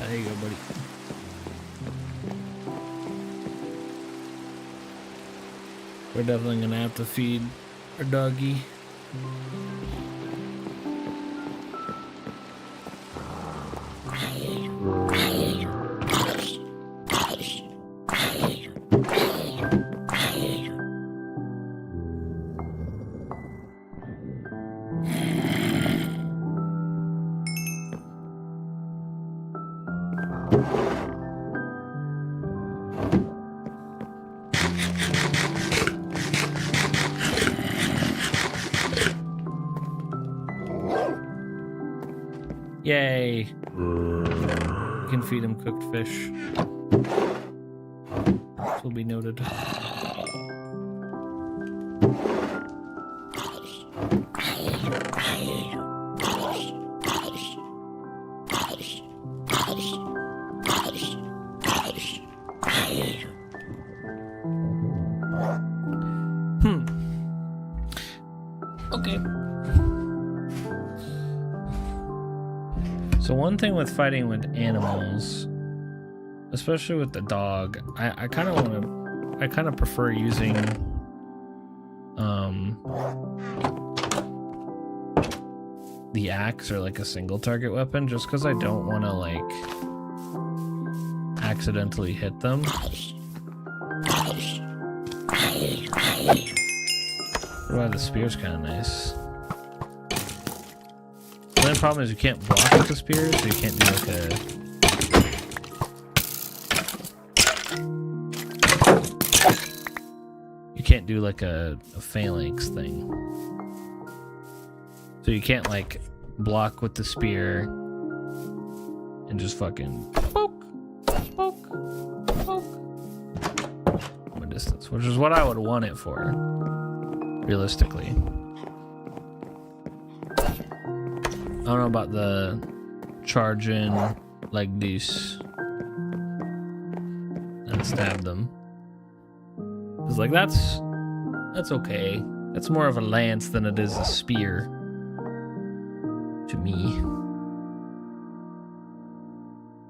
There you go, buddy. We're definitely gonna have to feed our doggy. Yay. We can feed him cooked fish. This will be noted. Okay. So one thing with fighting with animals, especially with the dog, I kind of prefer using the axe or like a single target weapon, just because I don't want to like accidentally hit them. Wow, the spear's kind of nice. The only problem is you can't block with the spear, so you can't do like a... You can't do like a phalanx thing. So you can't like block with the spear and just fucking poke, poke, poke from a distance, which is what I would want it for, realistically. I don't know about the charging like this and stab them. Cause like that's okay. That's more of a lance than it is a spear to me.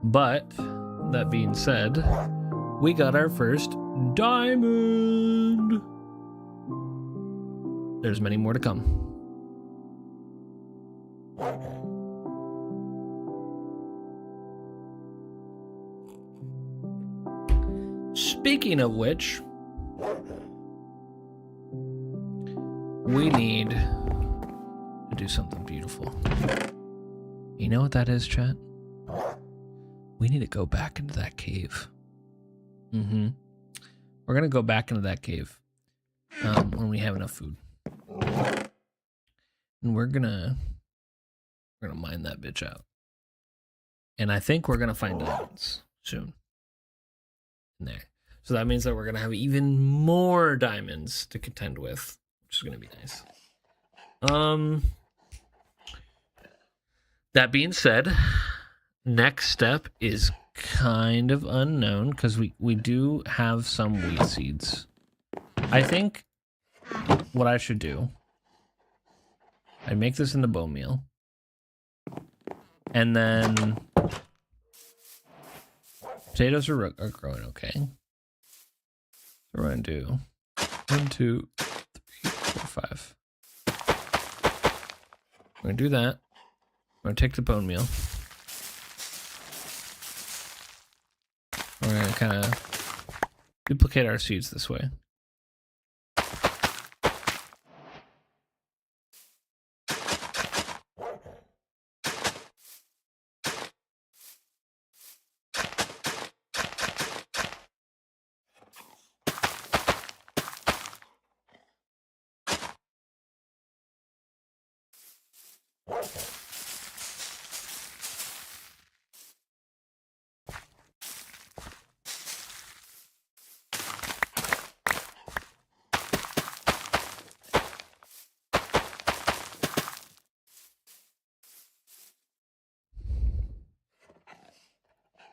But that being said, we got our first diamond. There's many more to come. Speaking of which, we need to do something beautiful. You know what that is, chat? We need to go back into that cave. We're gonna go back into that cave when we have enough food, and we're gonna mine that bitch out. And I think we're gonna find diamonds soon in there. So that means that we're gonna have even more diamonds to contend with, which is gonna be nice. That being said, next step is kind of unknown because we do have some wheat seeds. I think what I should do, I make this into bone meal, and then Potatoes are growing okay. So we're gonna do 1, 2, 3, 4, 5. We're gonna do that. We're gonna take the bone meal. We're gonna kind of duplicate our seeds this way.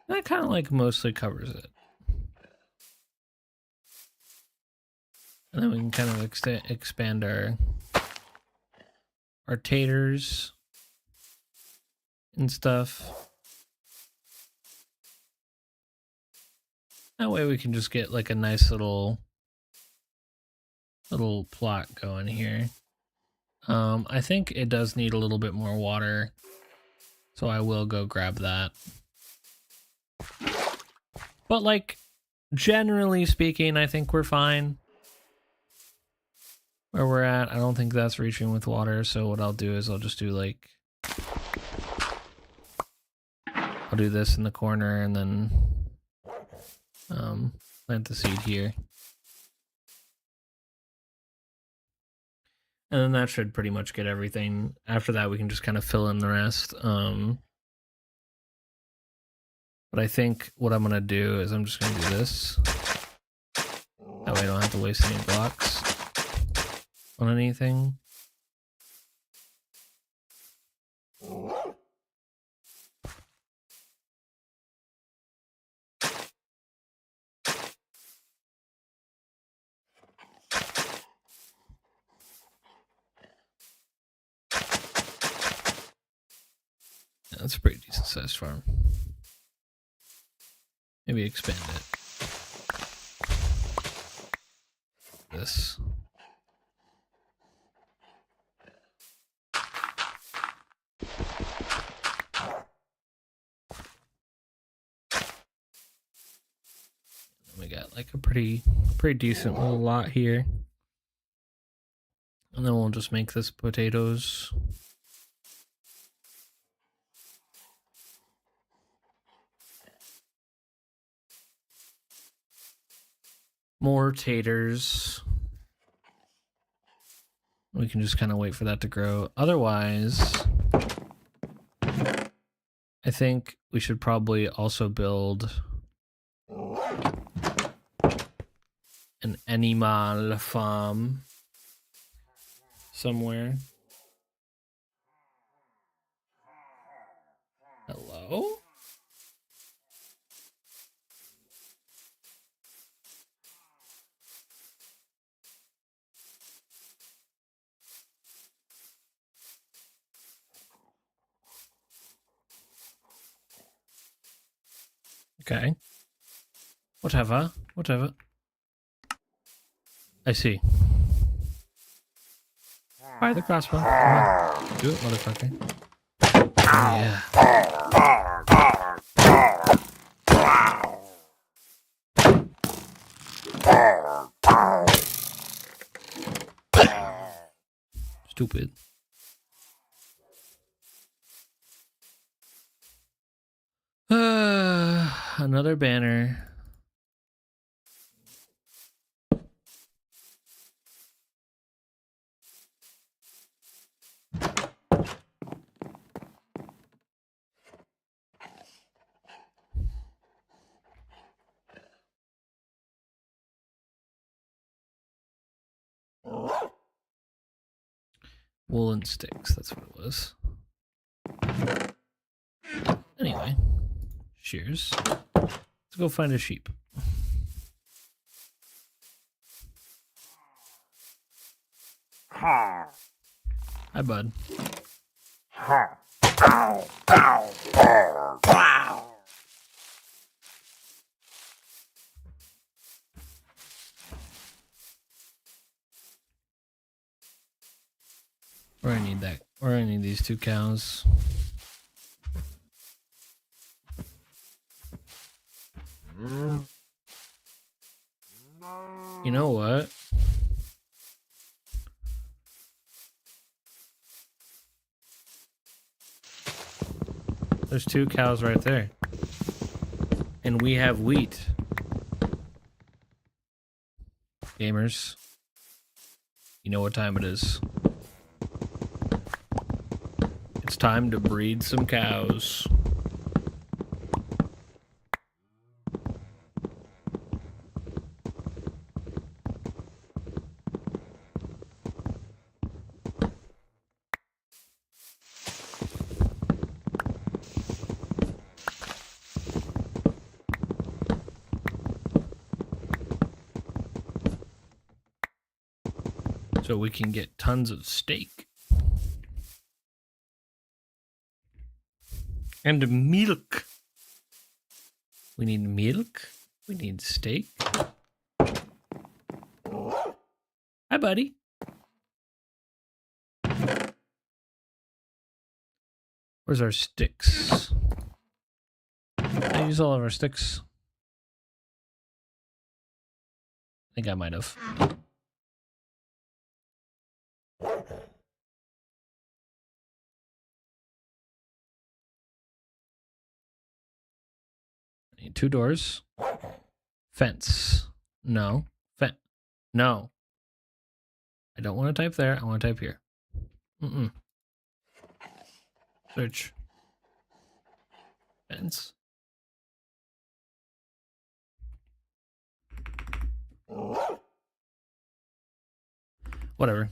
That kind of like mostly covers it. And then we can kind of expand our taters and stuff. That way we can just get like a nice little plot going here. I think it does need a little bit more water, so I will go grab that. But like, generally speaking, I think we're fine where we're at. I don't think that's reaching with water, so what I'll do is I'll just do like, I'll do this in the corner and then plant the seed here. And then that should pretty much get everything. After that, we can just kind of fill in the rest. But I think what I'm going to do is I'm just going to do this. That way I don't have to waste any blocks on anything. Yeah, that's a pretty decent sized farm. Maybe expand it. This. We got like a pretty decent little lot here. And then we'll just make this potatoes. More taters. We can just kind of wait for that to grow. Otherwise, I think we should probably also build an animal farm somewhere. Hello? Okay. Whatever. I see. Fire the crossbow. Come on. Do it, motherfucker. Oh, yeah. Stupid. Another banner. Woolen sticks, that's what it was. Anyway, shears. Let's go find a sheep. Hi, bud. these 2 cows. You know what? There's 2 cows right there. And we have wheat. Gamers, you know what time it is. It's time to breed some cows. So we can get tons of steak. And milk. We need milk. We need steak. Hi, buddy. Where's our sticks? I use all of our sticks. I think I might have. Need 2 doors. Fence. No. No. I don't want to type there. I want to type here. Search. Fence. Whatever.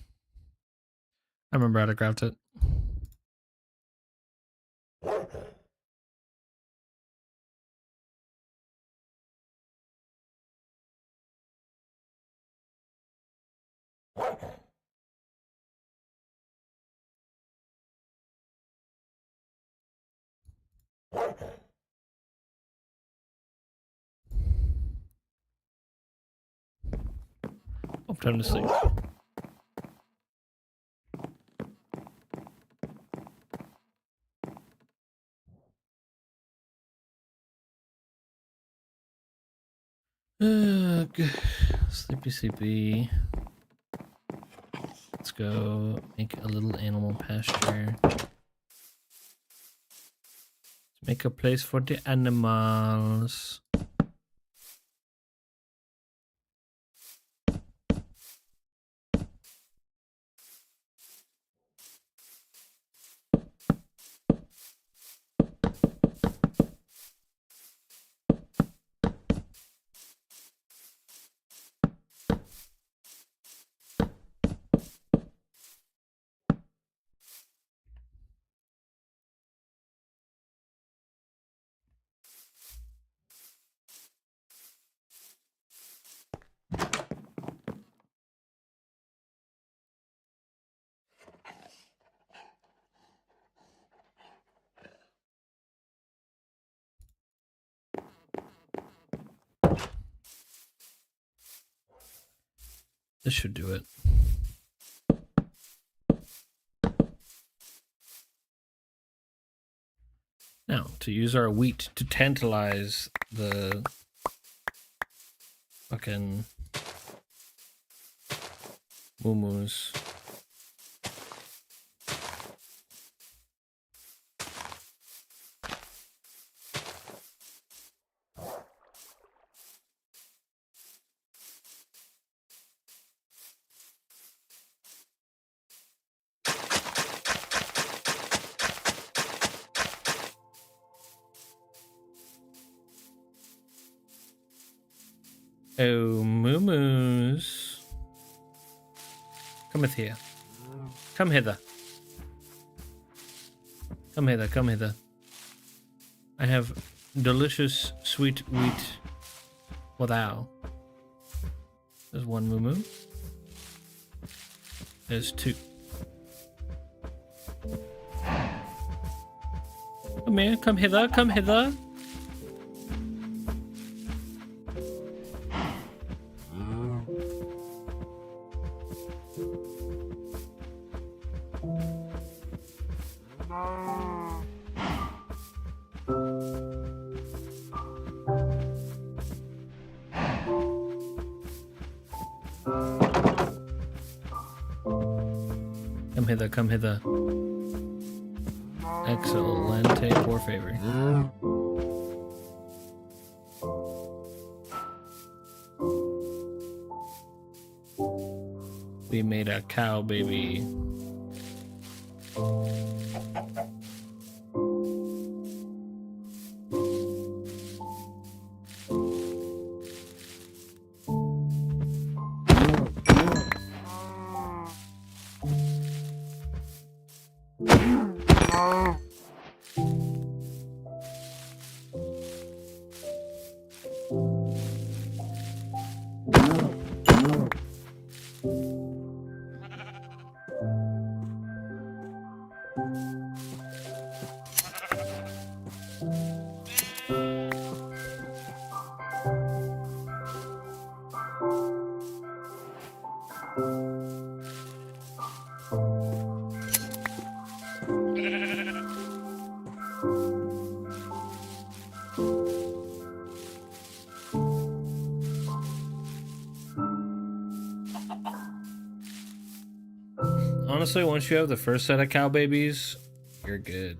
I remember how to craft it. Oh, time to sleep. Sleepy, sleepy. Let's go make a little animal pasture. Let's make a place for the animals. This should do it. Now, to use our wheat to tantalize the fucking moo-moos. Oh, moo-moos. Cometh here. Come hither. Come hither, come hither. I have delicious sweet wheat for thou. There's 1 moo-moo. There's 2. Come here, come hither, come hither. hither, come hither. Excelente, por favor. We made a cow baby. Honestly, once you have the first set of cow babies, you're good.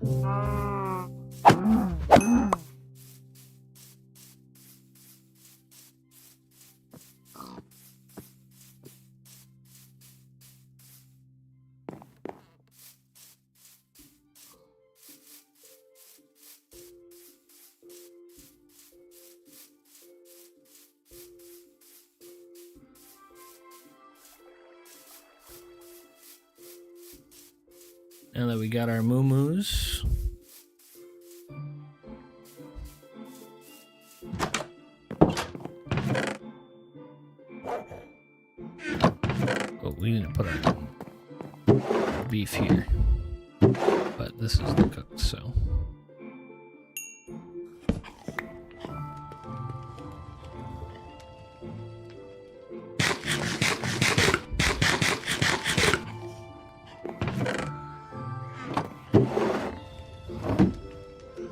Now that we got our moo-moos. Oh, we need to put our beef here. But this is the cooked, so.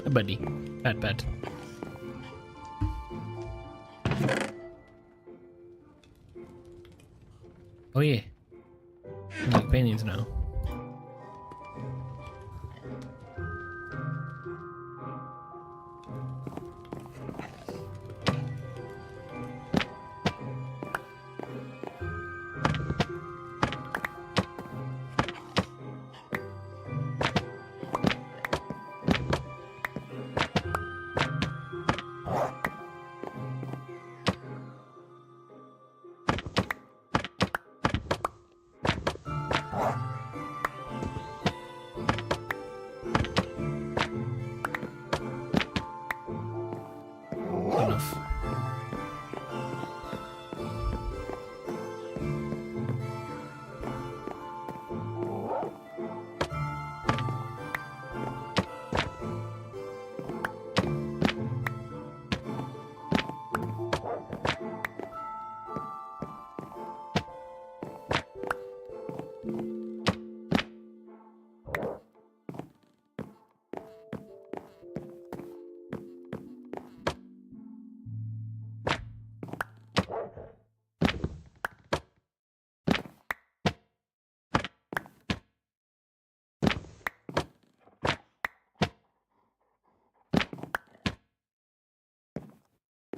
Hi, buddy. Pat. Oh yeah. I make paintings now. Enough.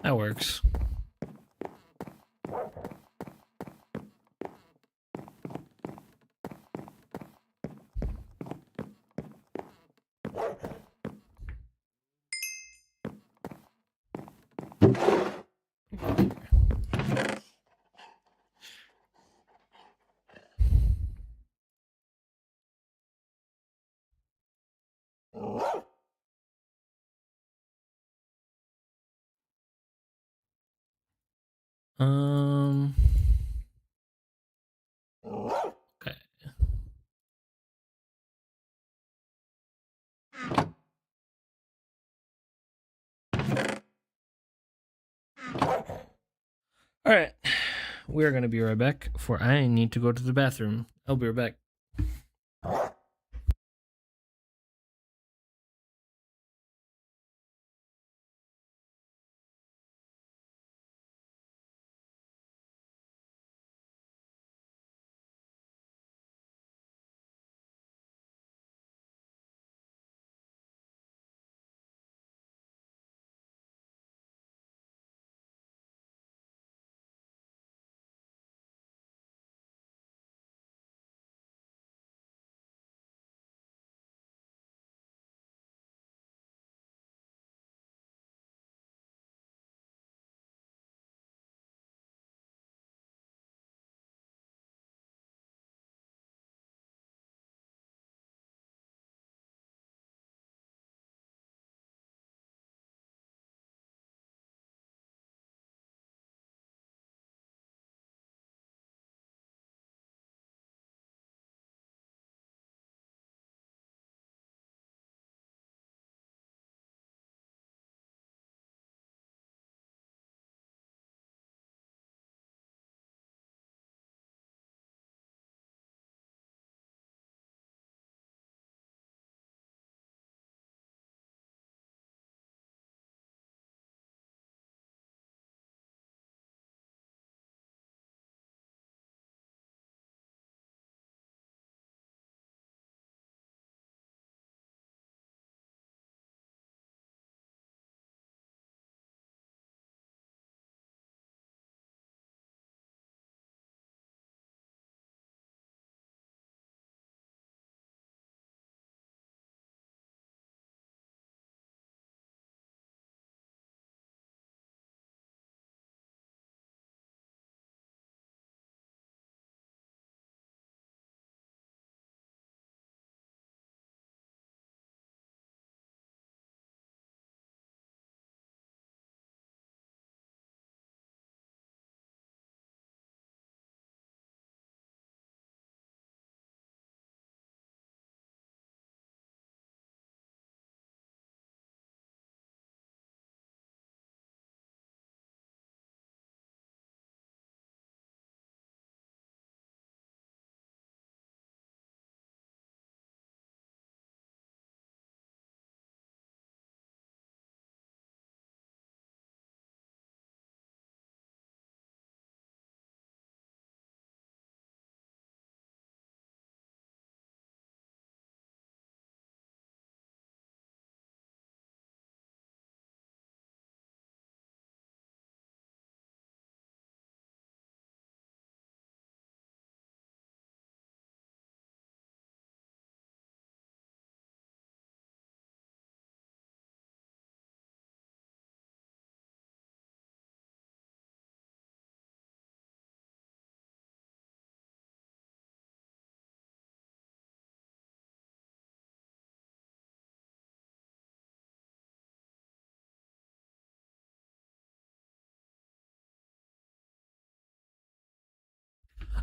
That works. Okay. All right. We're going to be right back, for I need to go to the bathroom. I'll be right back.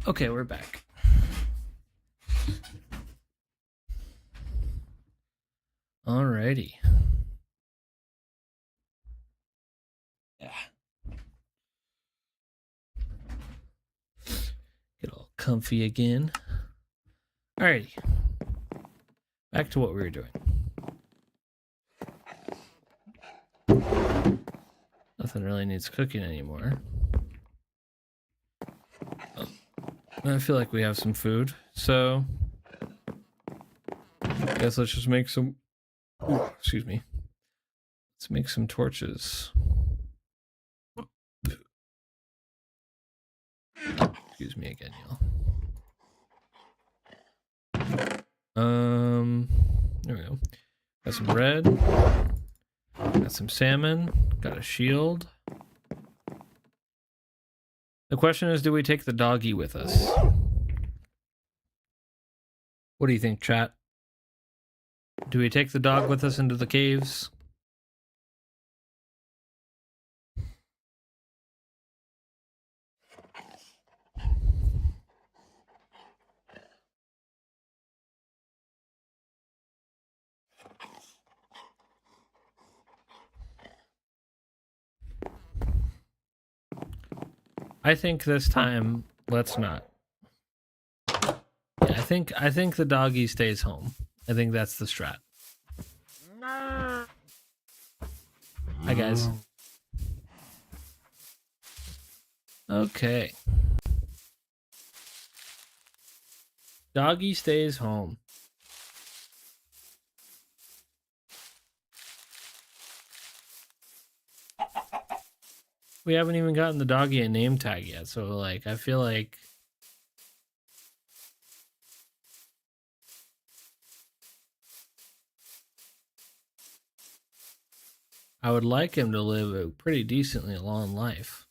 Okay, we're back. Alrighty. Yeah. Get all comfy again. Alrighty. Back to what we were doing. Nothing really needs cooking anymore. I feel like we have some food, so I guess let's just make some. Ooh, excuse me. Let's make some torches. Excuse me again, y'all. There we go. Got some bread. Got some salmon. Got a shield. The question is, do we take the doggy with us? What do you think, chat? Do we take the dog with us into the caves? I think this time, let's not. Yeah, I think the doggy stays home. I think that's the strat. Hi, guys. Okay. Doggy stays home. We haven't even gotten the doggy a name tag yet, so like I feel like I would like him to live a pretty decently long life.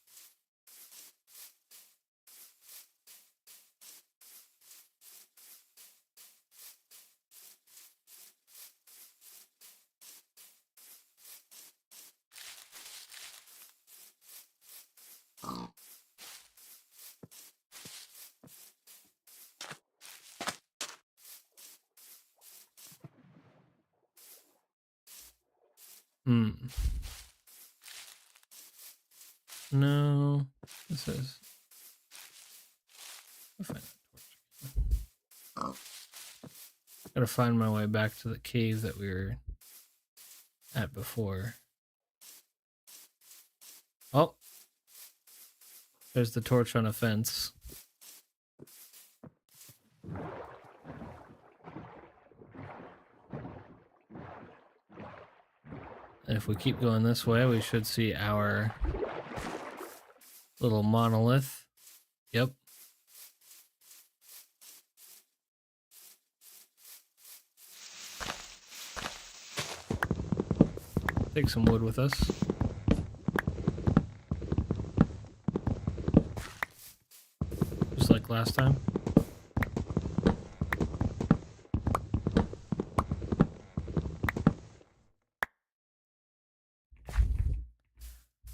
No, this is. Gotta find my way back to the cave that we were at before. Oh, there's the torch on a fence. And if we keep going this way, we should see our little monolith. Yep. Take some wood with us. Just like last time.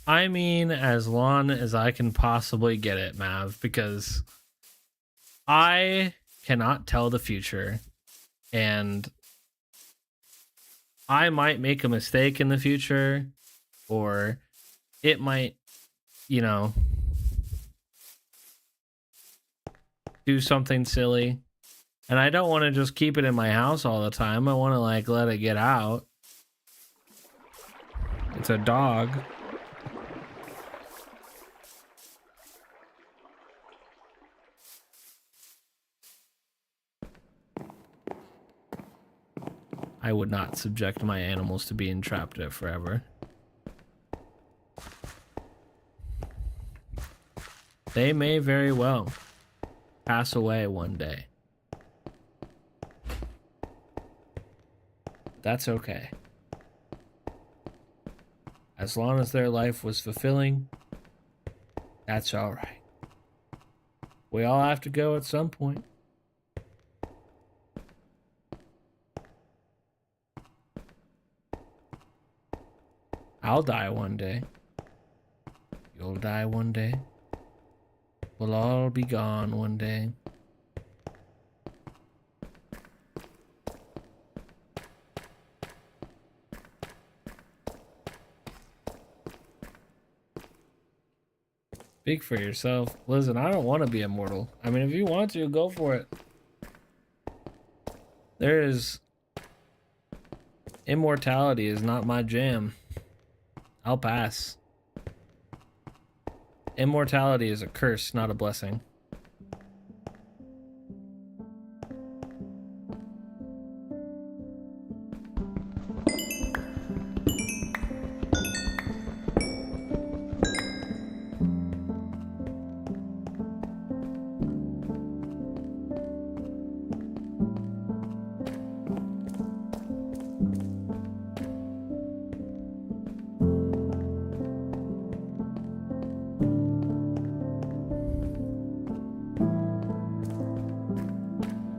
I mean, as long as I can possibly get it, Mav, because I cannot tell the future, and I might make a mistake in the future, or it might, you know, do something silly. And I don't want to just keep it in my house all the time. I want to, like, let it get out. It's a dog. I would not subject my animals to being trapped there forever. They may very well pass away one day. That's okay. As long as their life was fulfilling, that's all right. We all have to go at some point. I'll die one day. You'll die one day. will all be gone one day. Speak for yourself. Listen, I don't want to be immortal. I mean, if you want to, go for it. Immortality is not my jam. I'll pass. Immortality is a curse, not a blessing.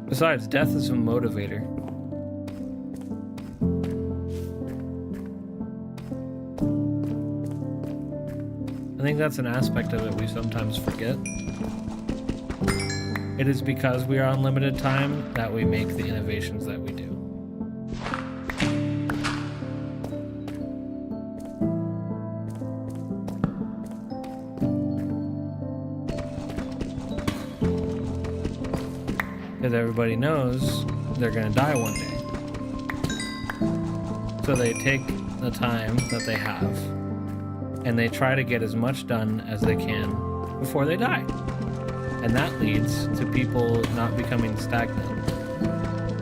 Besides, death is a motivator. I think that's an aspect of it we sometimes forget. It is because we are on limited time that we make the innovations that we do. Because everybody knows they're going to die one day. So they take the time that they have and they try to get as much done as they can before they die. And that leads to people not becoming stagnant.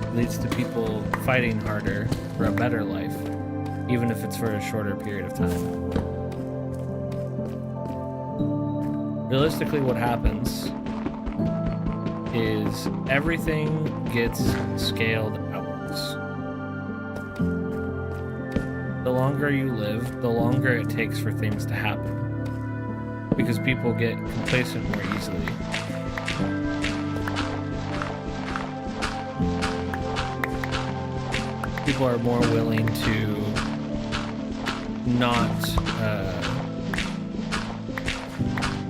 It leads to people fighting harder for a better life, even if it's for a shorter period of time. Realistically, what happens is everything gets scaled outwards. The longer you live, the longer it takes for things to happen, because people get complacent more easily. People are more willing to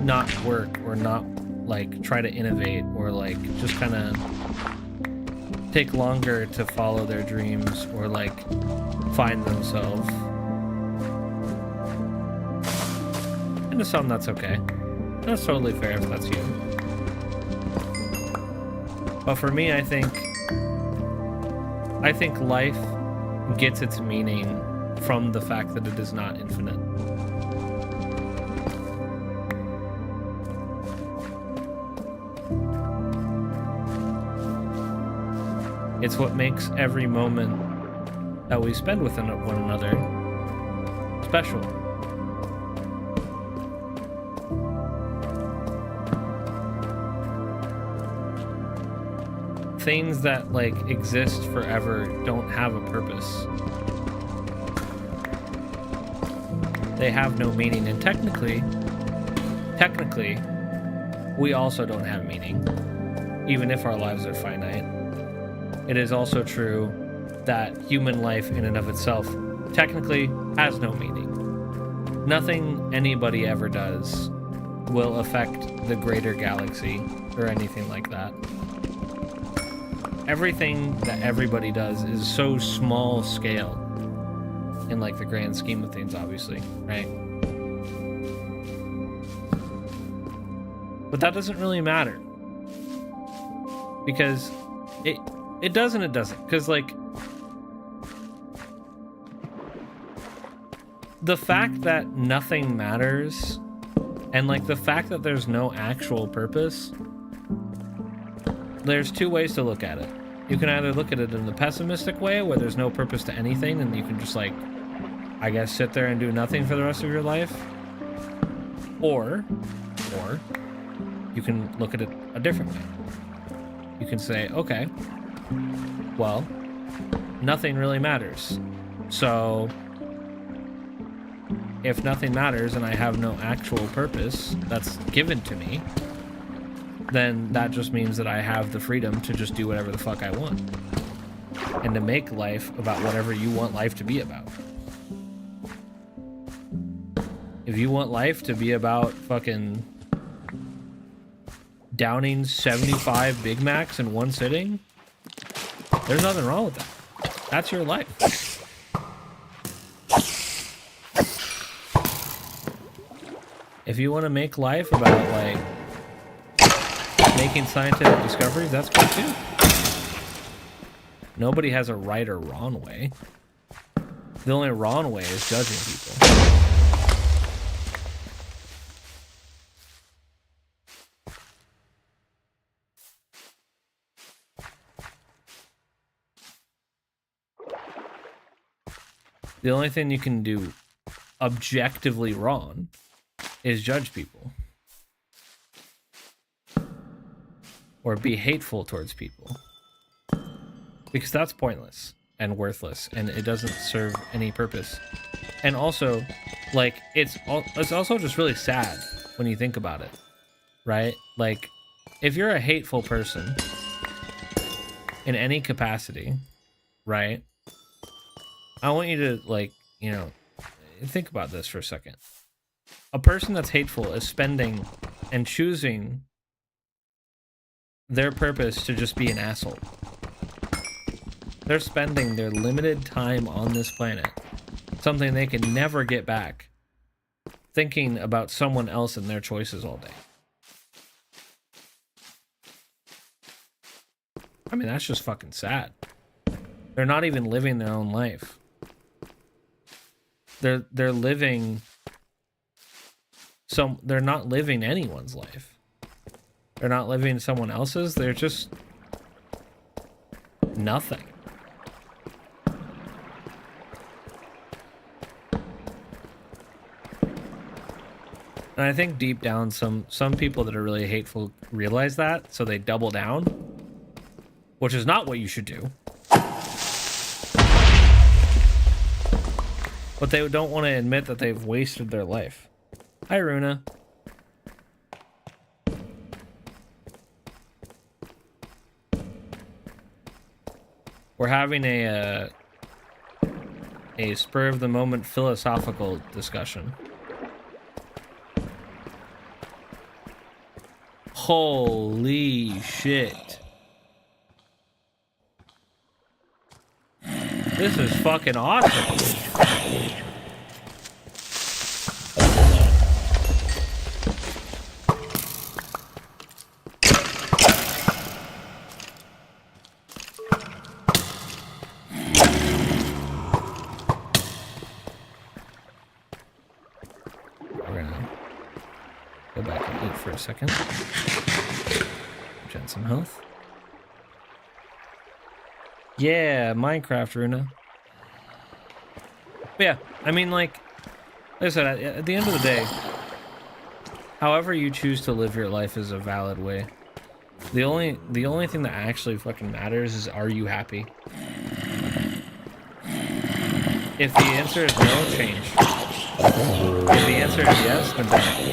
not work or not like try to innovate or like just kind of take longer to follow their dreams or like find themselves. And to some, that's okay. That's totally fair if that's you. But for me, I think life gets its meaning from the fact that it is not infinite. It's what makes every moment that we spend with one another special. Things that like exist forever don't have a purpose. They have no meaning, and technically, we also don't have meaning, even if our lives are finite. It is also true that human life in and of itself technically has no meaning. Nothing anybody ever does will affect the greater galaxy or anything like that. Everything that everybody does is so small scale in like the grand scheme of things, obviously, right? But that doesn't really matter, because it does and it doesn't. Because, like, the fact that nothing matters and, like, the fact that there's no actual purpose, there's two ways to look at it. You can either look at it in the pessimistic way, where there's no purpose to anything and you can just, like, I guess sit there and do nothing for the rest of your life. Or you can look at it a different way. You can say, okay, well, nothing really matters. So if nothing matters and I have no actual purpose that's given to me, then that just means that I have the freedom to just do whatever the fuck I want. And to make life about whatever you want life to be about. If you want life to be about fucking downing 75 Big Macs in one sitting, there's nothing wrong with that. That's your life. If you want to make life about, like, making scientific discoveries, that's good too. Nobody has a right or wrong way. The only wrong way is judging people. The only thing you can do objectively wrong is judge people. Or be hateful towards people. Because that's pointless and worthless, and it doesn't serve any purpose. And also, like, it's also just really sad when you think about it, right? Like, if you're a hateful person in any capacity, right? I want you to, like, you know, think about this for a second. A person that's hateful is spending and choosing their purpose to just be an asshole. They're spending their limited time on this planet, something they can never get back, thinking about someone else and their choices all day. I mean, that's just fucking sad. They're not even living their own life. They're living they're not living anyone's life. They're not living someone else's. They're just nothing. And I think deep down some people that are really hateful realize that, so they double down, which is not what you should do. But they don't want to admit that they've wasted their life. Hi, Runa. We're having a spur of the moment philosophical discussion. Holy shit. This is fucking awesome. A second. Gen some health. Yeah, Minecraft, Runa. But yeah, I mean, like I said, at the end of the day, however you choose to live your life is a valid way. The only thing that actually fucking matters is, are you happy? If the answer is no, change. If the answer is yes, then don't.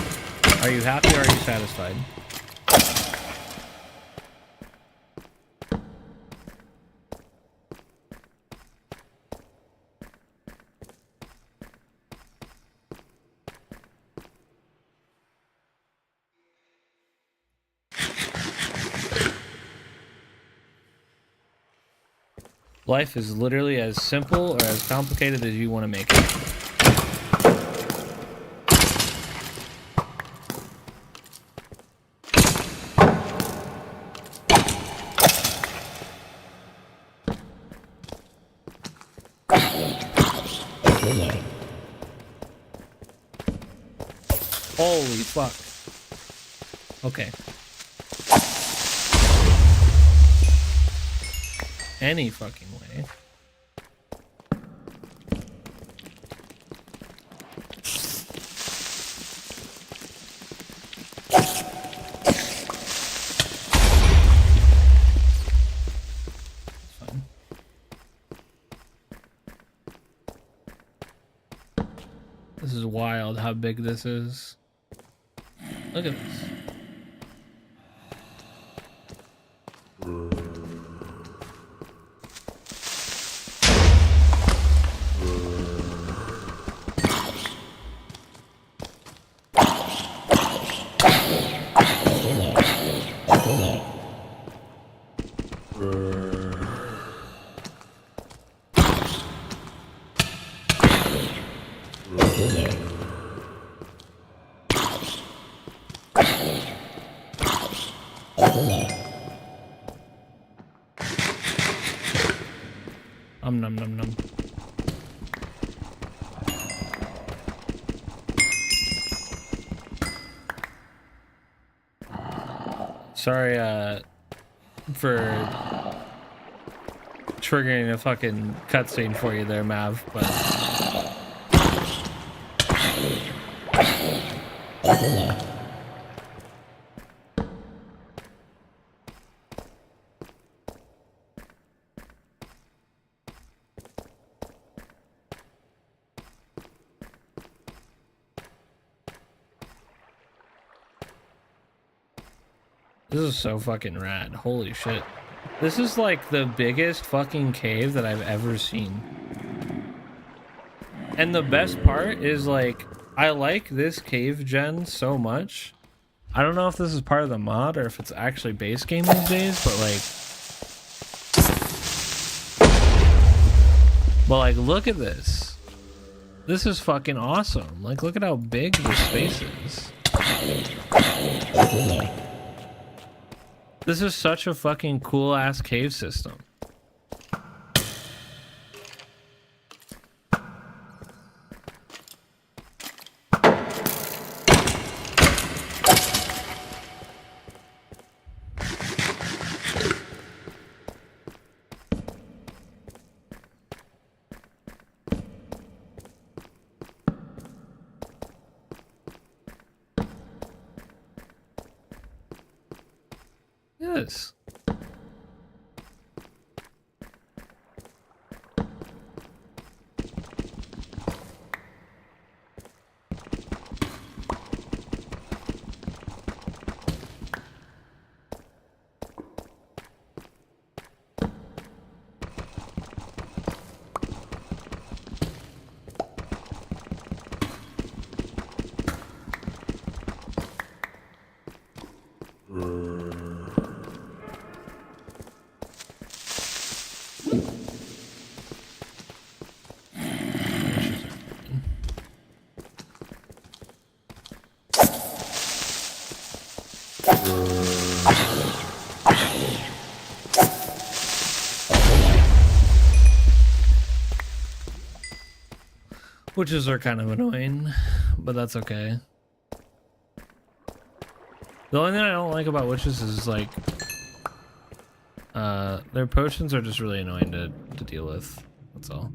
Are you happy or are you satisfied? Life is literally as simple or as complicated as you want to make it. Holy fuck. Okay. Any fucking way. Fine. 1 This is wild how big this is. Look at this. Num num num. Sorry, for triggering a fucking cutscene for you there, Mav, but this is so fucking rad. Holy shit. This is like the biggest fucking cave that I've ever seen. And the best part is like, I like this cave gen so much. I don't know if this is part of the mod or if it's actually base game these days, but like look at this. This is fucking awesome. Like, look at how big this space is. This is such a fucking cool ass cave system. Yes. Witches are kind of annoying, but that's okay. The only thing I don't like about witches is like their potions are just really annoying to deal with. That's all.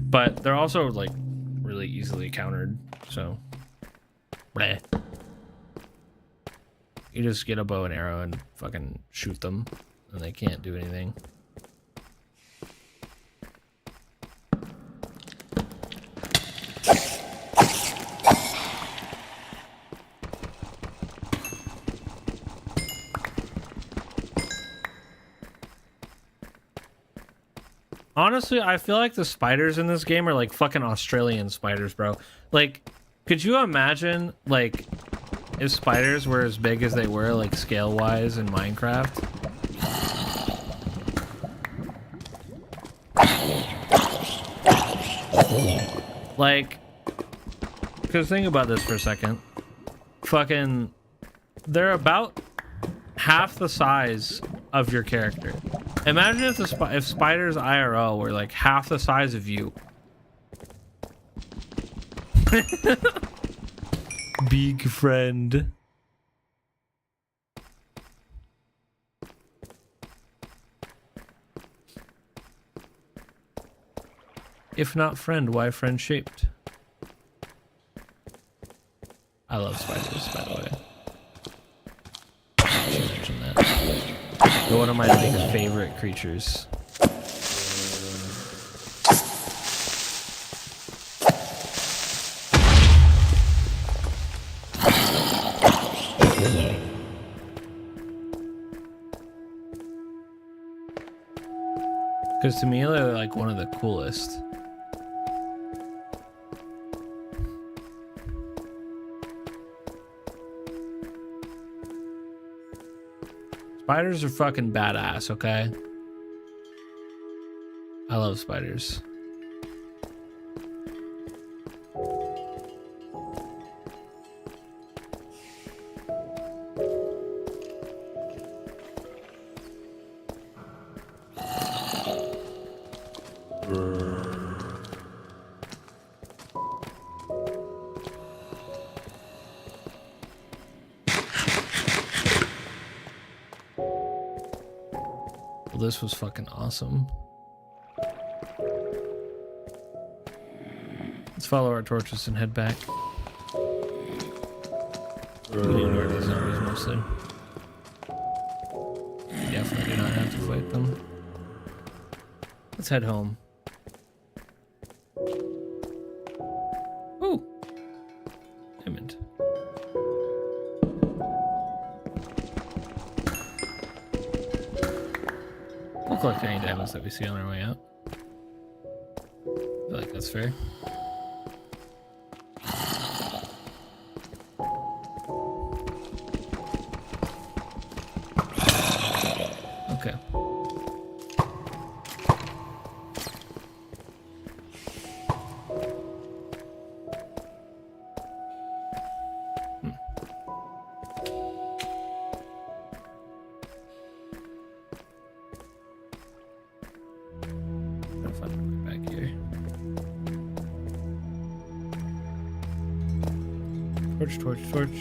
But they're also like really easily countered, so bleh. You just get a bow and arrow and fucking shoot them and they can't do anything. Honestly, I feel like the spiders in this game are like fucking Australian spiders, bro. Like, could you imagine, like, if spiders were as big as they were, like, scale-wise in Minecraft? Like, because think about this for a second. Fucking, they're about half the size of your character. Imagine if if spiders IRL were like half the size of you. Big friend. If not friend, why friend shaped? I love spiders, by the way. I should mention that. They're one of my like favorite creatures. Because to me, they're like one of the coolest. Spiders are fucking badass, okay? I love spiders. Well, this was fucking awesome. Let's follow our torches and head back. We need to ignore these zombies mostly. We definitely do not have to fight them. Let's head home. Ooh! Diamond. We'll collect any diamonds that we see on our way out. I feel like that's fair. Okay. Gotta find my way back here. Torch, torch, torch.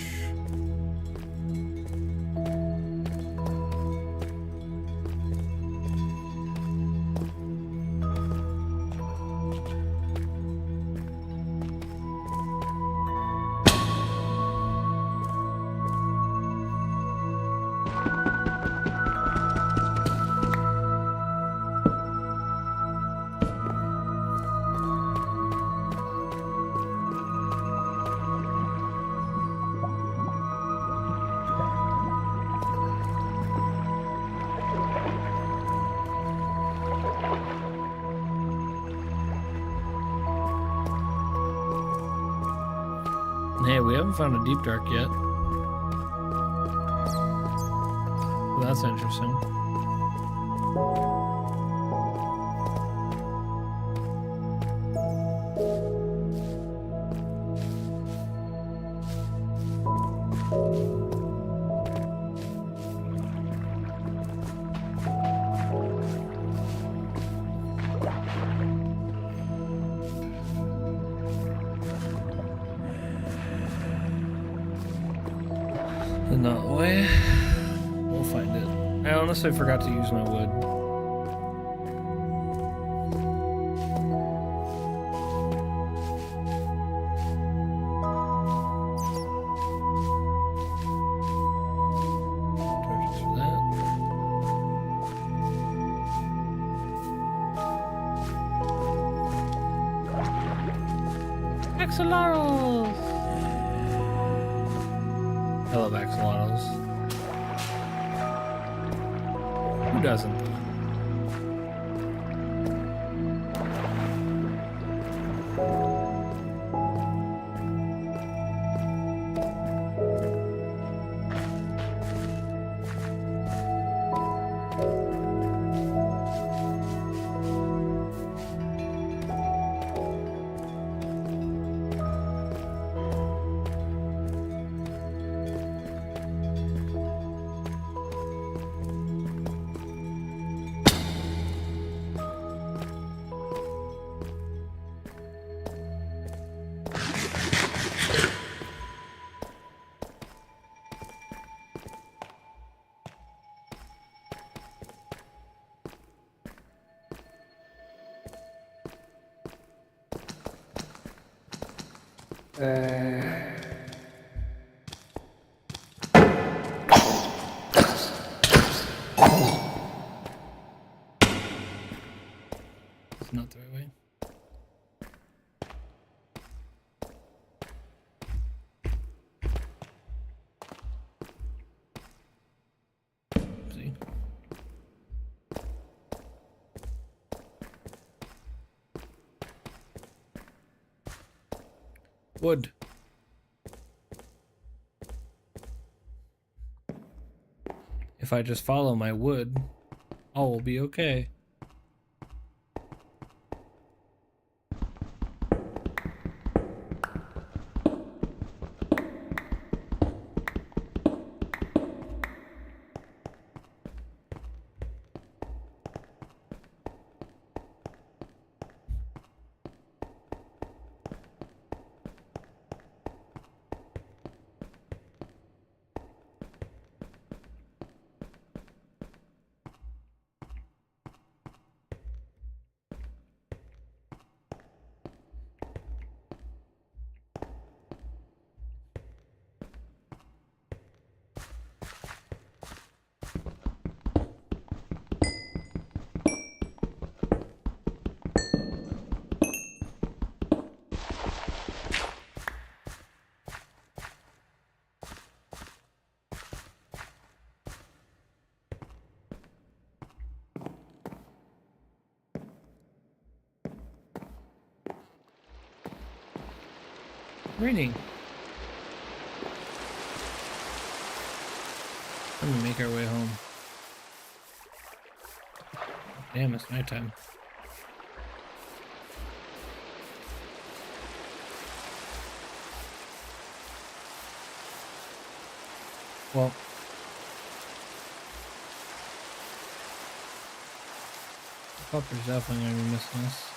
Hey, we haven't found a deep dark yet. Well, that's interesting. Not the way. We'll find it. I honestly forgot to use my wood. Torches for that. Axolotls! I love axolotls. Who doesn't? It's not the right way. See? Wood. If I just follow my wood, all will be okay. Raining. Let me make our way home. Damn, it's nighttime. Well, the pupper's definitely gonna be missing us.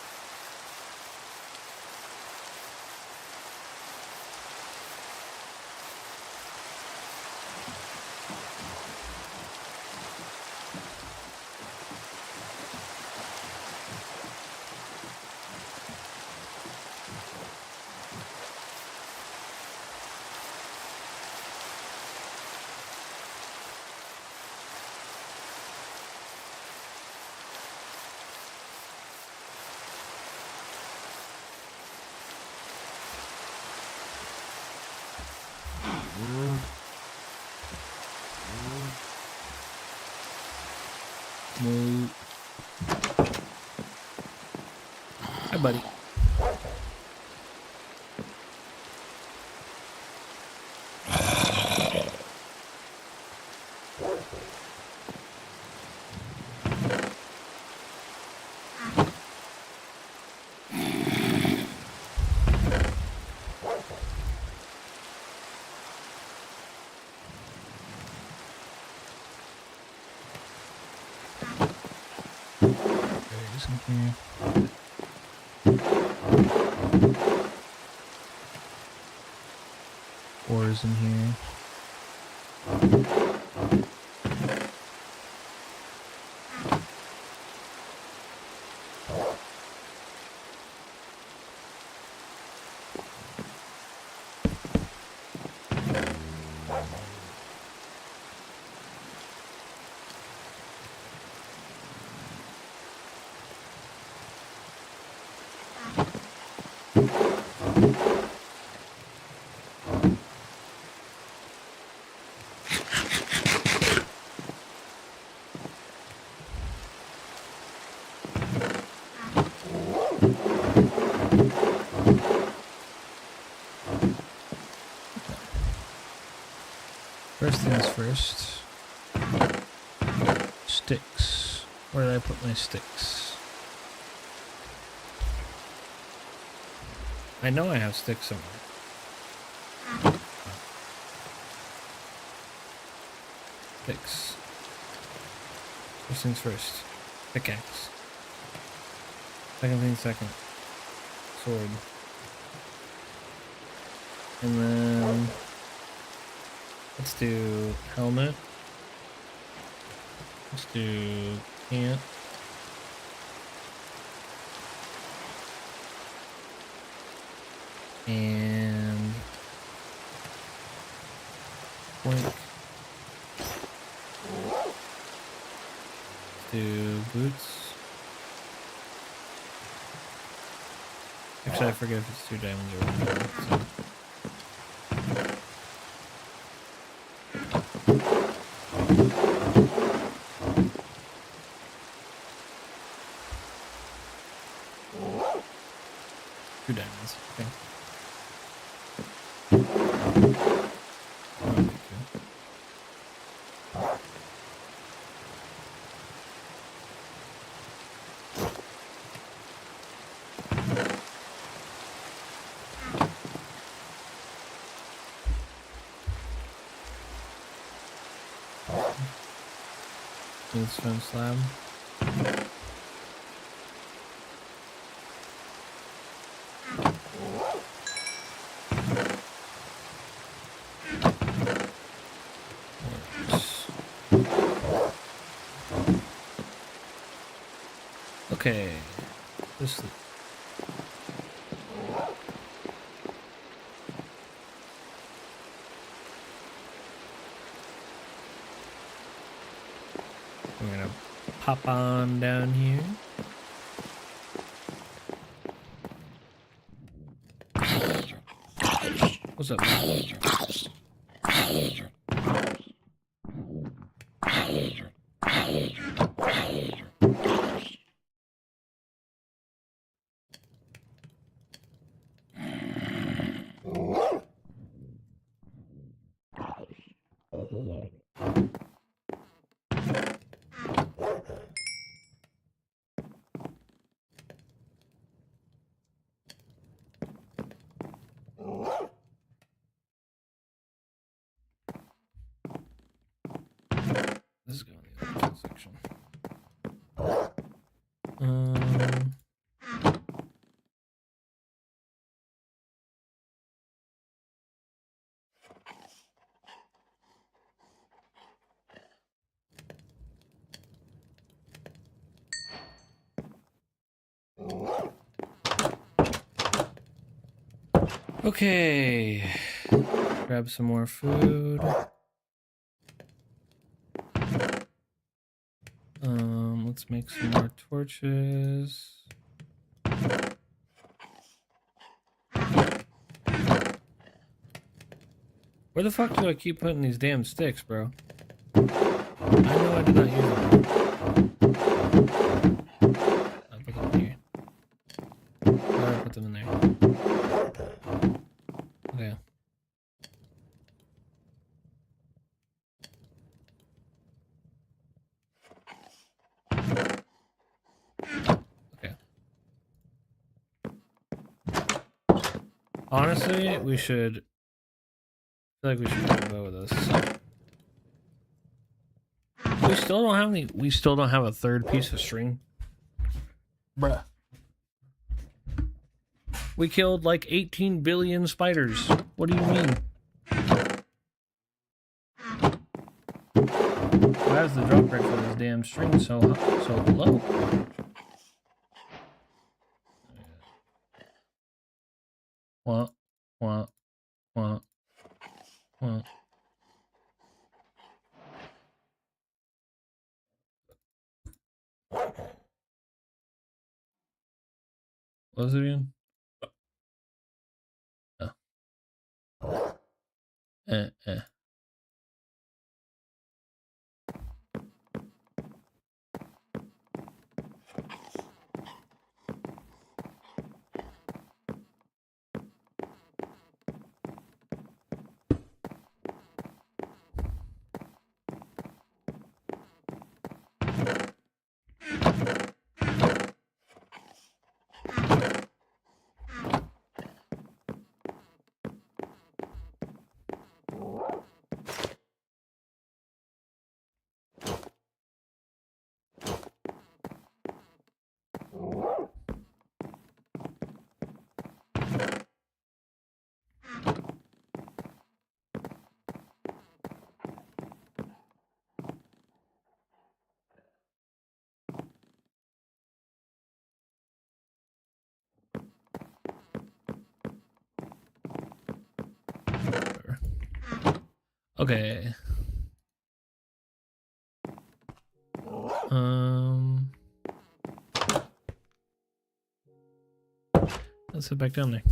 Moo. Hi, buddy. Here. Ores in here. First things first. Sticks. Where did I put my sticks? I know I have sticks somewhere. Sticks. First things first. Pickaxe. Second thing second. Sword. And then let's do helmet. Let's do pant. And point. Do boots. Actually, I forget if it's 2 diamonds or 1 diamond. So. Two diamonds. Okay. Smooth stone slab. Okay. This. We're gonna pop on down here. What's up, man? This is going to the other section. Okay. Grab some more food. Let's make some more torches. Where the fuck do I keep putting these damn sticks, bro? I know I did not use them. I'll put them in here. I'll put them in there. Okay. Honestly, we should. I feel like we should take a bow with us. We still don't have any. We still don't have a third piece of string, bruh. We killed like 18 billion spiders. What do you mean? Why is the drop rate for this damn string so low? What? What? What? What? What was it again? Oh. Eh. Okay. Let's head back down there.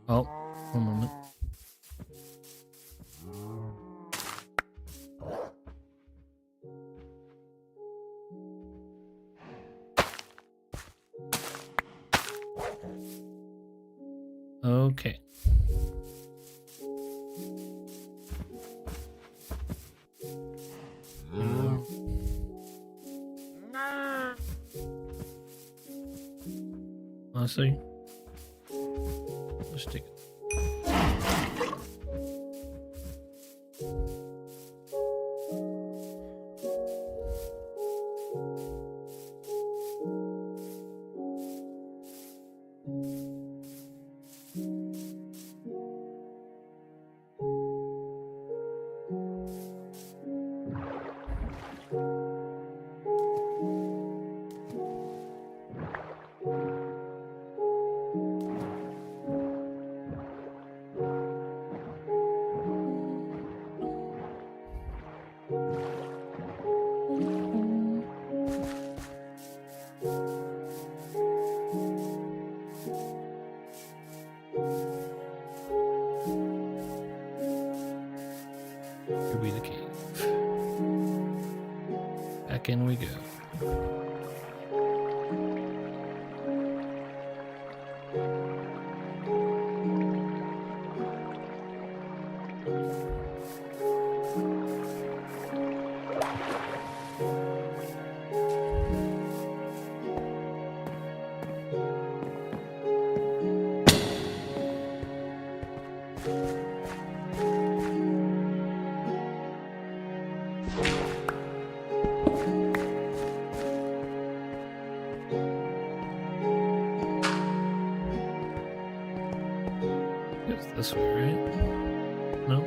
Oh, one moment. Okay. Honestly, let's take it. Here be the cave. Back in we go. It's this way, right? No?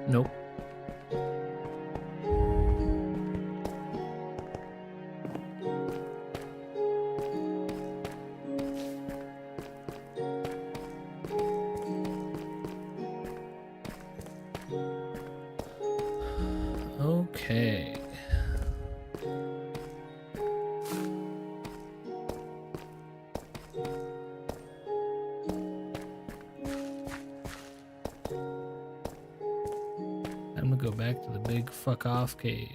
Nope. Okay. I'm gonna go back to the big fuck off cave.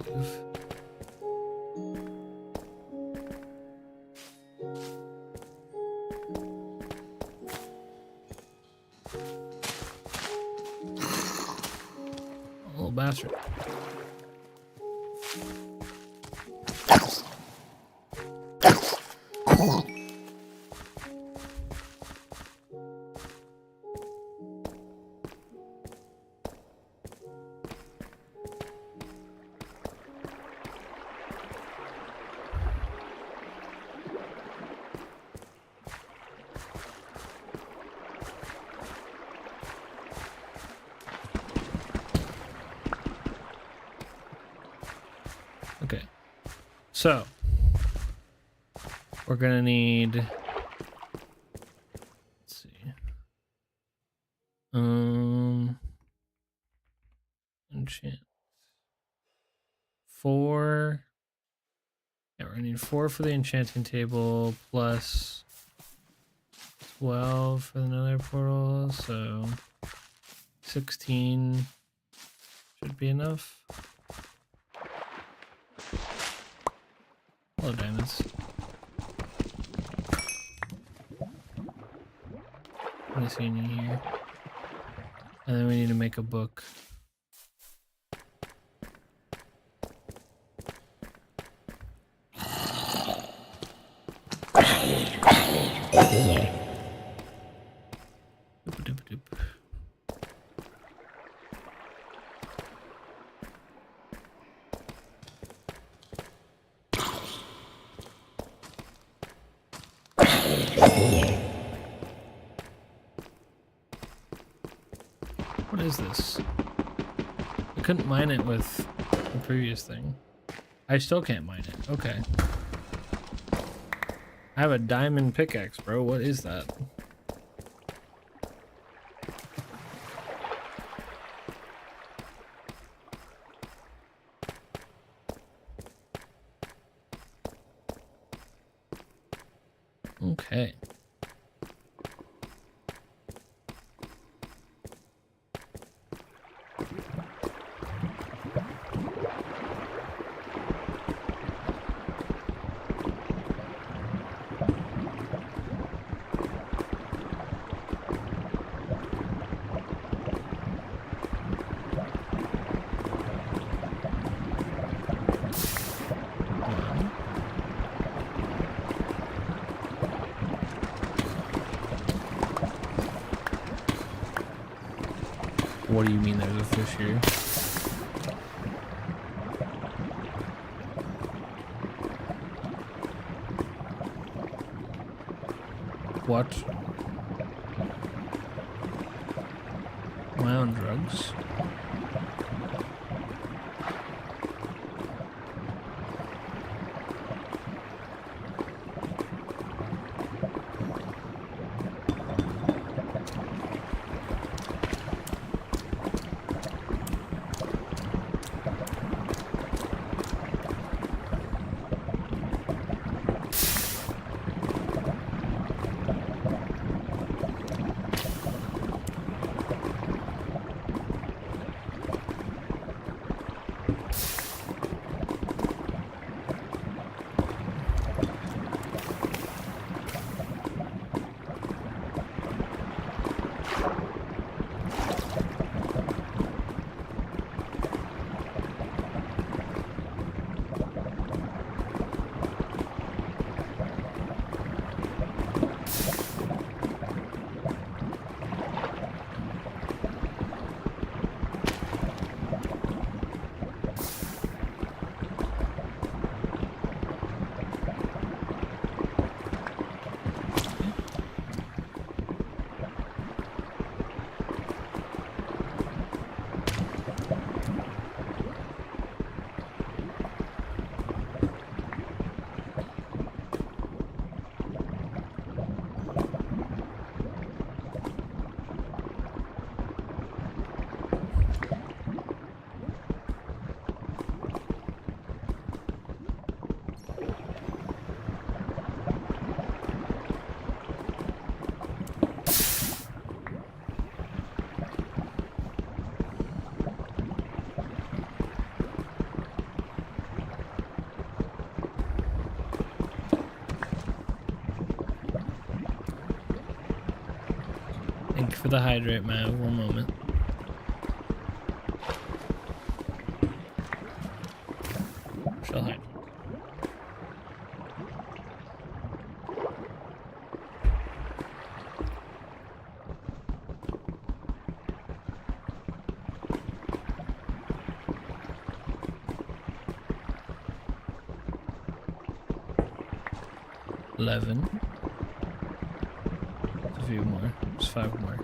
Little bastard. Okay, so we're gonna need, let's see, enchant 4. Yeah, we're gonna need 4 for the enchanting table plus 12 for the nether portal, so 16 should be enough. Hello, diamonds. What is in here? And then we need to make a book. Doop-a-doop-a-doop. What is this? I couldn't mine it with the previous thing. I still can't mine it. Okay. I have a diamond pickaxe, bro. What is that? Okay. What do you mean there's a fish here? What? My own drugs? Thank you for the hydrate, Mav. One moment. Shall hydrate. $11. A few more. Just 5 more.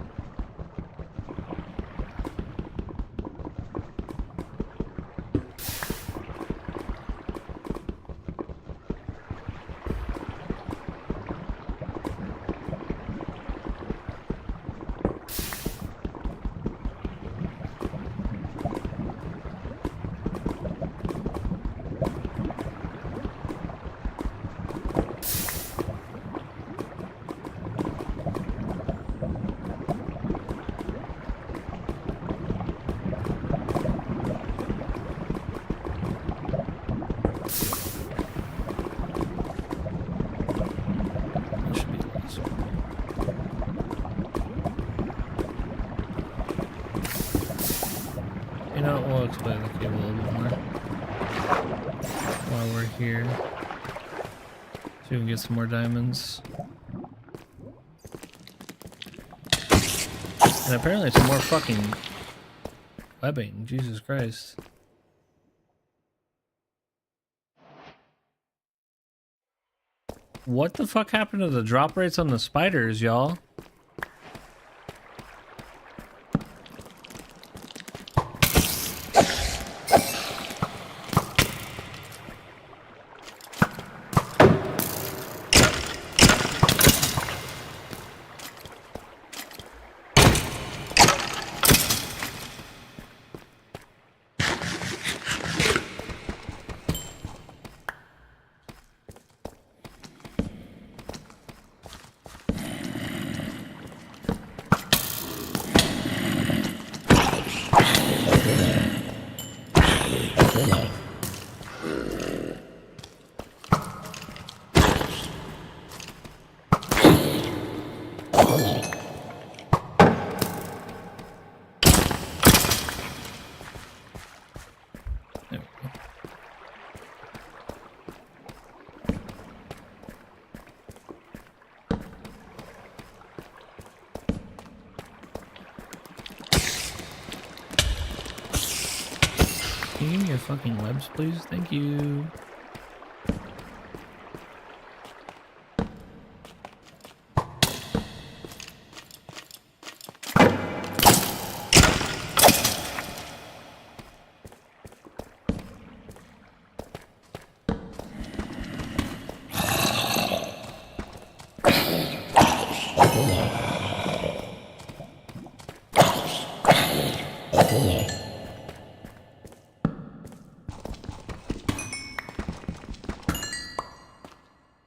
We'll explain the cable a little bit more while we're here. So we can get some more diamonds. And apparently some more fucking webbing. Jesus Christ. What the fuck happened to the drop rates on the spiders, y'all? Can you give me your fucking webs, please? Thank you.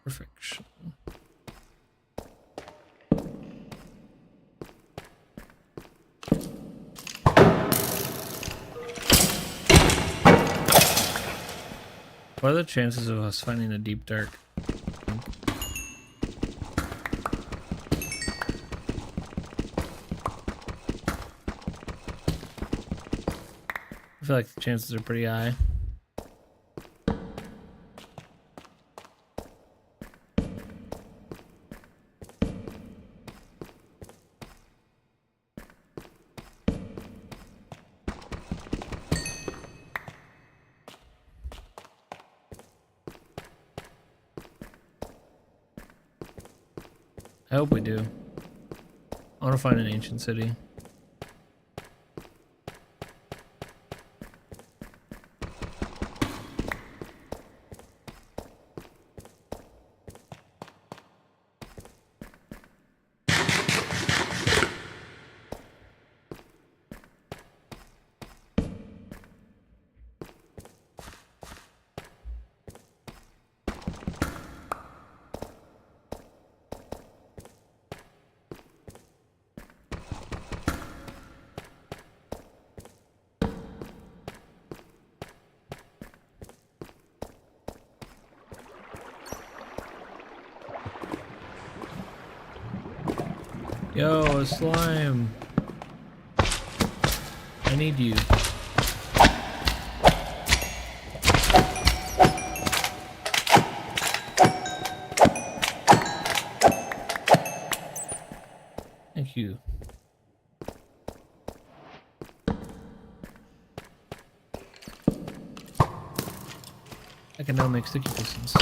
Perfection. What are the chances of us finding a deep dark? I feel like the chances are pretty high. I hope we do. I want to find an ancient city. Yo, a slime. I need you. Thank you. I can now make sticky pistons.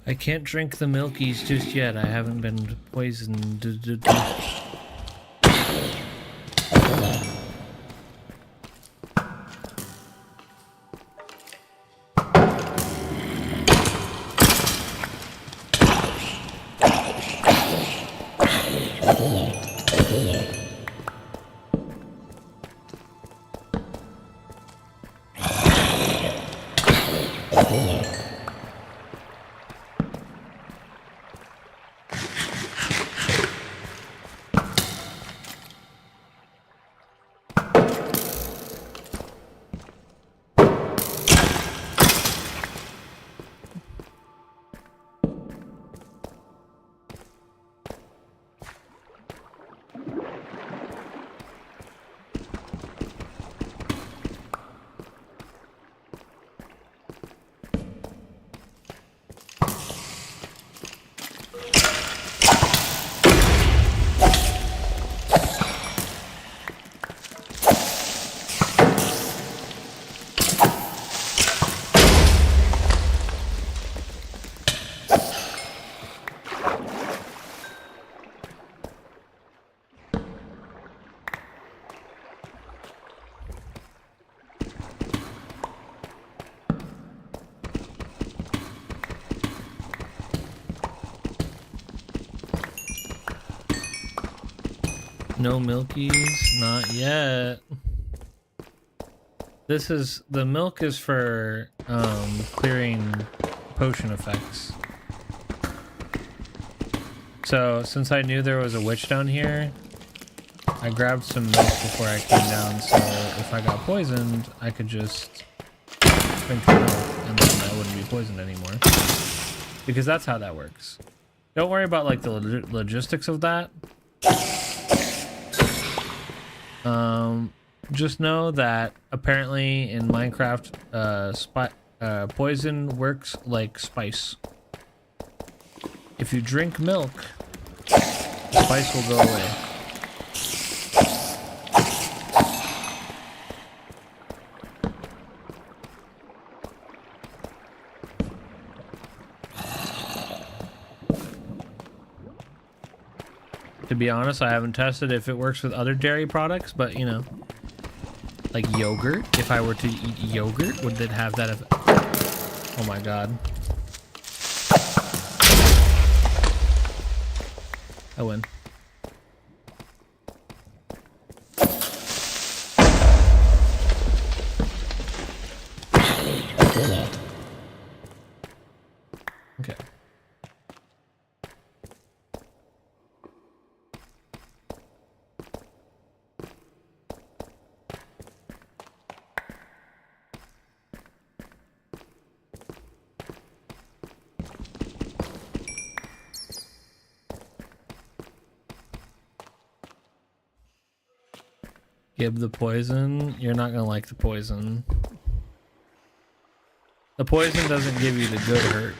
I can't drink the milkies just yet. I haven't been poisoned. No milkies, not yet. The milk is for clearing potion effects. So since I knew there was a witch down here, I grabbed some milk before I came down, so if I got poisoned, I could just drink the milk and then I wouldn't be poisoned anymore. Because that's how that works. Don't worry about like the logistics of that. Just know that apparently in Minecraft, poison works like spice. If you drink milk, the spice will go away. To be honest, I haven't tested if it works with other dairy products, but you know, like yogurt. If I were to eat yogurt, would it have that effect? Oh my god. I win. Okay. Give the poison. You're not gonna like the poison. The poison doesn't give you the good hurt.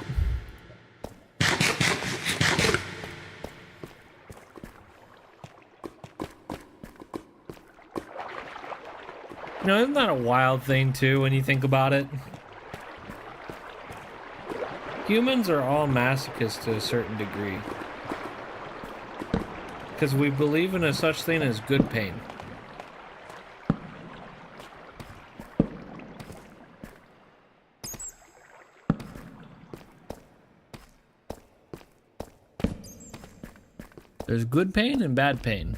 You know, isn't that a wild thing too when you think about it? Humans are all masochists to a certain degree. Because we believe in a such thing as good pain. There's good pain and bad pain.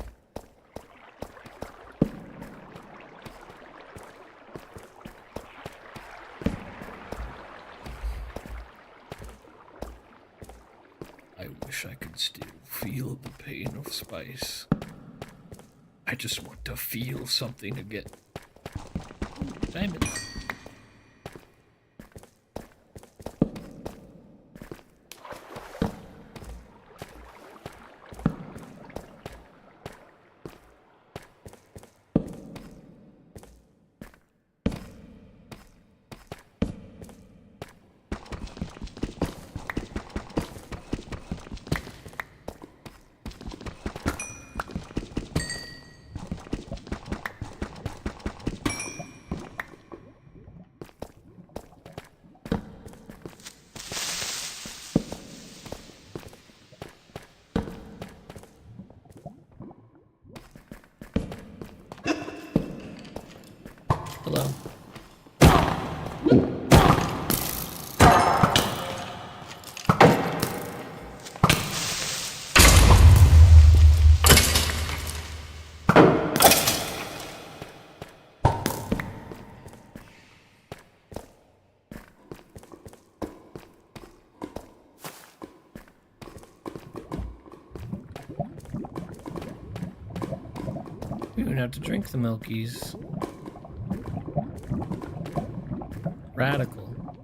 I wish I could still feel the pain of spice. I just want to feel something again. Diamond. Hello. We don't have to drink the Milkies. Radical.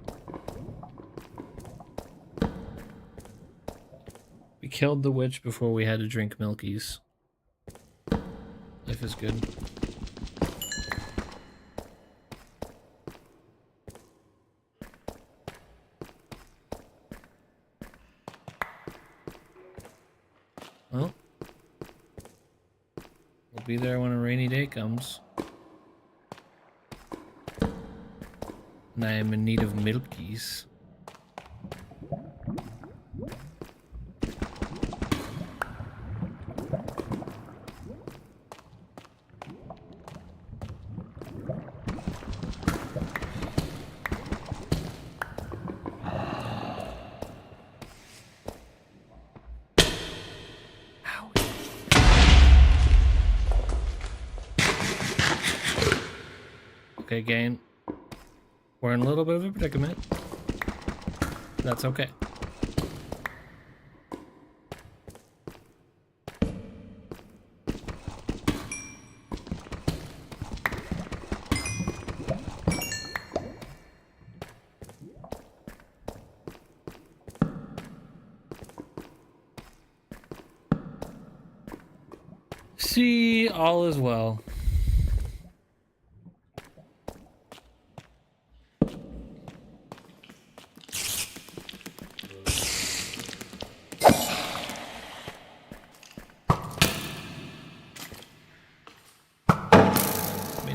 We killed the witch before we had to drink Milkies. Life is good. Well, we'll be there when a rainy day comes. And I am in need of Milkies. Okay, gang. We're in a little bit of a predicament. That's okay. See, all is well.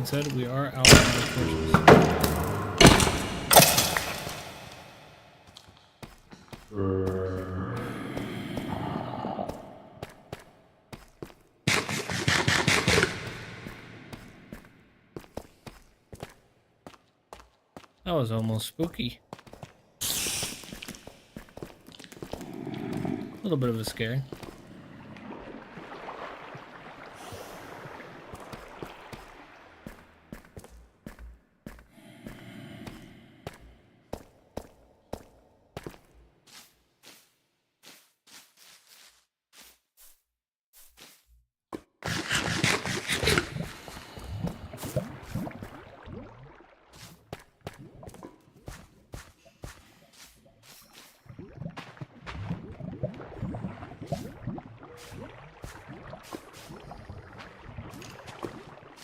Said we are out of torches. That was almost spooky. A little bit of a scare.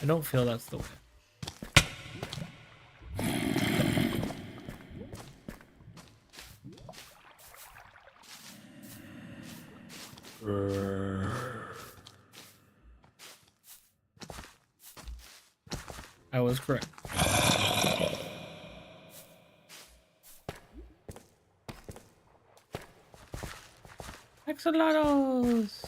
I don't feel that's the way. I was correct. Axolotls!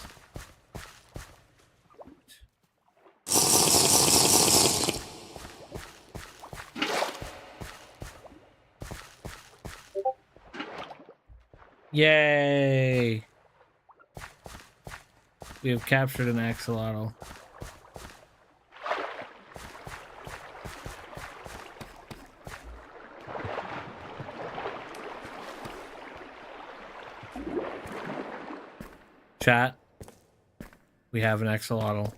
Yay! We have captured an axolotl. Chat, we have an axolotl.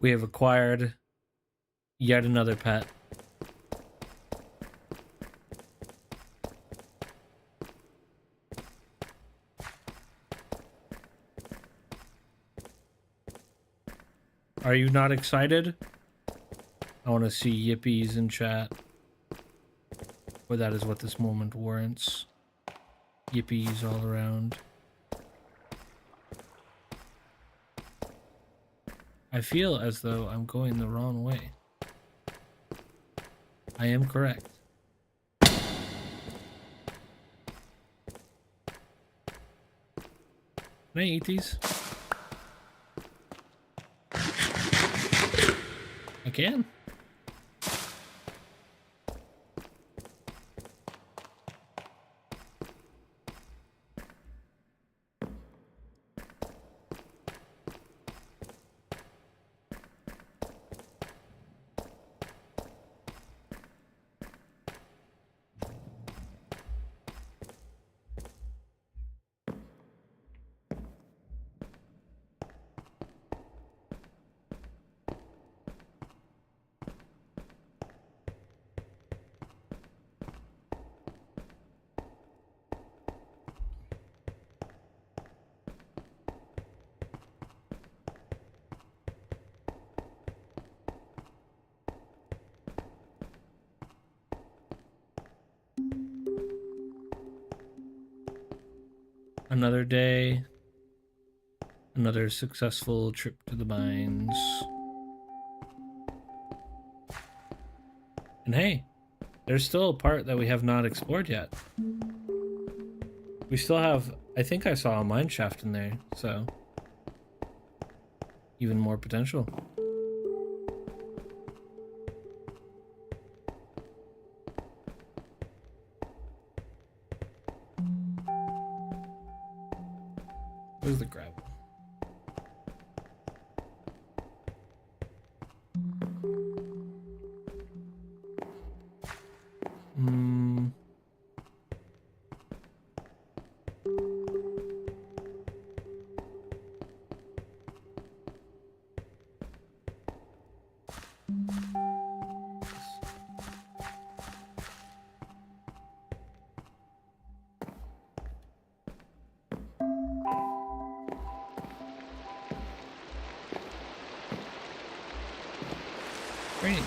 We have acquired yet another pet. Are you not excited? I want to see yippies in chat. Or that is what this moment warrants. Yippies all around. I feel as though I'm going the wrong way. I am correct. Can I eat these? I can. Another day, another successful trip to the mines. And hey, there's still a part that we have not explored yet. We still have, I think I saw a mine shaft in there, so even more potential. Where's the gravel? Great.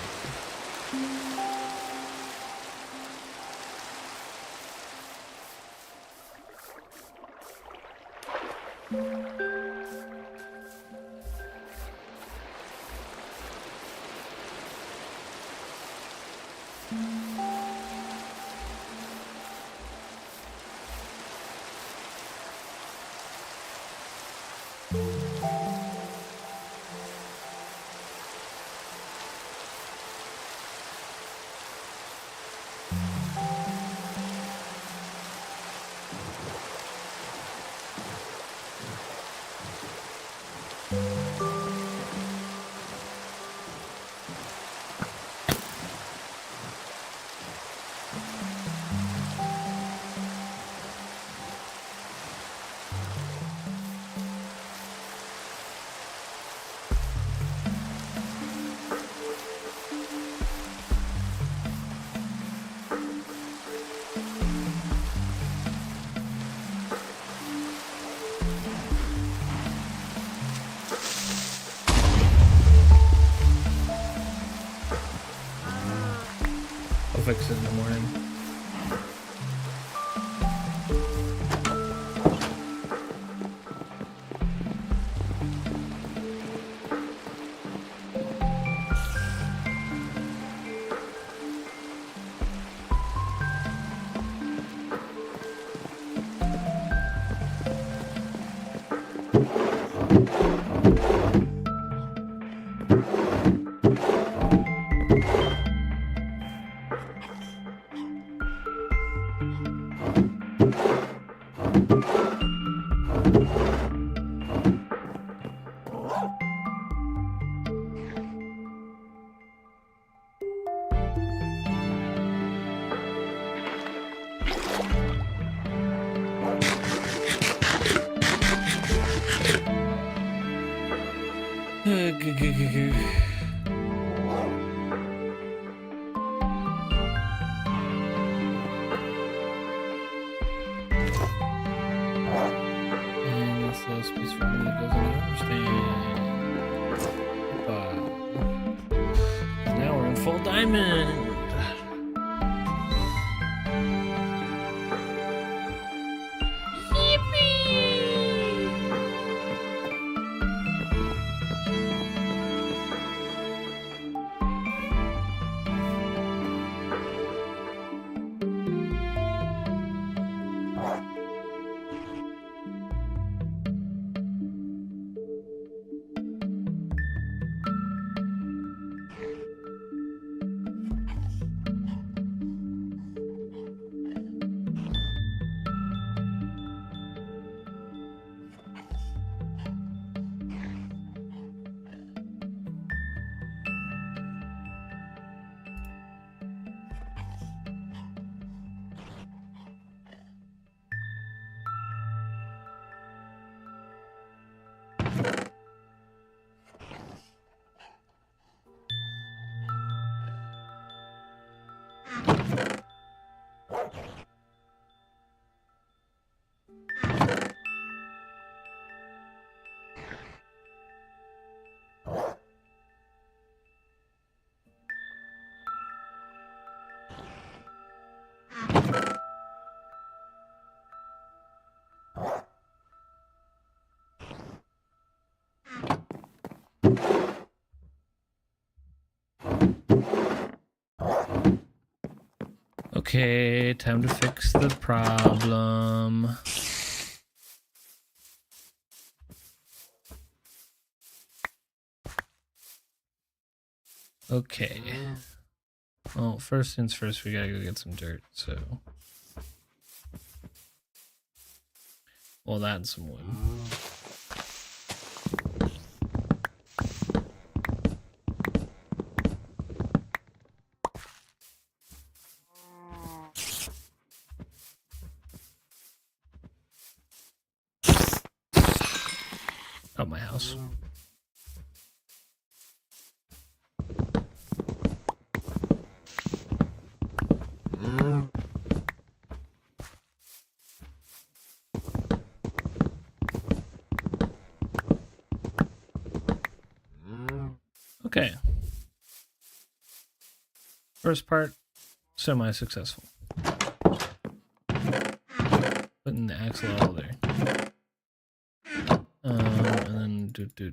I'll fix it in the morning. And this little space for me that doesn't understand. Now we're in full diamond. Okay, time to fix the problem. Okay. Well, first things first, we gotta go get some dirt, so. Well, that's some wood. Oh, my house. Okay. First part, semi-successful. Putting the axle all there. And then do.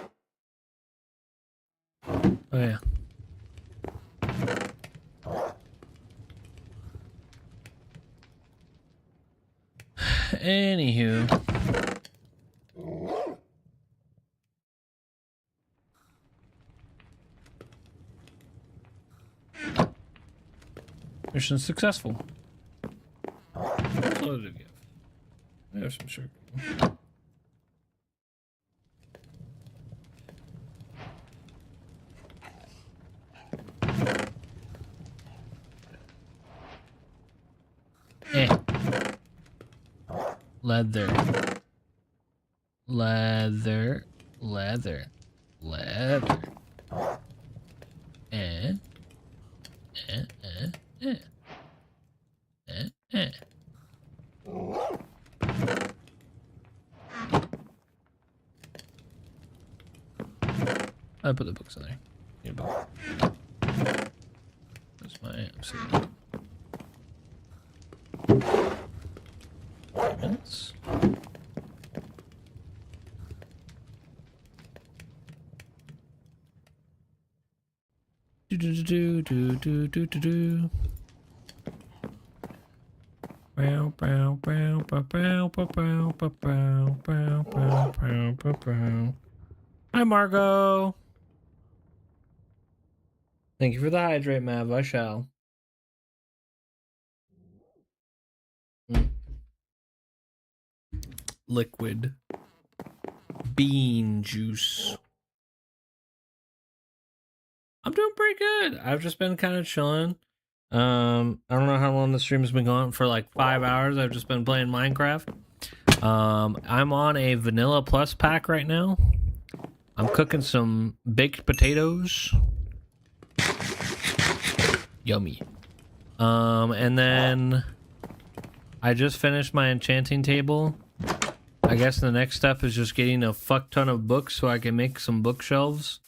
Oh yeah. Anywho. Mission successful. What did it give? There's some sugar. Leather. Leather. Leather. Leather. Eh. Eh. Eh. Eh. Eh. Eh. I put the books in there. Need a book. That's my obsidian. Diamonds. Do do do do do do do do. Bow bow bow bow bow bow bow bow bow bow bow bow bow. Hi Margot. Thank you for the hydrate, Mav. I shall. Liquid bean juice. I'm doing pretty good. I've just been kind of chilling. I don't know how long the stream has been going for, like 5 hours. I've just been playing Minecraft. I'm on a Vanilla Plus pack right now. I'm cooking some baked potatoes. Yummy. And then I just finished my enchanting table. I guess the next step is just getting a fuck ton of books so I can make some bookshelves,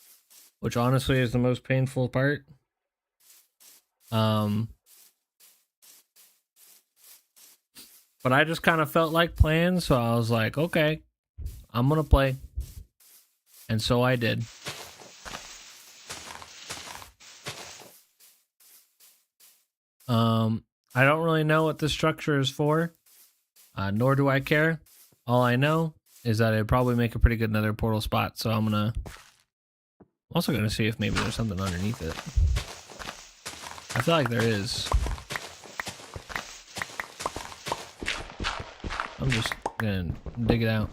which honestly is the most painful part. But I just kind of felt like playing, so I was like, okay, I'm gonna play. And so I did. I don't really know what the structure is for, nor do I care. All I know is that it'd probably make a pretty good nether portal spot, so I'm also gonna see if maybe there's something underneath it. I feel like there is. I'm just gonna dig it out.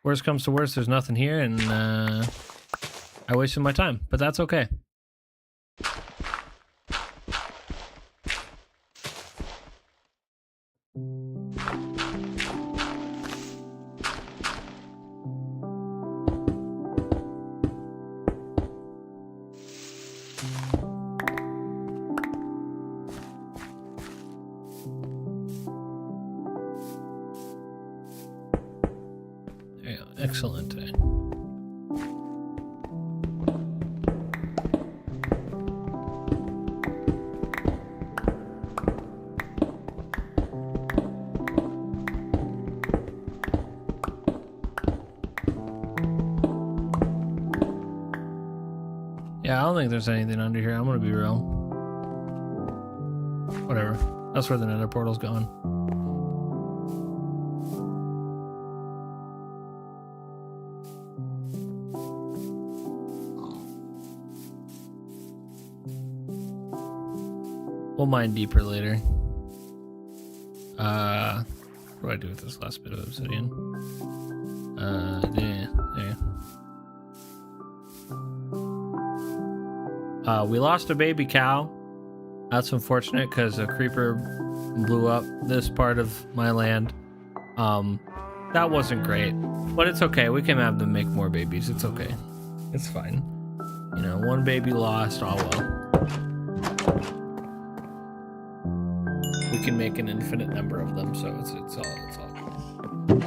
Worst comes to worst, there's nothing here, and I wasted my time, but that's okay. Excellent. Yeah, I don't think there's anything under here. I'm gonna be real. Whatever. That's where the nether portal's going. We'll mine deeper later. What do I do with this last bit of obsidian? Yeah. We lost a baby cow. That's unfortunate because a creeper blew up this part of my land. That wasn't great, but it's okay. We can have them make more babies. It's okay. It's fine. You know, one baby lost. Oh well. We can make an infinite number of them, so it's all good.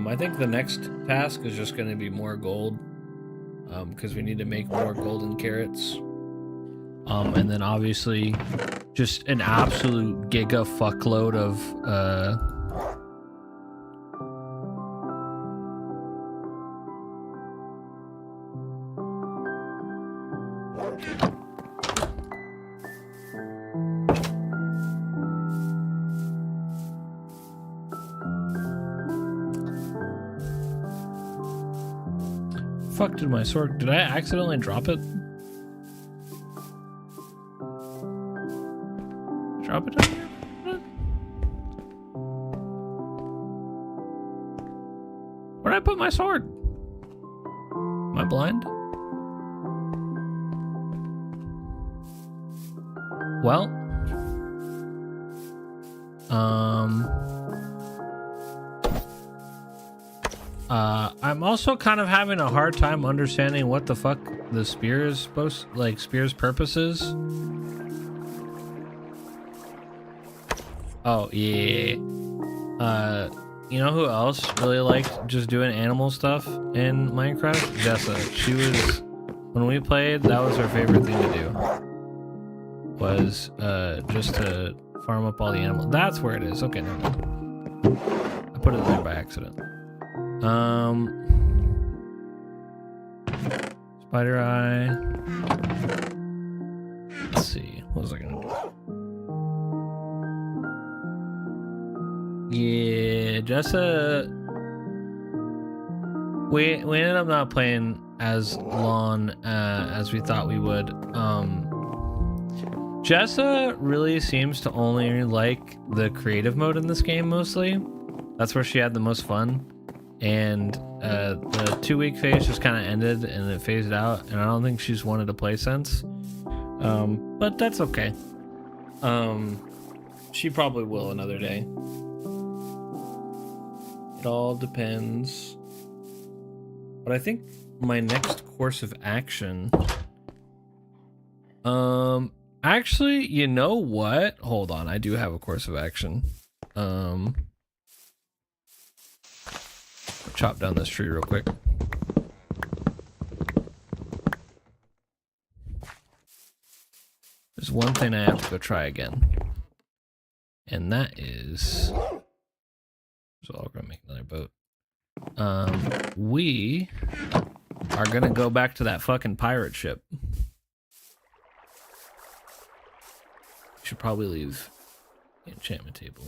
I think the next task is just going to be more gold, because we need to make more golden carrots. And then obviously just an absolute giga fuckload of Fuck did my sword... Did I accidentally drop it? Drop it down here? Where'd I put my sword? Am I blind? Well. I'm also kind of having a hard time understanding what the fuck the spear is supposed... Like, spear's purpose is. Oh, yeah. You know who else really liked just doing animal stuff in Minecraft? Jessa. She was... When we played, that was her favorite thing to do. Was, just to farm up all the animals. That's where it is. Okay, never mind. I put it there by accident. Spider eye. Let's see. What was I gonna do? Yeah, Jessa. We ended up not playing as long as we thought we would. Jessa really seems to only like the creative mode in this game mostly. That's where she had the most fun. And the 2-week phase just kind of ended and it phased out, and I don't think she's wanted to play since. But that's okay. She probably will another day. It all depends. But I think my next course of action... Actually, you know what? Hold on, I do have a course of action. Chop down this tree real quick. There's one thing I have to go try again. And that is... So I'm gonna make another boat. We are gonna go back to that fucking pirate ship. Should probably leave the enchantment table.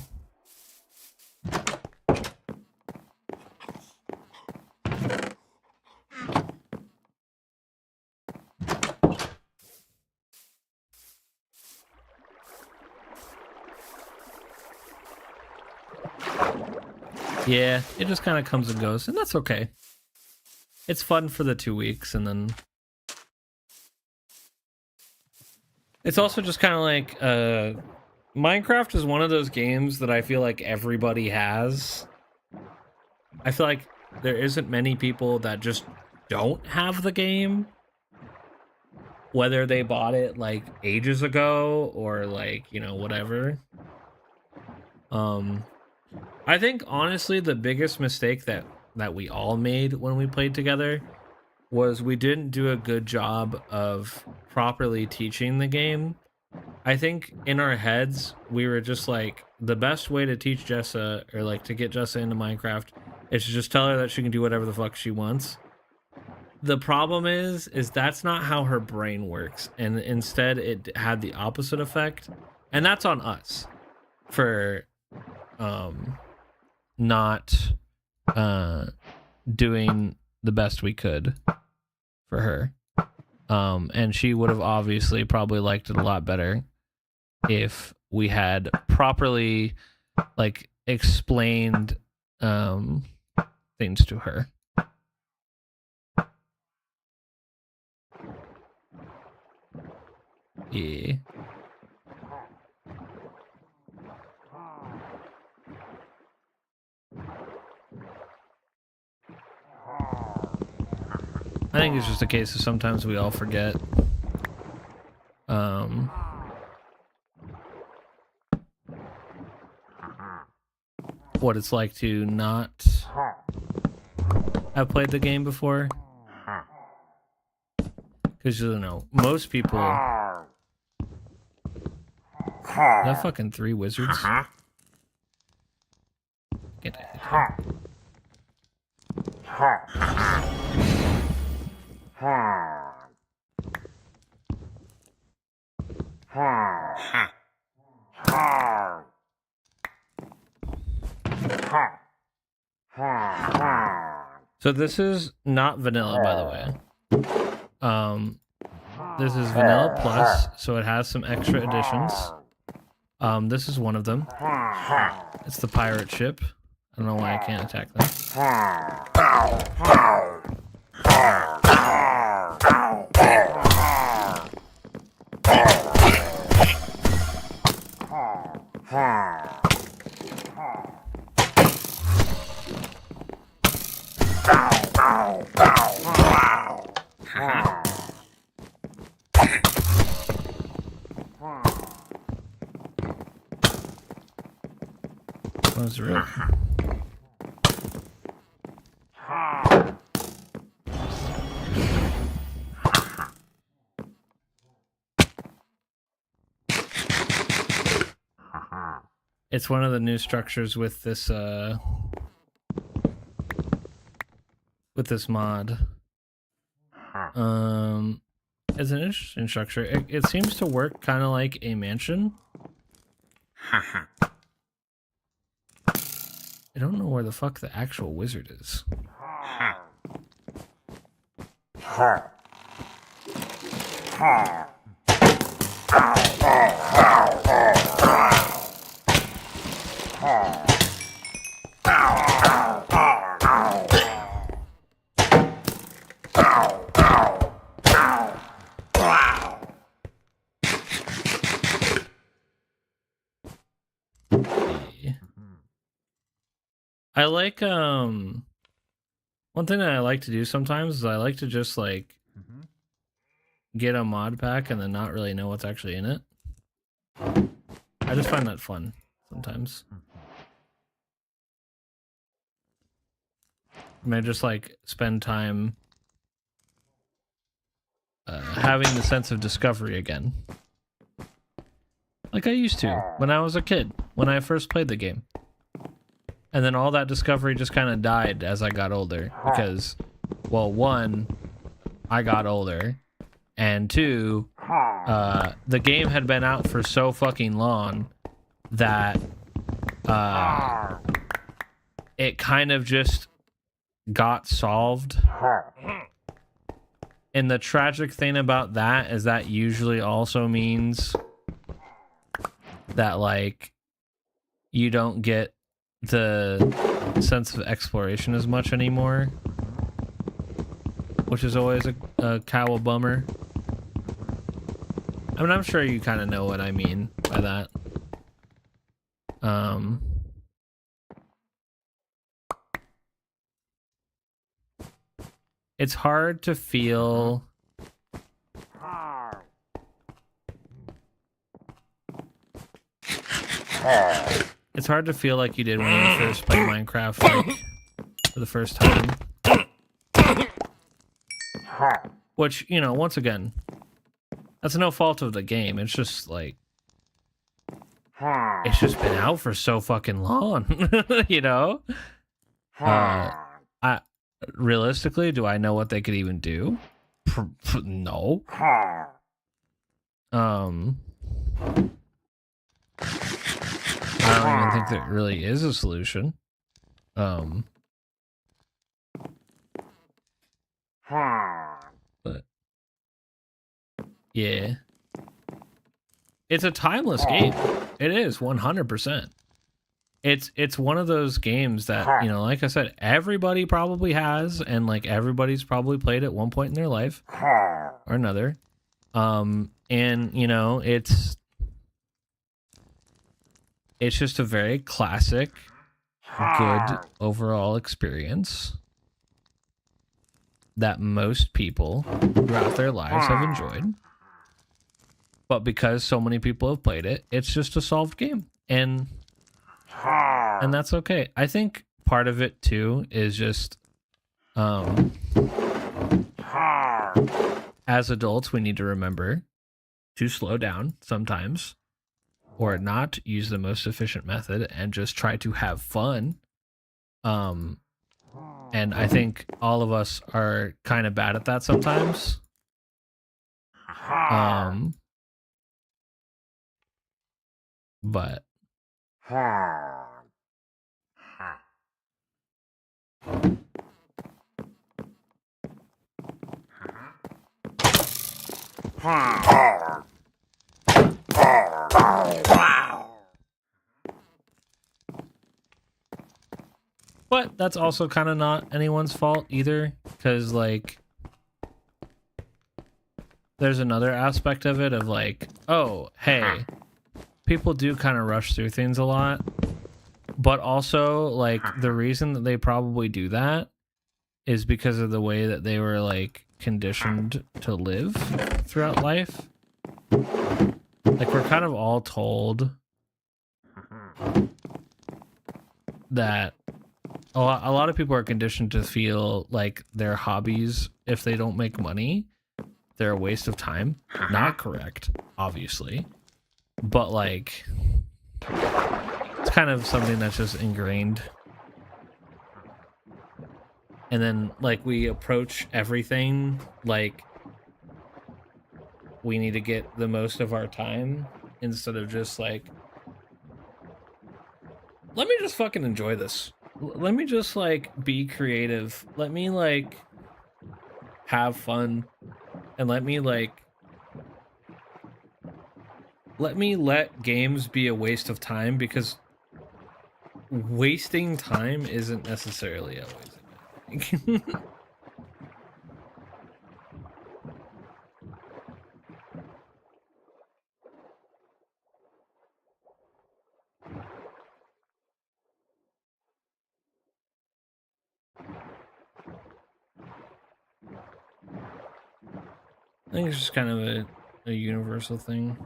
Yeah, it just kind of comes and goes, and that's okay. It's fun for the 2 weeks, and then it's also just kind of like Minecraft is one of those games that I feel like everybody has. I feel like there isn't many people that just don't have the game, whether they bought it like ages ago or like, you know, whatever. I think honestly the biggest mistake that we all made when we played together was we didn't do a good job of properly teaching the game. I think in our heads we were just like, the best way to teach Jessa, or like to get Jessa into Minecraft, is to just tell her that she can do whatever the fuck she wants. The problem is that's not how her brain works, and instead it had the opposite effect, and that's on us for not doing the best we could for her. And she would have obviously probably liked it a lot better if we had properly like explained things to her. Yeah. I think it's just a case of sometimes we all forget what it's like to not have played the game before. Because, you know, most people... That fucking 3 wizards? Get out of here. So this is not vanilla, by the way. This is vanilla plus, so it has some extra additions. This is one of them. It's the pirate ship. I don't know why I can't attack them. What was real? It's one of the new structures with this mod. It's an interesting structure. It seems to work kind of like a mansion. I don't know where the fuck the actual wizard is. I like one thing that I like to do sometimes is I like to just like get a mod pack and then not really know what's actually in it. I just find that fun sometimes. I mean, I just like spend time having the sense of discovery again. Like I used to when I was a kid, when I first played the game. And then all that discovery just kind of died as I got older because, well, one, I got older, and two, the game had been out for so fucking long that it kind of just got solved. And the tragic thing about that is that usually also means that, like, you don't get the sense of exploration as much anymore, which is always a cow bummer. I mean, I'm sure you kind of know what I mean by that. It's hard to feel it's hard to feel like you did when you first played Minecraft, like, for the first time. Which, you know, once again, that's no fault of the game. It's just like, it's just been out for so fucking long, you know? Realistically, do I know what they could even do? No. I don't even think there really is a solution. But yeah, it's a timeless game. It is 100%. It's one of those games that, you know, like I said, everybody probably has, and like everybody's probably played at one point in their life or another. And you know, it's just a very classic, good overall experience that most people throughout their lives have enjoyed. But because so many people have played it, it's just a solved game. And that's okay. I think part of it too is just as adults, we need to remember to slow down sometimes, or not use the most efficient method and just try to have fun. And I think all of us are kind of bad at that sometimes. But but that's also kind of not anyone's fault either, because like there's another aspect of it of like, oh, hey, people do kind of rush through things a lot, but also like the reason that they probably do that is because of the way that they were like conditioned to live throughout life. Like we're kind of all told that a lot of people are conditioned to feel like their hobbies, if they don't make money, they're a waste of time. Not correct, obviously, but like it's kind of something that's just ingrained. And then like we approach everything like we need to get the most of our time instead of just like, let me just fucking enjoy this. Let me just like be creative. Let me like have fun. And let me let games be a waste of time, because wasting time isn't necessarily always a bad thing. I think it's just kind of a universal thing.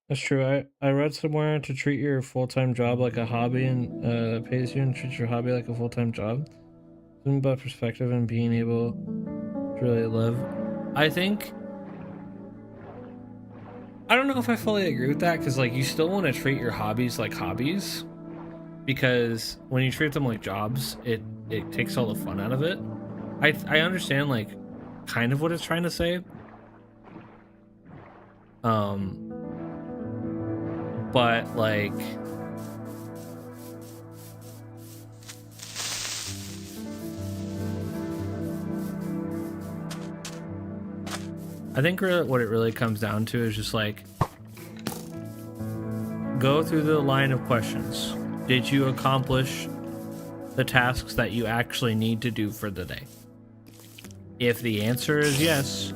That's true. I read somewhere to treat your full-time job like a hobby and pays you, and treat your hobby like a full-time job. Something about perspective and being able to really live. I don't know if I fully agree with that, because like you still want to treat your hobbies like hobbies, because when you treat them like jobs, it takes all the fun out of it. I understand like kind of what it's trying to say. But like I think what it really comes down to is just like go through the line of questions. Did you accomplish the tasks that you actually need to do for the day? If the answer is yes,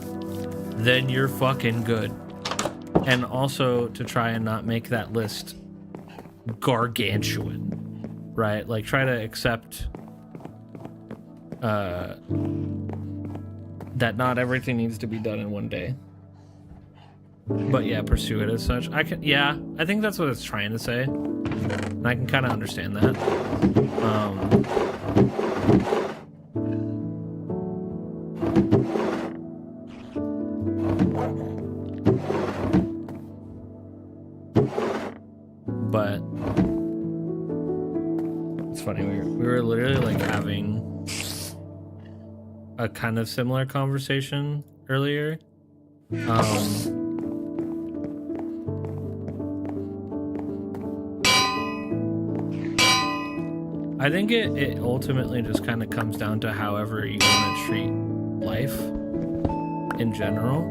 then you're fucking good. And also to try and not make that list gargantuan, right? Like try to accept that not everything needs to be done in one day. But yeah, pursue it as such. I think that's what it's trying to say. And I can kind of understand that. But it's funny, we were literally like having a kind of similar conversation earlier. I think it ultimately just kind of comes down to however you want to treat life in general.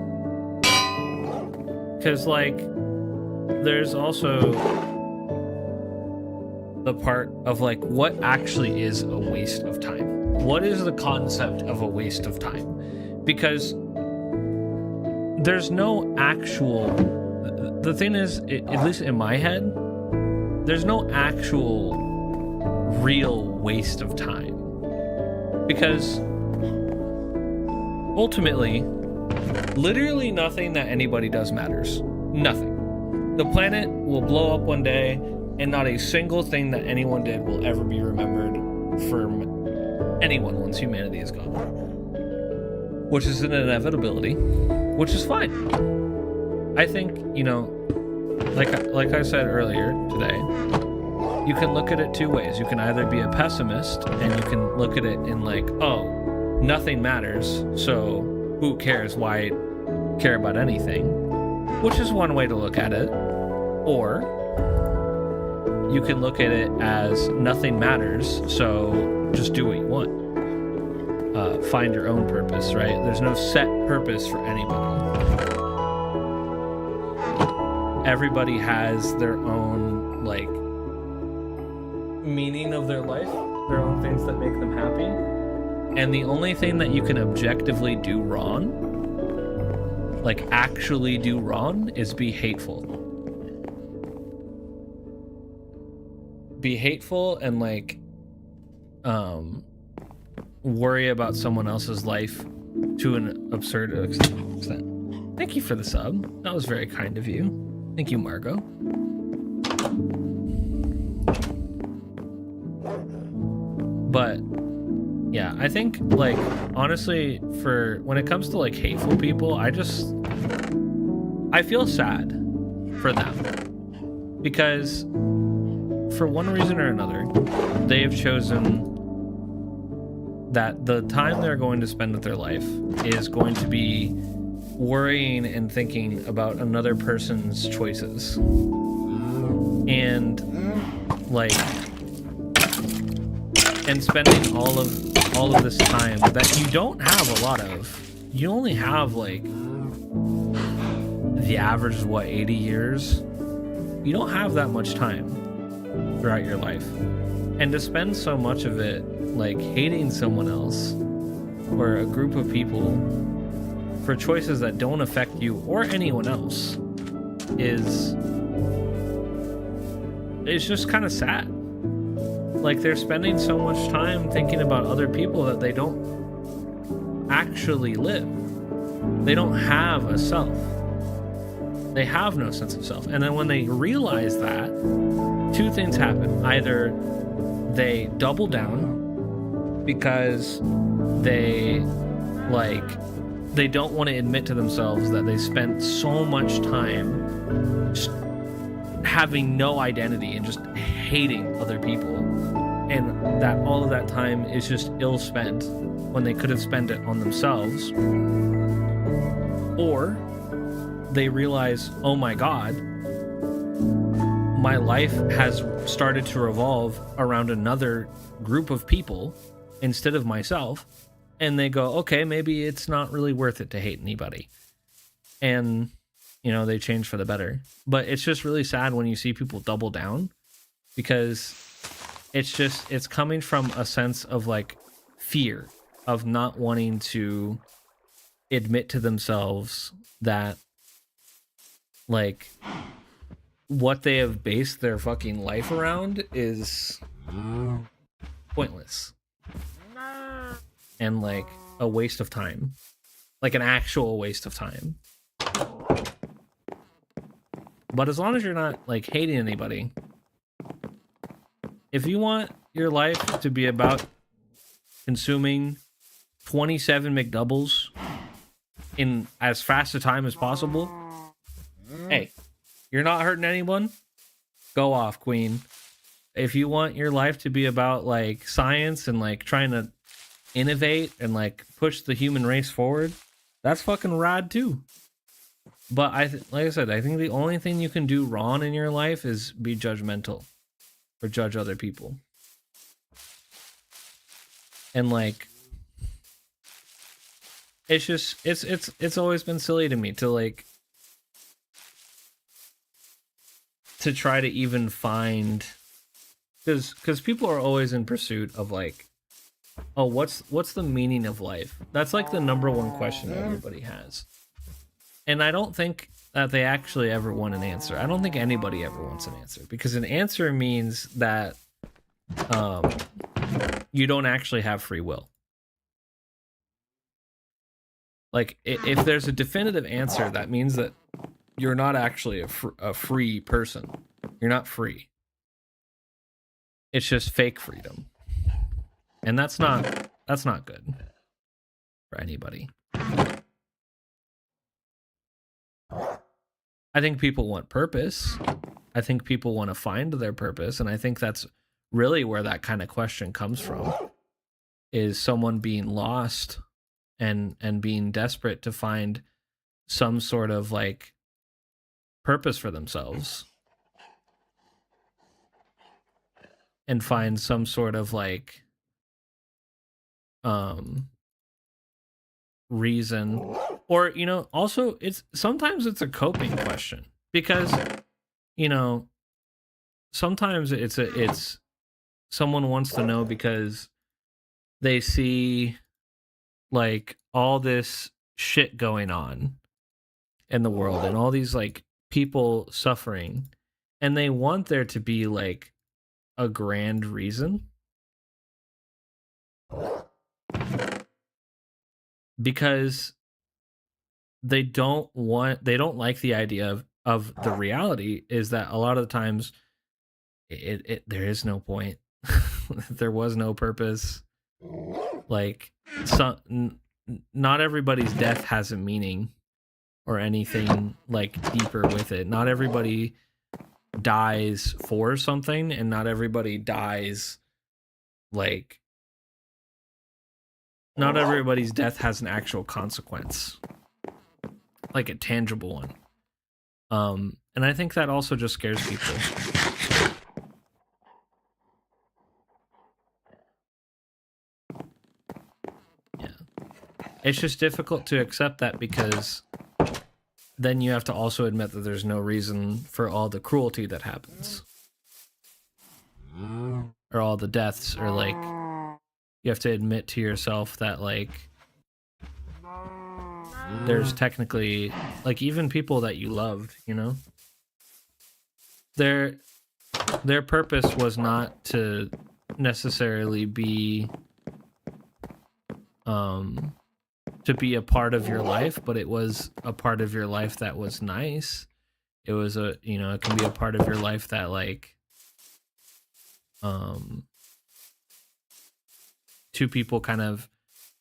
Because like there's also the part of like what actually is a waste of time. What is the concept of a waste of time? Because there's no actual, the thing is, at least in my head, there's no actual real waste of time. Because ultimately, literally nothing that anybody does matters. Nothing. The planet will blow up one day, and not a single thing that anyone did will ever be remembered from anyone once humanity is gone. Which is an inevitability, which is fine. I think, you know, like I said earlier today, you can look at it two ways. You can either be a pessimist, and you can look at it in like, oh, nothing matters, so who cares? Why care about anything? which is one way to look at it. Or you can look at it as nothing matters, so just do what you want. Find your own purpose, right? There's no set purpose for anybody. Everybody has their own, like, meaning of their life, their own things that make them happy. And the only thing that you can objectively do wrong, like actually do wrong, is be hateful. Be hateful and, like, worry about someone else's life to an absurd extent. Thank you for the sub. That was very kind of you. Thank you, Margot. But yeah, I think, like, honestly, for when it comes to, like, hateful people, I feel sad for them, because for one reason or another, they have chosen that the time they're going to spend with their life is going to be worrying and thinking about another person's choices. And, like, and spending all of this time that you don't have a lot of. You only have, like, the average is what, 80 years? You don't have that much time throughout your life. And to spend so much of it, like, hating someone else or a group of people for choices that don't affect you or anyone else is just kind of sad. Like, they're spending so much time thinking about other people that they don't actually live. They don't have a self. They have no sense of self. And then when they realize that, two things happen. Either they double down because they don't want to admit to themselves that they spent so much time just having no identity and just hating other people, and that all of that time is just ill spent when they could have spent it on themselves. Or they realize, oh my god, my life has started to revolve around another group of people instead of myself, and they go, okay, maybe it's not really worth it to hate anybody, and, you know, they change for the better. But it's just really sad when you see people double down, because it's coming from a sense of, like, fear of not wanting to admit to themselves that, like, what they have based their fucking life around is pointless and, like, a waste of time, like an actual waste of time. But as long as you're not, like, hating anybody, if you want your life to be about consuming 27 McDoubles in as fast a time as possible, hey, you're not hurting anyone, go off, queen. If you want your life to be about, like, science and, like, trying to innovate and, like, push the human race forward, that's fucking rad too. But like I said, I think the only thing you can do wrong in your life is be judgmental or judge other people. And, like, it's just it's always been silly to me to, like, to try to even find, because people are always in pursuit of, like, oh, what's the meaning of life? That's, like, the number one question everybody has. And I don't think that they actually ever want an answer. I don't think anybody ever wants an answer, because an answer means that you don't actually have free will. Like, if there's a definitive answer, that means that you're not actually a free person. You're not free. It's just fake freedom. And that's not good for anybody. I think people want purpose. I think people want to find their purpose, and I think that's really where that kind of question comes from, is someone being lost and being desperate to find some sort of, like, purpose for themselves and find some sort of like reason, or also sometimes it's a coping question, because sometimes it's someone wants to know because they see like all this shit going on in the world and all these like people suffering, and they want there to be like a grand reason, because they don't like the idea of the reality is that a lot of the times there is no point. There was no purpose. Like not everybody's death has a meaning or anything like deeper with it. Not everybody dies for something, and not everybody dies like not everybody's death has an actual consequence, like a tangible one. And I think that also just scares people. Yeah. It's just difficult to accept that, because then you have to also admit that there's no reason for all the cruelty that happens. Or all the deaths, or like you have to admit to yourself that like there's technically like even people that you loved, their purpose was not to necessarily be to be a part of your life, but it was a part of your life that was nice. It was it can be a part of your life that like two people kind of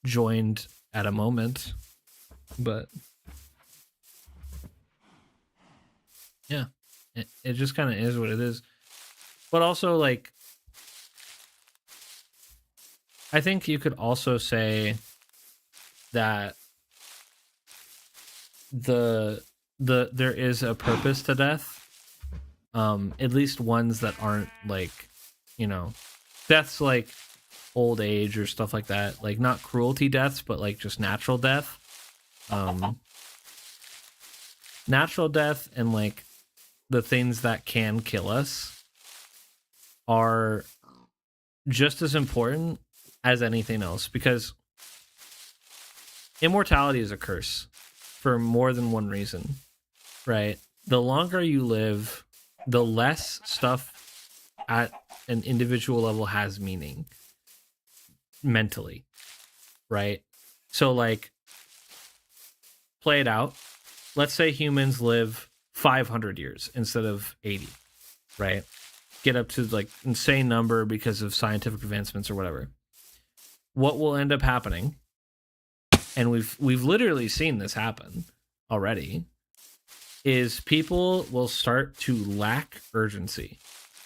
joined at a moment. But yeah, it just kind of is what it is. But also, like, I think you could also say that there is a purpose to death. At least ones that aren't like, deaths like old age or stuff like that. Like not cruelty deaths, but like just natural death. Natural death and like the things that can kill us are just as important as anything else, because immortality is a curse for more than one reason, right? The longer you live, the less stuff at an individual level has meaning mentally, right? So like, play it out. Let's say humans live 500 years instead of 80, right? Get up to like insane number because of scientific advancements or whatever. What will end up happening, and we've literally seen this happen already, is people will start to lack urgency,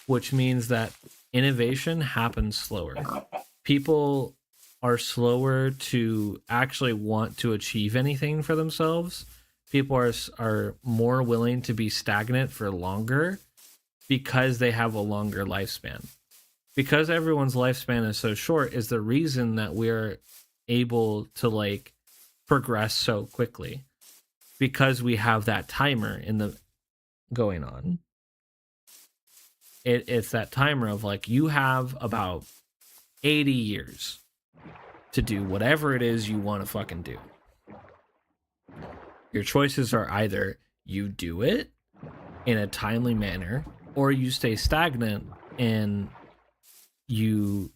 which means that innovation happens slower. People are slower to actually want to achieve anything for themselves. People are more willing to be stagnant for longer because they have a longer lifespan. Because everyone's lifespan is so short is the reason that we're able to like progress so quickly, because we have that timer in the going on. It's that timer of like, you have about 80 years to do whatever it is you want to fucking do. Your choices are either you do it in a timely manner, or you stay stagnant and you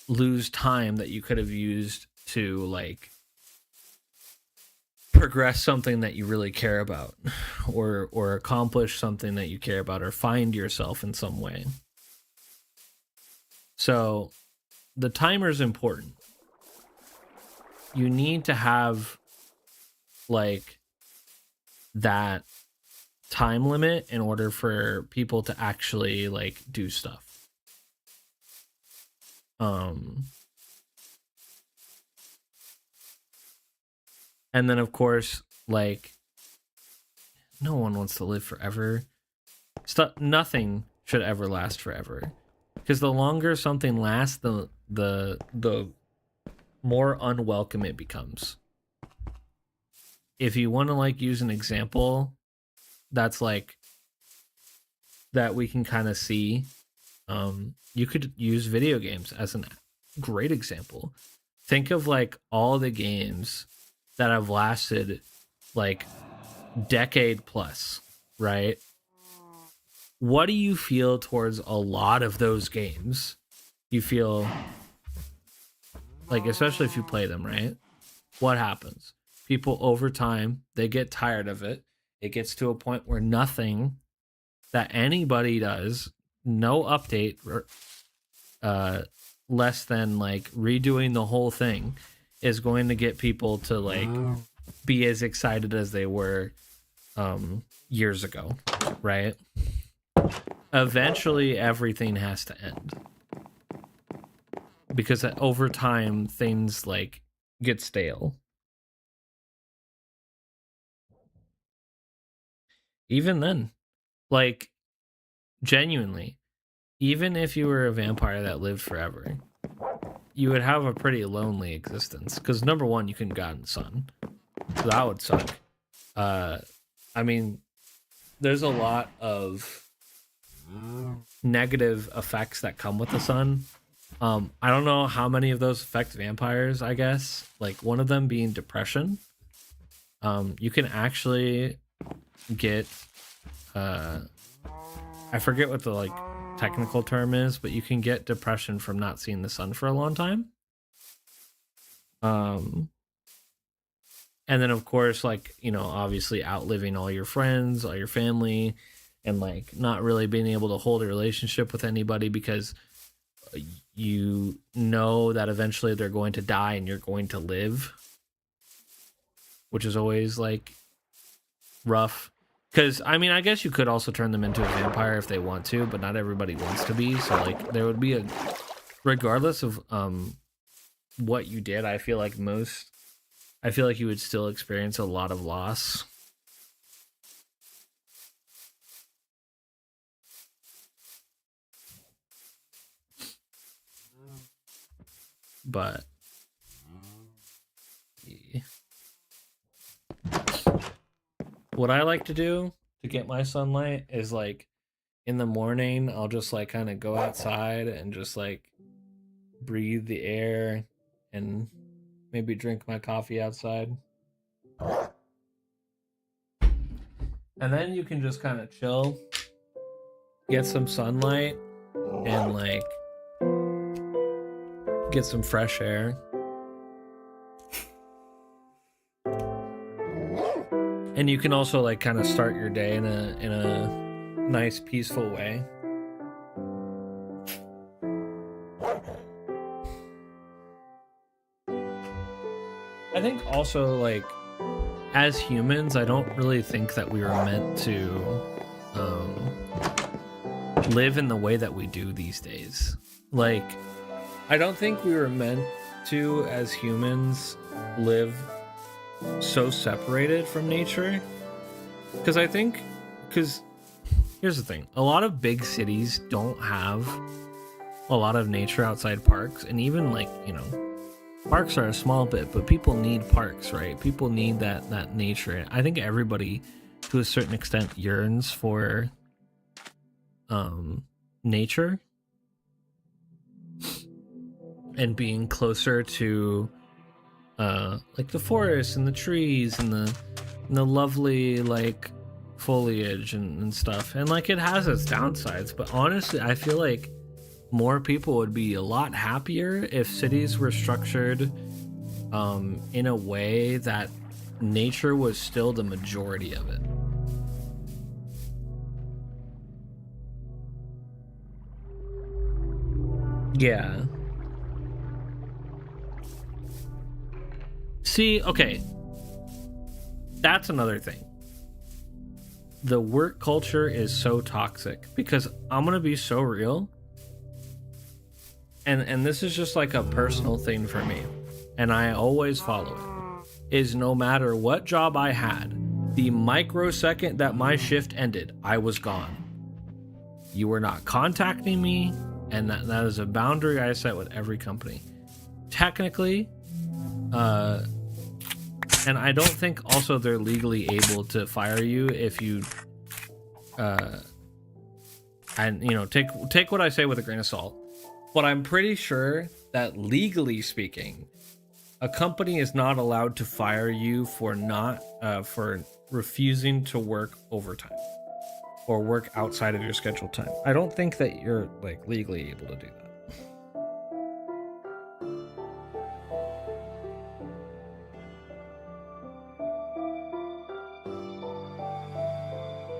lose time that you could have used to like progress something that you really care about, or accomplish something that you care about, or find yourself in some way. So the timer is important. You need to have like that time limit in order for people to actually like do stuff. And then of course, like no one wants to live forever. Nothing should ever last forever, because the longer something lasts, the more unwelcome it becomes. If you want to like use an example that's like that we can kind of see, you could use video games as a great example. Think of like all the games that have lasted like decade plus, right? What do you feel towards a lot of those games? You feel like, especially if you play them, right? What happens? People over time, they get tired of it. It gets to a point where nothing that anybody does, no update, less than like redoing the whole thing, is going to get people to like be as excited as they were years ago, right? Eventually everything has to end, because over time things like get stale. Even then, like, genuinely, even if you were a vampire that lived forever, you would have a pretty lonely existence, because number one, you couldn't go out in the sun, so that would suck. I mean, there's a lot of negative effects that come with the sun. I don't know how many of those affect vampires, I guess. Like, one of them being depression. You can actually get, I forget what the like technical term is, but you can get depression from not seeing the sun for a long time. And then of course, like, you know, obviously outliving all your friends, all your family, and like not really being able to hold a relationship with anybody because you know that eventually they're going to die and you're going to live, which is always like rough. Because I mean, I guess you could also turn them into a vampire if they want to, but not everybody wants to be. So like there would be a, regardless of what you did, I feel like you would still experience a lot of loss. But yeah. What I like to do to get my sunlight is like in the morning, I'll just like kind of go outside and just like breathe the air and maybe drink my coffee outside. And then you can just kind of chill, get some sunlight, and like get some fresh air. And you can also like kind of start your day in a nice peaceful way. I think also like as humans, I don't really think that we were meant to live in the way that we do these days. Like, I don't think we were meant to, as humans, live so separated from nature. Because here's the thing, a lot of big cities don't have a lot of nature outside parks, and even like, you know, parks are a small bit, but people need parks, right? People need that nature. I think everybody to a certain extent yearns for nature and being closer to like the forest and the trees and the lovely like foliage and stuff. And like it has its downsides, but honestly I feel like more people would be a lot happier if cities were structured in a way that nature was still the majority of it. Yeah. See, okay. That's another thing. The work culture is so toxic because I'm going to be so real. And this is just like a personal thing for me, and I always follow it, is no matter what job I had, The microsecond that my shift ended, I was gone. You were not contacting me, and that is a boundary I set with every company. Technically, and I don't think also they're legally able to fire you if you, and you know, take what I say with a grain of salt. But I'm pretty sure that legally speaking, a company is not allowed to fire you for for refusing to work overtime or work outside of your scheduled time. I don't think that you're like legally able to do that.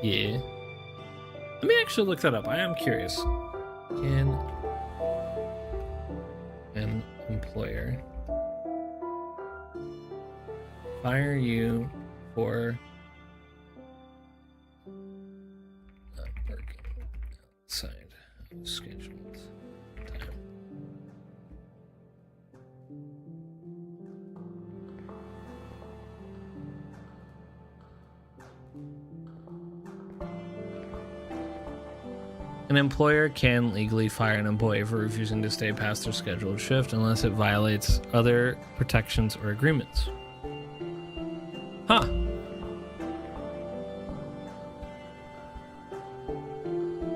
Yeah. Let me actually look that up. I am curious. Can an employer fire you for not working outside of scheduled time? An employer can legally fire an employee for refusing to stay past their scheduled shift unless it violates other protections or agreements. Huh.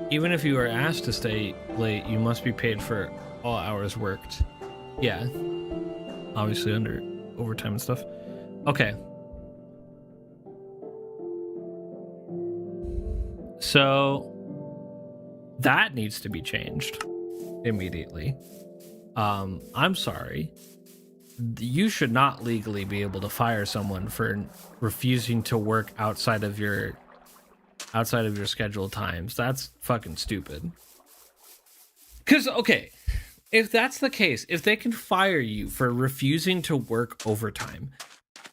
Even if you are asked to stay late, you must be paid for all hours worked. Yeah. Obviously under overtime and stuff. Okay. So that needs to be changed immediately. I'm sorry. You should not legally be able to fire someone for refusing to work outside of your scheduled times. That's fucking stupid. Because, okay, if that's the case, if they can fire you for refusing to work overtime,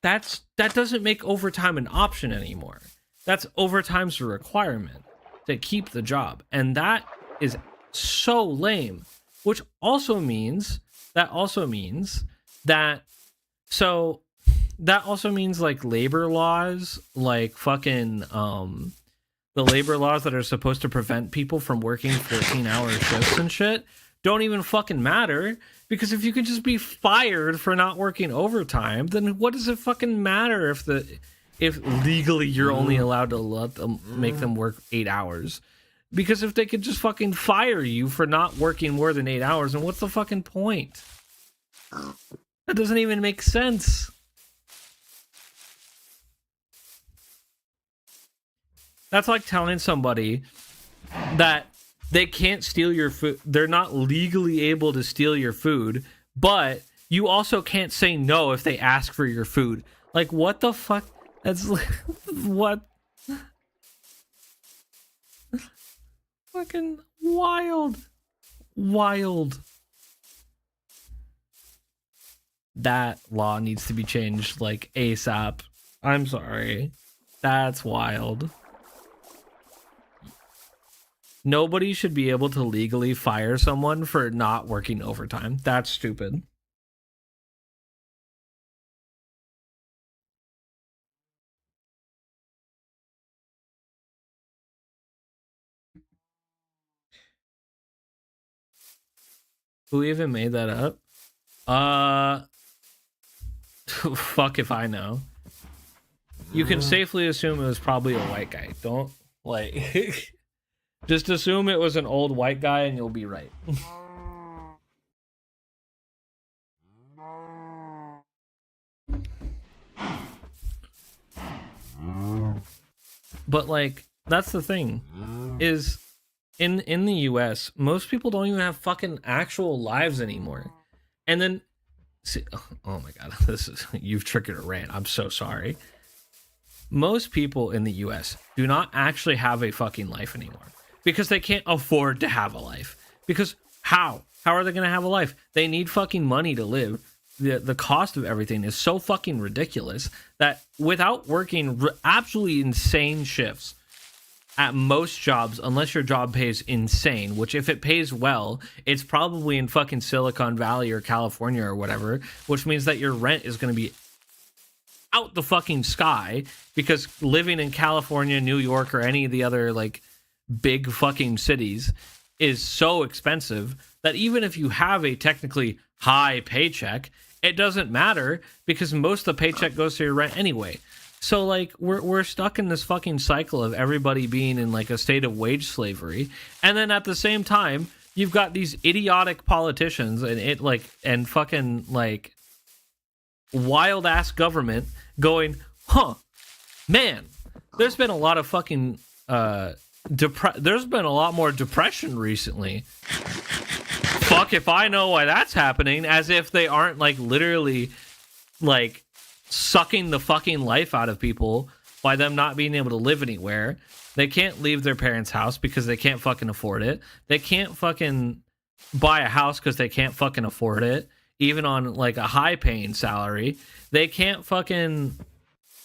that doesn't make overtime an option anymore. That's overtime's a requirement to keep the job, and that is so lame. Which also means that like labor laws, like fucking the labor laws that are supposed to prevent people from working 14-hour shifts and shit don't even fucking matter, because if you can just be fired for not working overtime, then what does it fucking matter if legally you're only allowed to let them make them work 8 hours? Because if they could just fucking fire you for not working more than 8 hours, then what's the fucking point? That doesn't even make sense. That's like telling somebody that they can't steal your food. They're not legally able to steal your food, but you also can't say no if they ask for your food. Like, what the fuck? That's like, what? Fucking wild. That law needs to be changed like ASAP. I'm sorry. That's wild. Nobody should be able to legally fire someone for not working overtime. That's stupid. Who even made that up? Fuck if I know. You can safely assume it was probably a white guy. Don't, like... Just assume it was an old white guy and you'll be right. But, like, that's the thing. Is... In the US, most people don't even have fucking actual lives anymore. And then, see, oh my god, you've triggered a rant. I'm so sorry. Most people in the US do not actually have a fucking life anymore because they can't afford to have a life. Because how are they gonna have a life? They need fucking money to live. The cost of everything is so fucking ridiculous that without working absolutely insane shifts at most jobs, unless your job pays insane, which if it pays well, it's probably in fucking Silicon Valley or California or whatever, which means that your rent is going to be out the fucking sky because living in California, New York, or any of the other like big fucking cities is so expensive that even if you have a technically high paycheck, it doesn't matter because most of the paycheck goes to your rent anyway. So like we're stuck in this fucking cycle of everybody being in like a state of wage slavery, and then at the same time you've got these idiotic politicians and fucking like wild ass government going, man, there's been a lot of fucking there's been a lot more depression recently. Fuck if I know why that's happening, as if they aren't like literally like sucking the fucking life out of people by them not being able to live anywhere. They can't leave their parents' house because they can't fucking afford it. They can't fucking buy a house because they can't fucking afford it, even on like a high paying salary. They can't fucking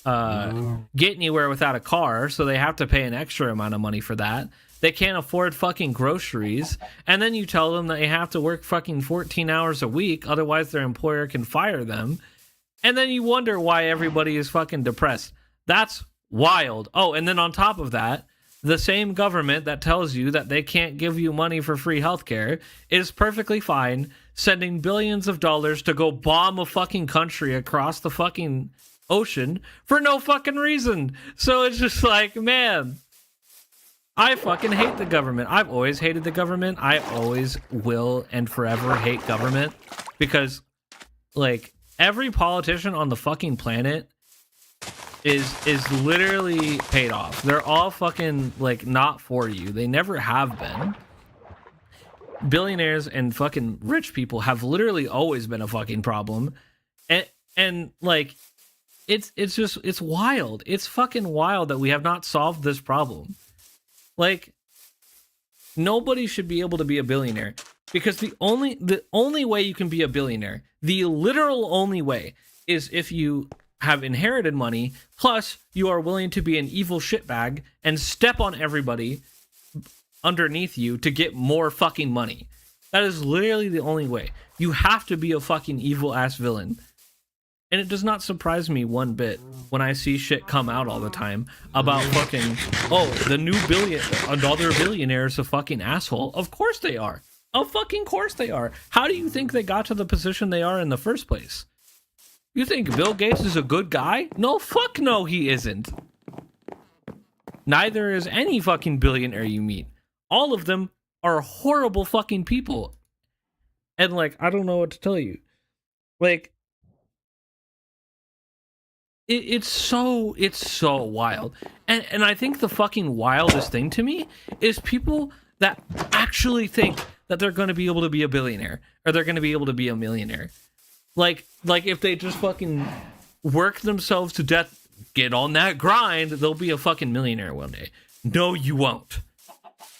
get anywhere without a car, so they have to pay an extra amount of money for that. They can't afford fucking groceries, and then you tell them that they have to work fucking 14 hours a week, otherwise their employer can fire them. And then you wonder why everybody is fucking depressed. That's wild. Oh, and then on top of that, the same government that tells you that they can't give you money for free healthcare is perfectly fine sending billions of dollars to go bomb a fucking country across the fucking ocean for no fucking reason. So it's just like, man, I fucking hate the government. I've always hated the government. I always will and forever hate government because, like, every politician on the fucking planet is literally paid off. They're all fucking like not for you. They never have been. Billionaires and fucking rich people have literally always been a fucking problem. And like it's wild. It's fucking wild that we have not solved this problem. Like, nobody should be able to be a billionaire because the only way you can be a billionaire, the literal only way, is if you have inherited money, plus you are willing to be an evil shitbag and step on everybody underneath you to get more fucking money. That is literally the only way. You have to be a fucking evil ass villain. And it does not surprise me one bit when I see shit come out all the time about fucking, another billionaire is a fucking asshole. Of course they are. Of fucking course they are. How do you think they got to the position they are in the first place? You think Bill Gates is a good guy? No, fuck no, he isn't. Neither is any fucking billionaire you meet. All of them are horrible fucking people. And like, I don't know what to tell you. Like, it's so wild. And I think the fucking wildest thing to me is people that actually think that they're going to be able to be a billionaire or they're going to be able to be a millionaire. Like if they just fucking work themselves to death, get on that grind, they'll be a fucking millionaire one day. No, you won't.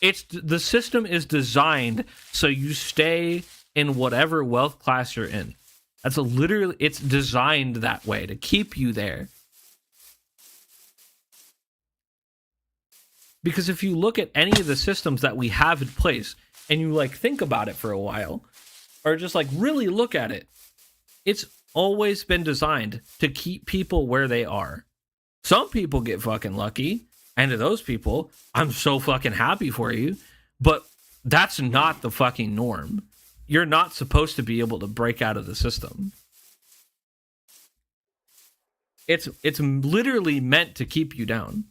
The system is designed so you stay in whatever wealth class you're in. It's designed that way to keep you there. Because if you look at any of the systems that we have in place and you like think about it for a while, or just like really look at it, it's always been designed to keep people where they are. Some people get fucking lucky, and to those people, I'm so fucking happy for you, but that's not the fucking norm. You're not supposed to be able to break out of the system. It's literally meant to keep you down.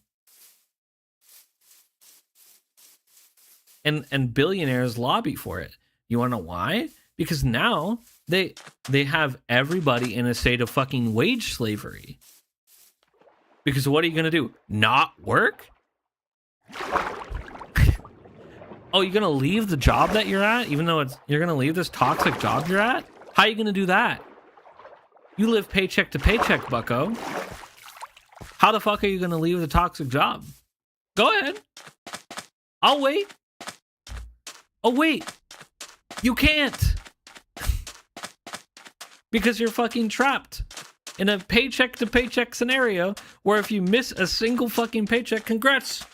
And billionaires lobby for it. You want to know why? Because now they have everybody in a state of fucking wage slavery. Because what are you going to do? Not work? Oh, you're going to leave the job that you're at, even though you're going to leave this toxic job you're at? How are you going to do that? You live paycheck to paycheck, bucko. How the fuck are you going to leave the toxic job? Go ahead. I'll wait. Oh, wait. You can't. Because you're fucking trapped in a paycheck to paycheck scenario where if you miss a single fucking paycheck, congrats.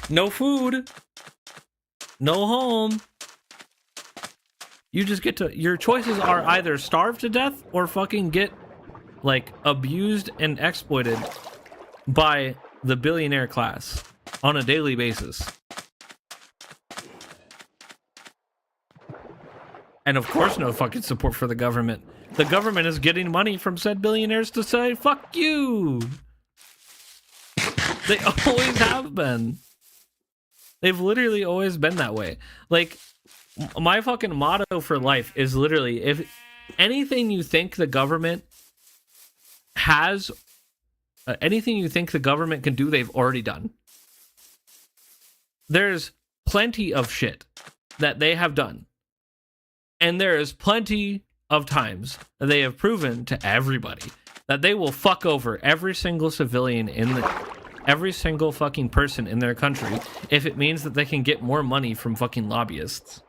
No food. No home. You just get to, your choices are either starve to death or fucking get like abused and exploited by the billionaire class on a daily basis. And of course, no fucking support for the government. The government is getting money from said billionaires to say, fuck you. They always have been. They've literally always been that way. Like, my fucking motto for life is literally, if anything you think the government has, anything you think the government can do, they've already done. There's plenty of shit that they have done. And there is plenty of times that they have proven to everybody that they will fuck over every single civilian every single fucking person in their country if it means that they can get more money from fucking lobbyists.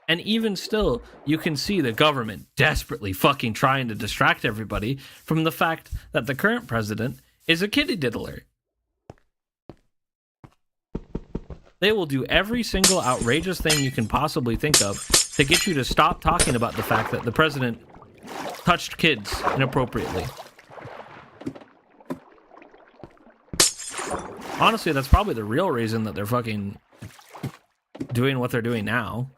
And even still, you can see the government desperately fucking trying to distract everybody from the fact that the current president is a kitty diddler. They will do every single outrageous thing you can possibly think of to get you to stop talking about the fact that the president touched kids inappropriately. Honestly, that's probably the real reason that they're fucking doing what they're doing now.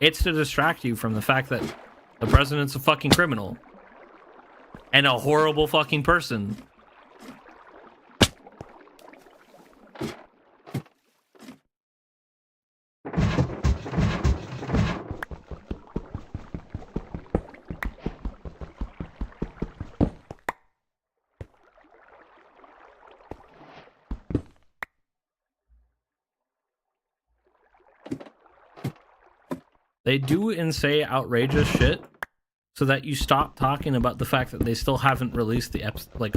It's to distract you from the fact that the president's a fucking criminal and a horrible fucking person. They do and say outrageous shit so that you stop talking about the fact that they still haven't released the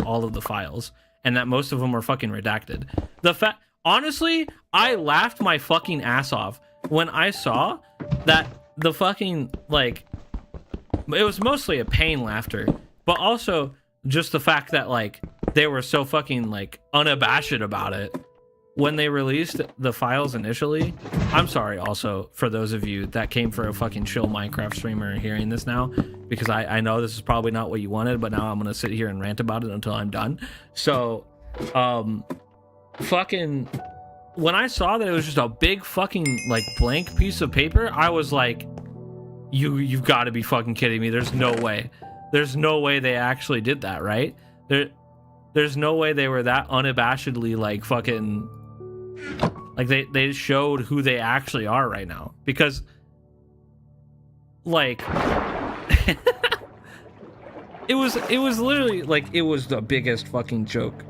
all of the files, and that most of them are fucking redacted. Honestly, I laughed my fucking ass off when I saw that the fucking, like, it was mostly a pain laughter, but also just the fact that, like, they were so fucking, like, unabashed about it when they released the files initially. I'm sorry also for those of you that came for a fucking chill Minecraft streamer hearing this now, because I know this is probably not what you wanted, but now I'm gonna sit here and rant about it until I'm done. So fucking when I saw that it was just a big fucking, like, blank piece of paper, I was like, you've got to be fucking kidding me. There's no way they actually did that, right? There's no way they were that unabashedly, like, fucking, like, they showed who they actually are right now. Because, like, it was literally, like, it was the biggest fucking joke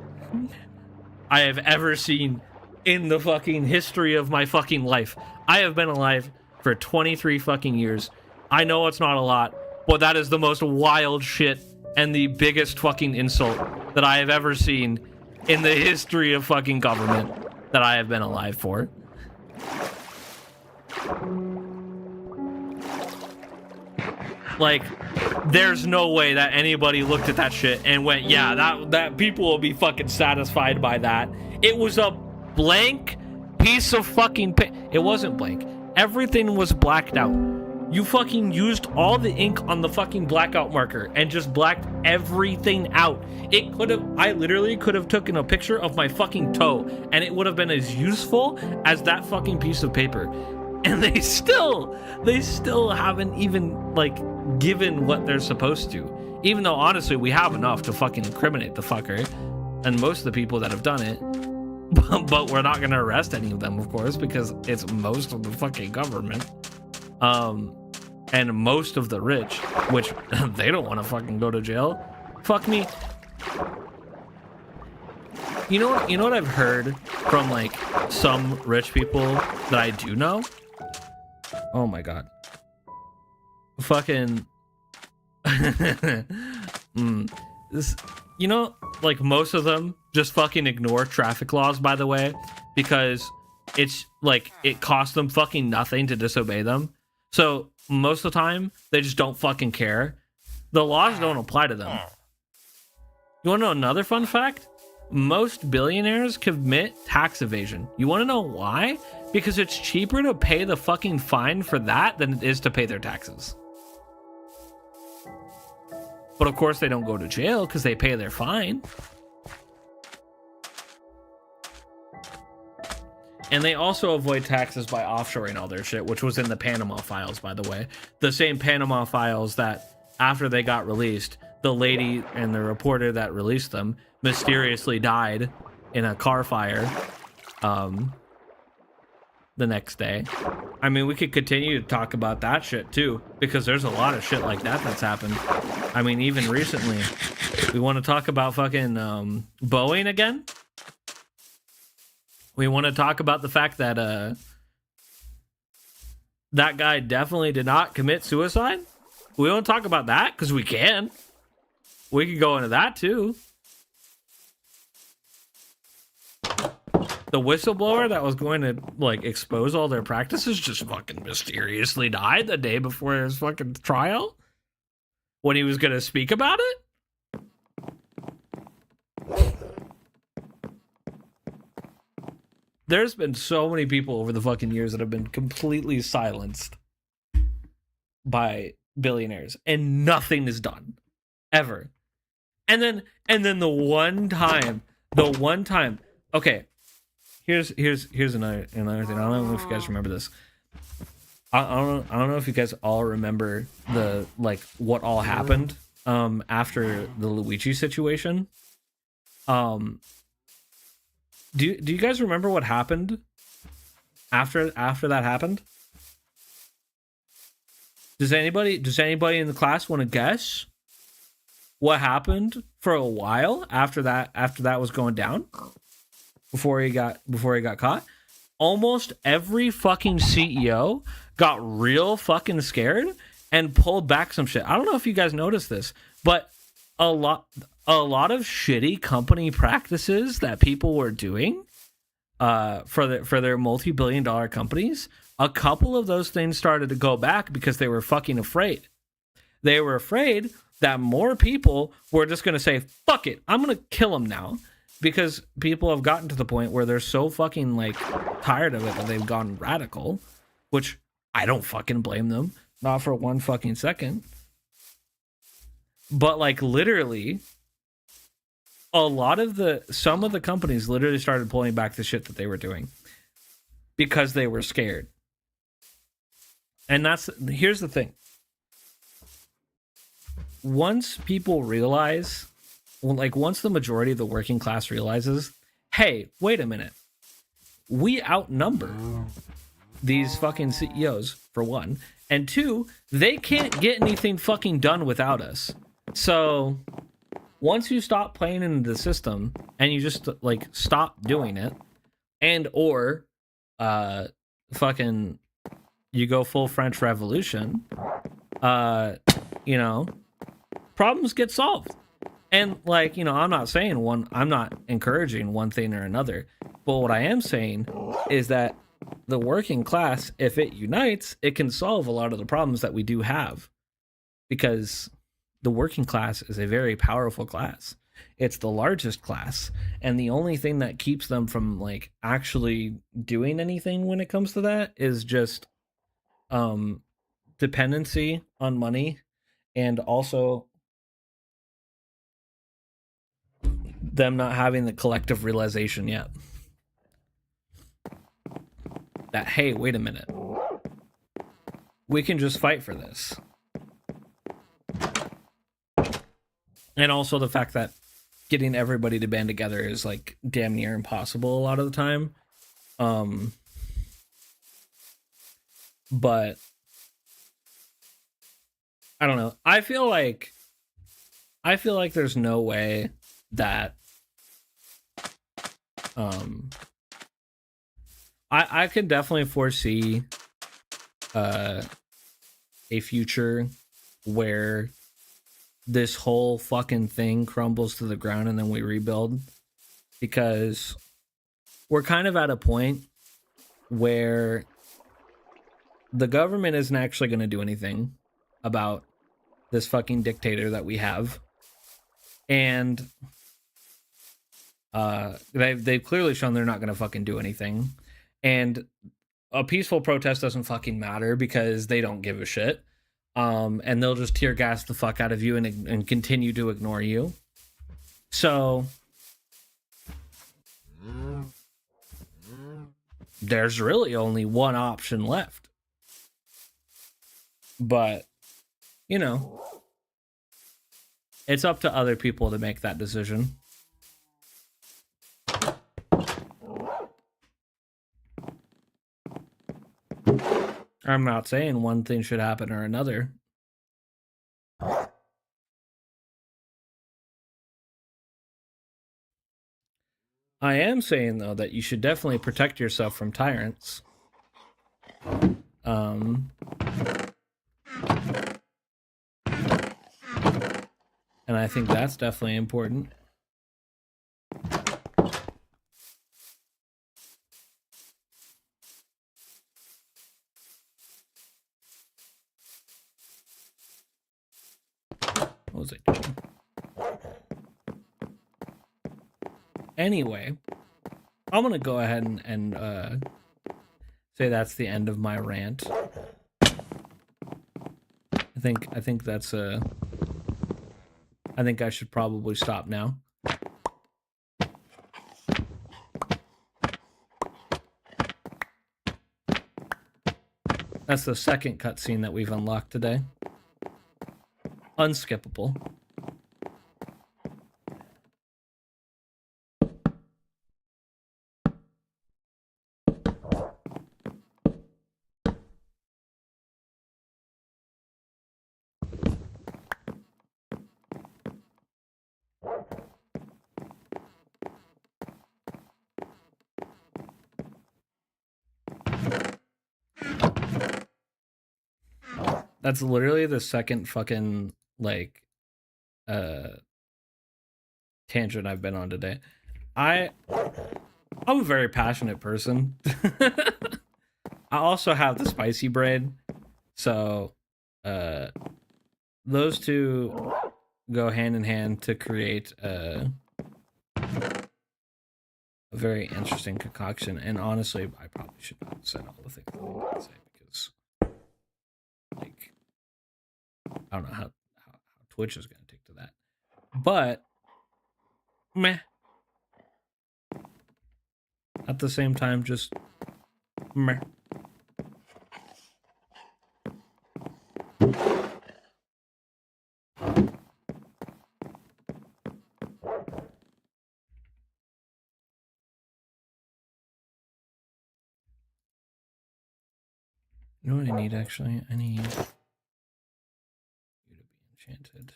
I have ever seen in the fucking history of my fucking life. I have been alive for 23 fucking years. I know it's not a lot, but that is the most wild shit and the biggest fucking insult that I have ever seen in the history of fucking government that I have been alive for. Like, there's no way that anybody looked at that shit and went, yeah, that people will be fucking satisfied by that. It was a blank piece of fucking it wasn't blank. Everything was blacked out. You fucking used all the ink on the fucking blackout marker and just blacked everything out. I literally could have taken a picture of my fucking toe and it would have been as useful as that fucking piece of paper. And they still haven't even, like, given what they're supposed to. Even though, honestly, we have enough to fucking incriminate the fucker and most of the people that have done it. But we're not gonna arrest any of them, of course, because it's most of the fucking government. And most of the rich, which they don't want to fucking go to jail. Fuck me. You know what I've heard from, like, some rich people that I do know? Oh my god. Fucking this, you know, like, most of them just fucking ignore traffic laws, by the way, because it's like it costs them fucking nothing to disobey them. So most of the time they just don't fucking care. The laws don't apply to them. You want to know another fun fact? Most billionaires commit tax evasion. You want to know why? Because it's cheaper to pay the fucking fine for that than it is to pay their taxes. But of course they don't go to jail because they pay their fine. And they also avoid taxes by offshoring all their shit, which was in the Panama Files, by the way. The same Panama Files that, after they got released, the lady and the reporter that released them mysteriously died in a car fire the next day. I mean, we could continue to talk about that shit, too, because there's a lot of shit like that that's happened. I mean, even recently. We want to talk about fucking Boeing again? We want to talk about the fact that that guy definitely did not commit suicide. We want to talk about that because we can. We could go into that too. The whistleblower that was going to like expose all their practices just fucking mysteriously died the day before his fucking trial when he was going to speak about it. There's been so many people over the fucking years that have been completely silenced by billionaires and nothing is done ever. And then the one time, okay, here's another thing. I don't know if you guys remember this. I don't know if you guys all remember the like what all happened after the Luigi situation. Do you guys remember what happened after that happened? Does anybody in the class want to guess what happened for a while after that was going down? Before he got caught? Almost every fucking CEO got real fucking scared and pulled back some shit. I don't know if you guys noticed this, but a lot of shitty company practices that people were doing for their multi-billion-dollar companies, a couple of those things started to go back because they were fucking afraid. They were afraid that more people were just going to say, fuck it, I'm going to kill them now. Because people have gotten to the point where they're so fucking like tired of it that they've gone radical, which I don't fucking blame them. Not for one fucking second. But like literally, some of the companies literally started pulling back the shit that they were doing because they were scared. And here's the thing. Once people realize, once the majority of the working class realizes, hey, wait a minute, we outnumber these fucking CEOs, for one, and two, they can't get anything fucking done without us. So once you stop playing into the system and you just like stop doing it, and or fucking you go full French Revolution, problems get solved. And like, I'm not encouraging one thing or another, but what I am saying is that the working class, if it unites, it can solve a lot of the problems that we do have, because the working class is a very powerful class. It's the largest class, and the only thing that keeps them from like actually doing anything when it comes to that is just dependency on money, and also them not having the collective realization yet that, hey, wait a minute, we can just fight for this. And also the fact that getting everybody to band together is like damn near impossible a lot of the time. But I don't know. I feel like there's no way that I can definitely foresee a future where this whole fucking thing crumbles to the ground and then we rebuild, because we're kind of at a point where the government isn't actually going to do anything about this fucking dictator that we have. And they've clearly shown they're not going to fucking do anything. And a peaceful protest doesn't fucking matter because they don't give a shit. And they'll just tear gas the fuck out of you and continue to ignore you. So there's really only one option left. But, you know, it's up to other people to make that decision. I'm not saying one thing should happen or another. I am saying, though, that you should definitely protect yourself from tyrants. And I think that's definitely important. What was I doing? Anyway, I'm gonna go ahead and say that's the end of my rant. I think that's I think I should probably stop now. That's the second cutscene that we've unlocked today. Unskippable. That's literally the second fucking, like, tangent I've been on today. I'm a very passionate person. I also have the spicy brain. So, those two go hand in hand to create a very interesting concoction. And honestly, I probably should not have said all the things I wanted to say because, like, I don't know how Twitch is going to take to that. But, meh. At the same time, just meh. You know what I need, actually? I need you to be enchanted.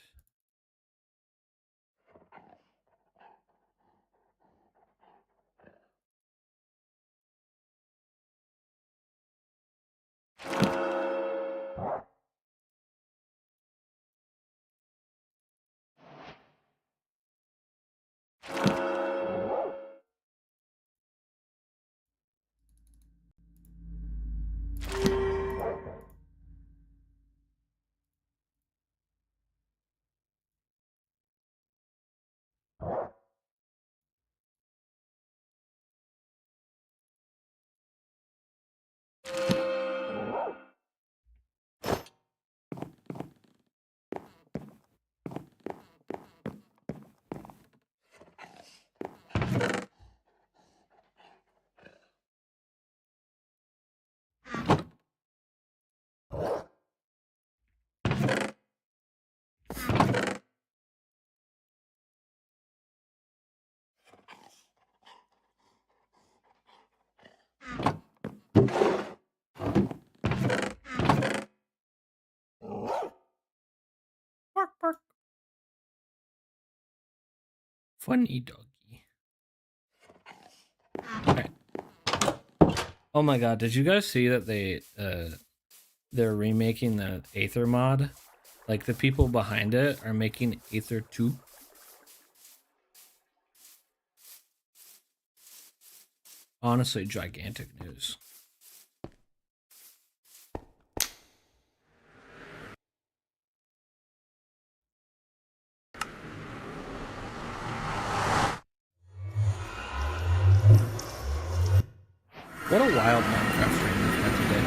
Bark, bark. Funny doggy. Okay. Oh my god, did you guys see that they're remaking the Aether mod? Like, the people behind it are making Aether 2. Honestly, gigantic news. What a wild Minecraft stream we've had today.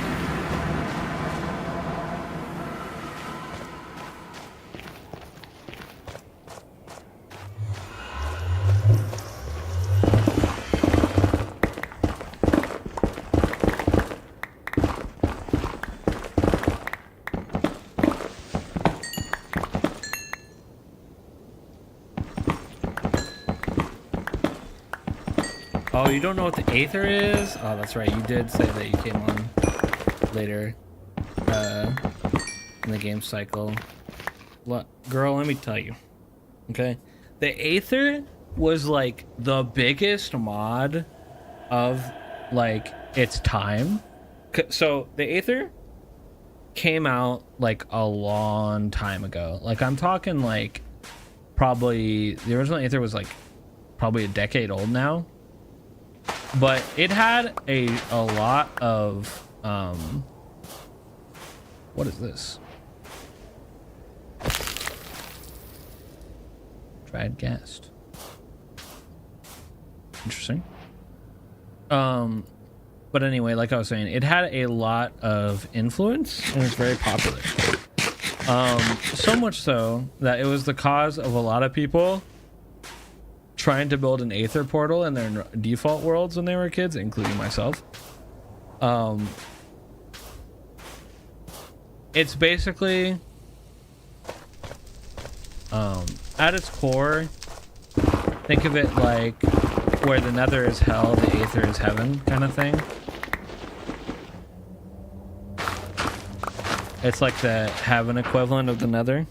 Oh, you don't know what the Aether is? Oh, that's right. You did say that you came on later in the game cycle. Girl, let me tell you. Okay? The Aether was like the biggest mod of like its time. So the Aether came out like a long time ago. Like I'm talking like probably the original Aether was like probably a decade old now. But it had a lot of what is this? Dried ghast. Interesting. But anyway, like I was saying, it had a lot of influence and it's very popular. So much so that it was the cause of a lot of people trying to build an Aether portal in their default worlds when they were kids, including myself. It's basically at its core, think of it like where the nether is hell, the Aether is heaven kind of thing. It's like the heaven equivalent of the nether.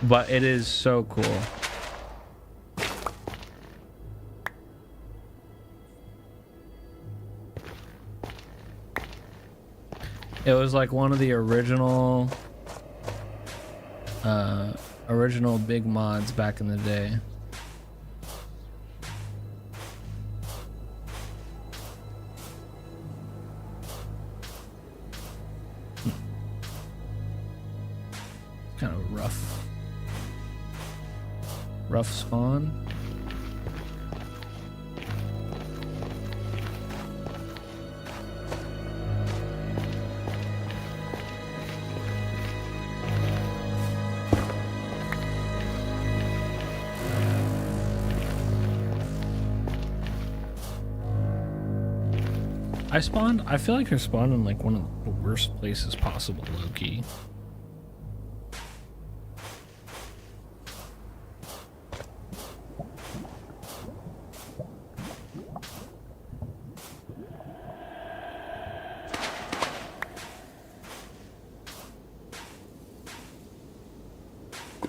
But it is so cool. It was like one of the original big mods back in the day. Kind of rough spawn. I feel like I spawned in like one of the worst places possible, low-key.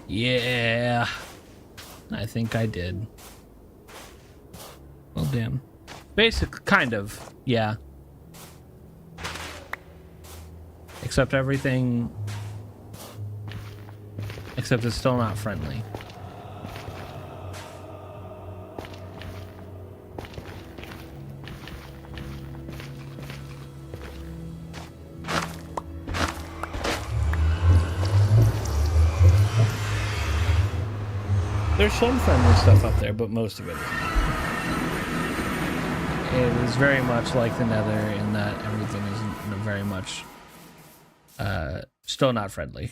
Yeah, I think I did. Well, damn. Basic, kind of, yeah. Except everything... Except it's still not friendly. There's some friendly stuff up there, but most of it isn't. It is very much like the nether in that everything is very much still not friendly.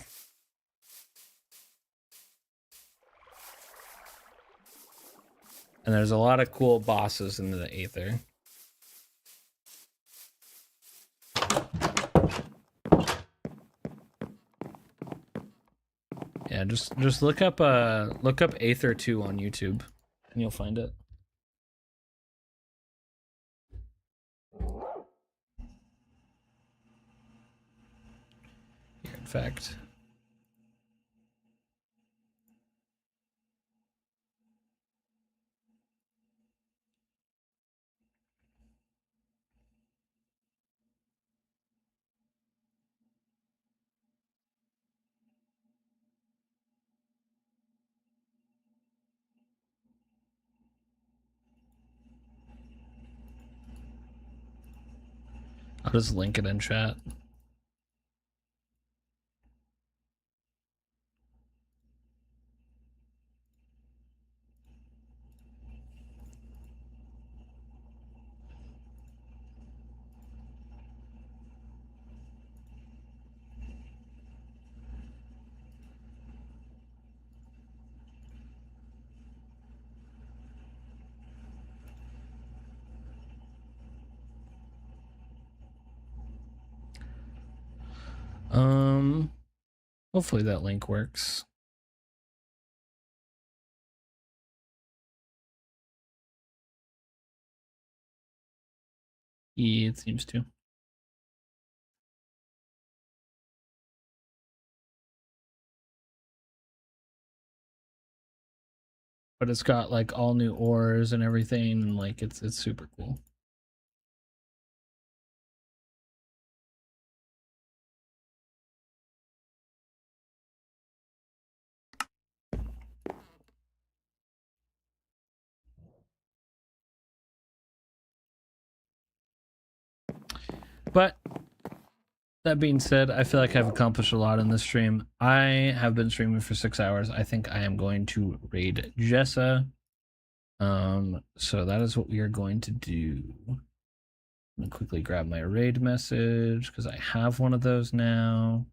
And there's a lot of cool bosses in the Aether. Yeah, just look up Aether 2 on YouTube and you'll find it. Here, in fact. I'll just link it in chat. Hopefully that link works. Yeah, it seems to. But it's got like all new ores and everything, and like it's super cool. But that being said, I feel like I've accomplished a lot in this stream. I have been streaming for 6 hours. I think I am going to raid Jessa. So that is what we are going to do. I'm gonna quickly grab my raid message because I have one of those now.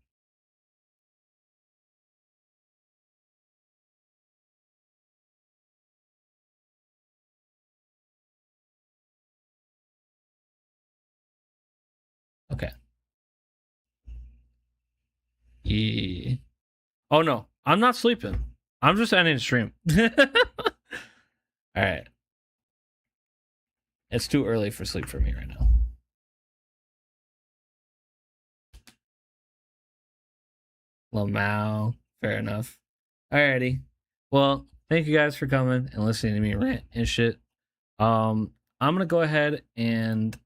Okay. Yeah. Oh no, I'm not sleeping. I'm just ending the stream. All right. It's too early for sleep for me right now. Lamau. Fair enough. Alrighty. Well, thank you guys for coming and listening to me rant and shit. I'm gonna go ahead and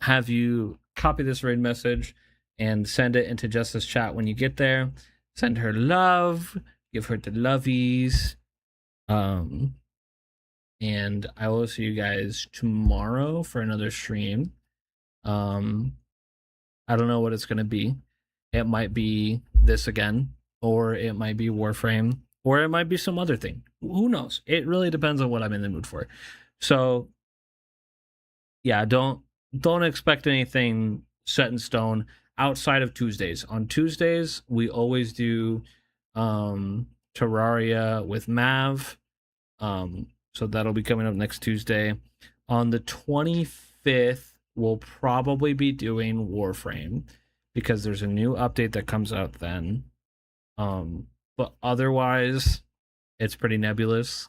have you copy this raid message and send it into Jessa's chat when you get there. Send her love, give her the lovies. And I will see you guys tomorrow for another stream. I don't know what it's gonna be. It might be this again, or it might be Warframe, or it might be some other thing. Who knows? It really depends on what I'm in the mood for. So yeah, don't expect anything set in stone outside of Tuesdays. On Tuesdays, we always do Terraria with Mav. So that'll be coming up next Tuesday. On the 25th, we'll probably be doing Warframe because there's a new update that comes out then. But otherwise, it's pretty nebulous.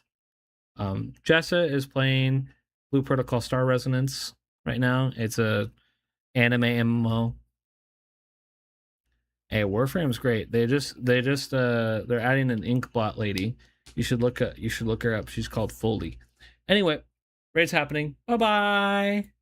Jessa is playing Blue Protocol Star Resonance right now. It's a anime MMO. Hey, Warframe's great. They're adding an Inkblot lady. You should look her up. She's called Foley. Anyway, raid's happening. Bye bye.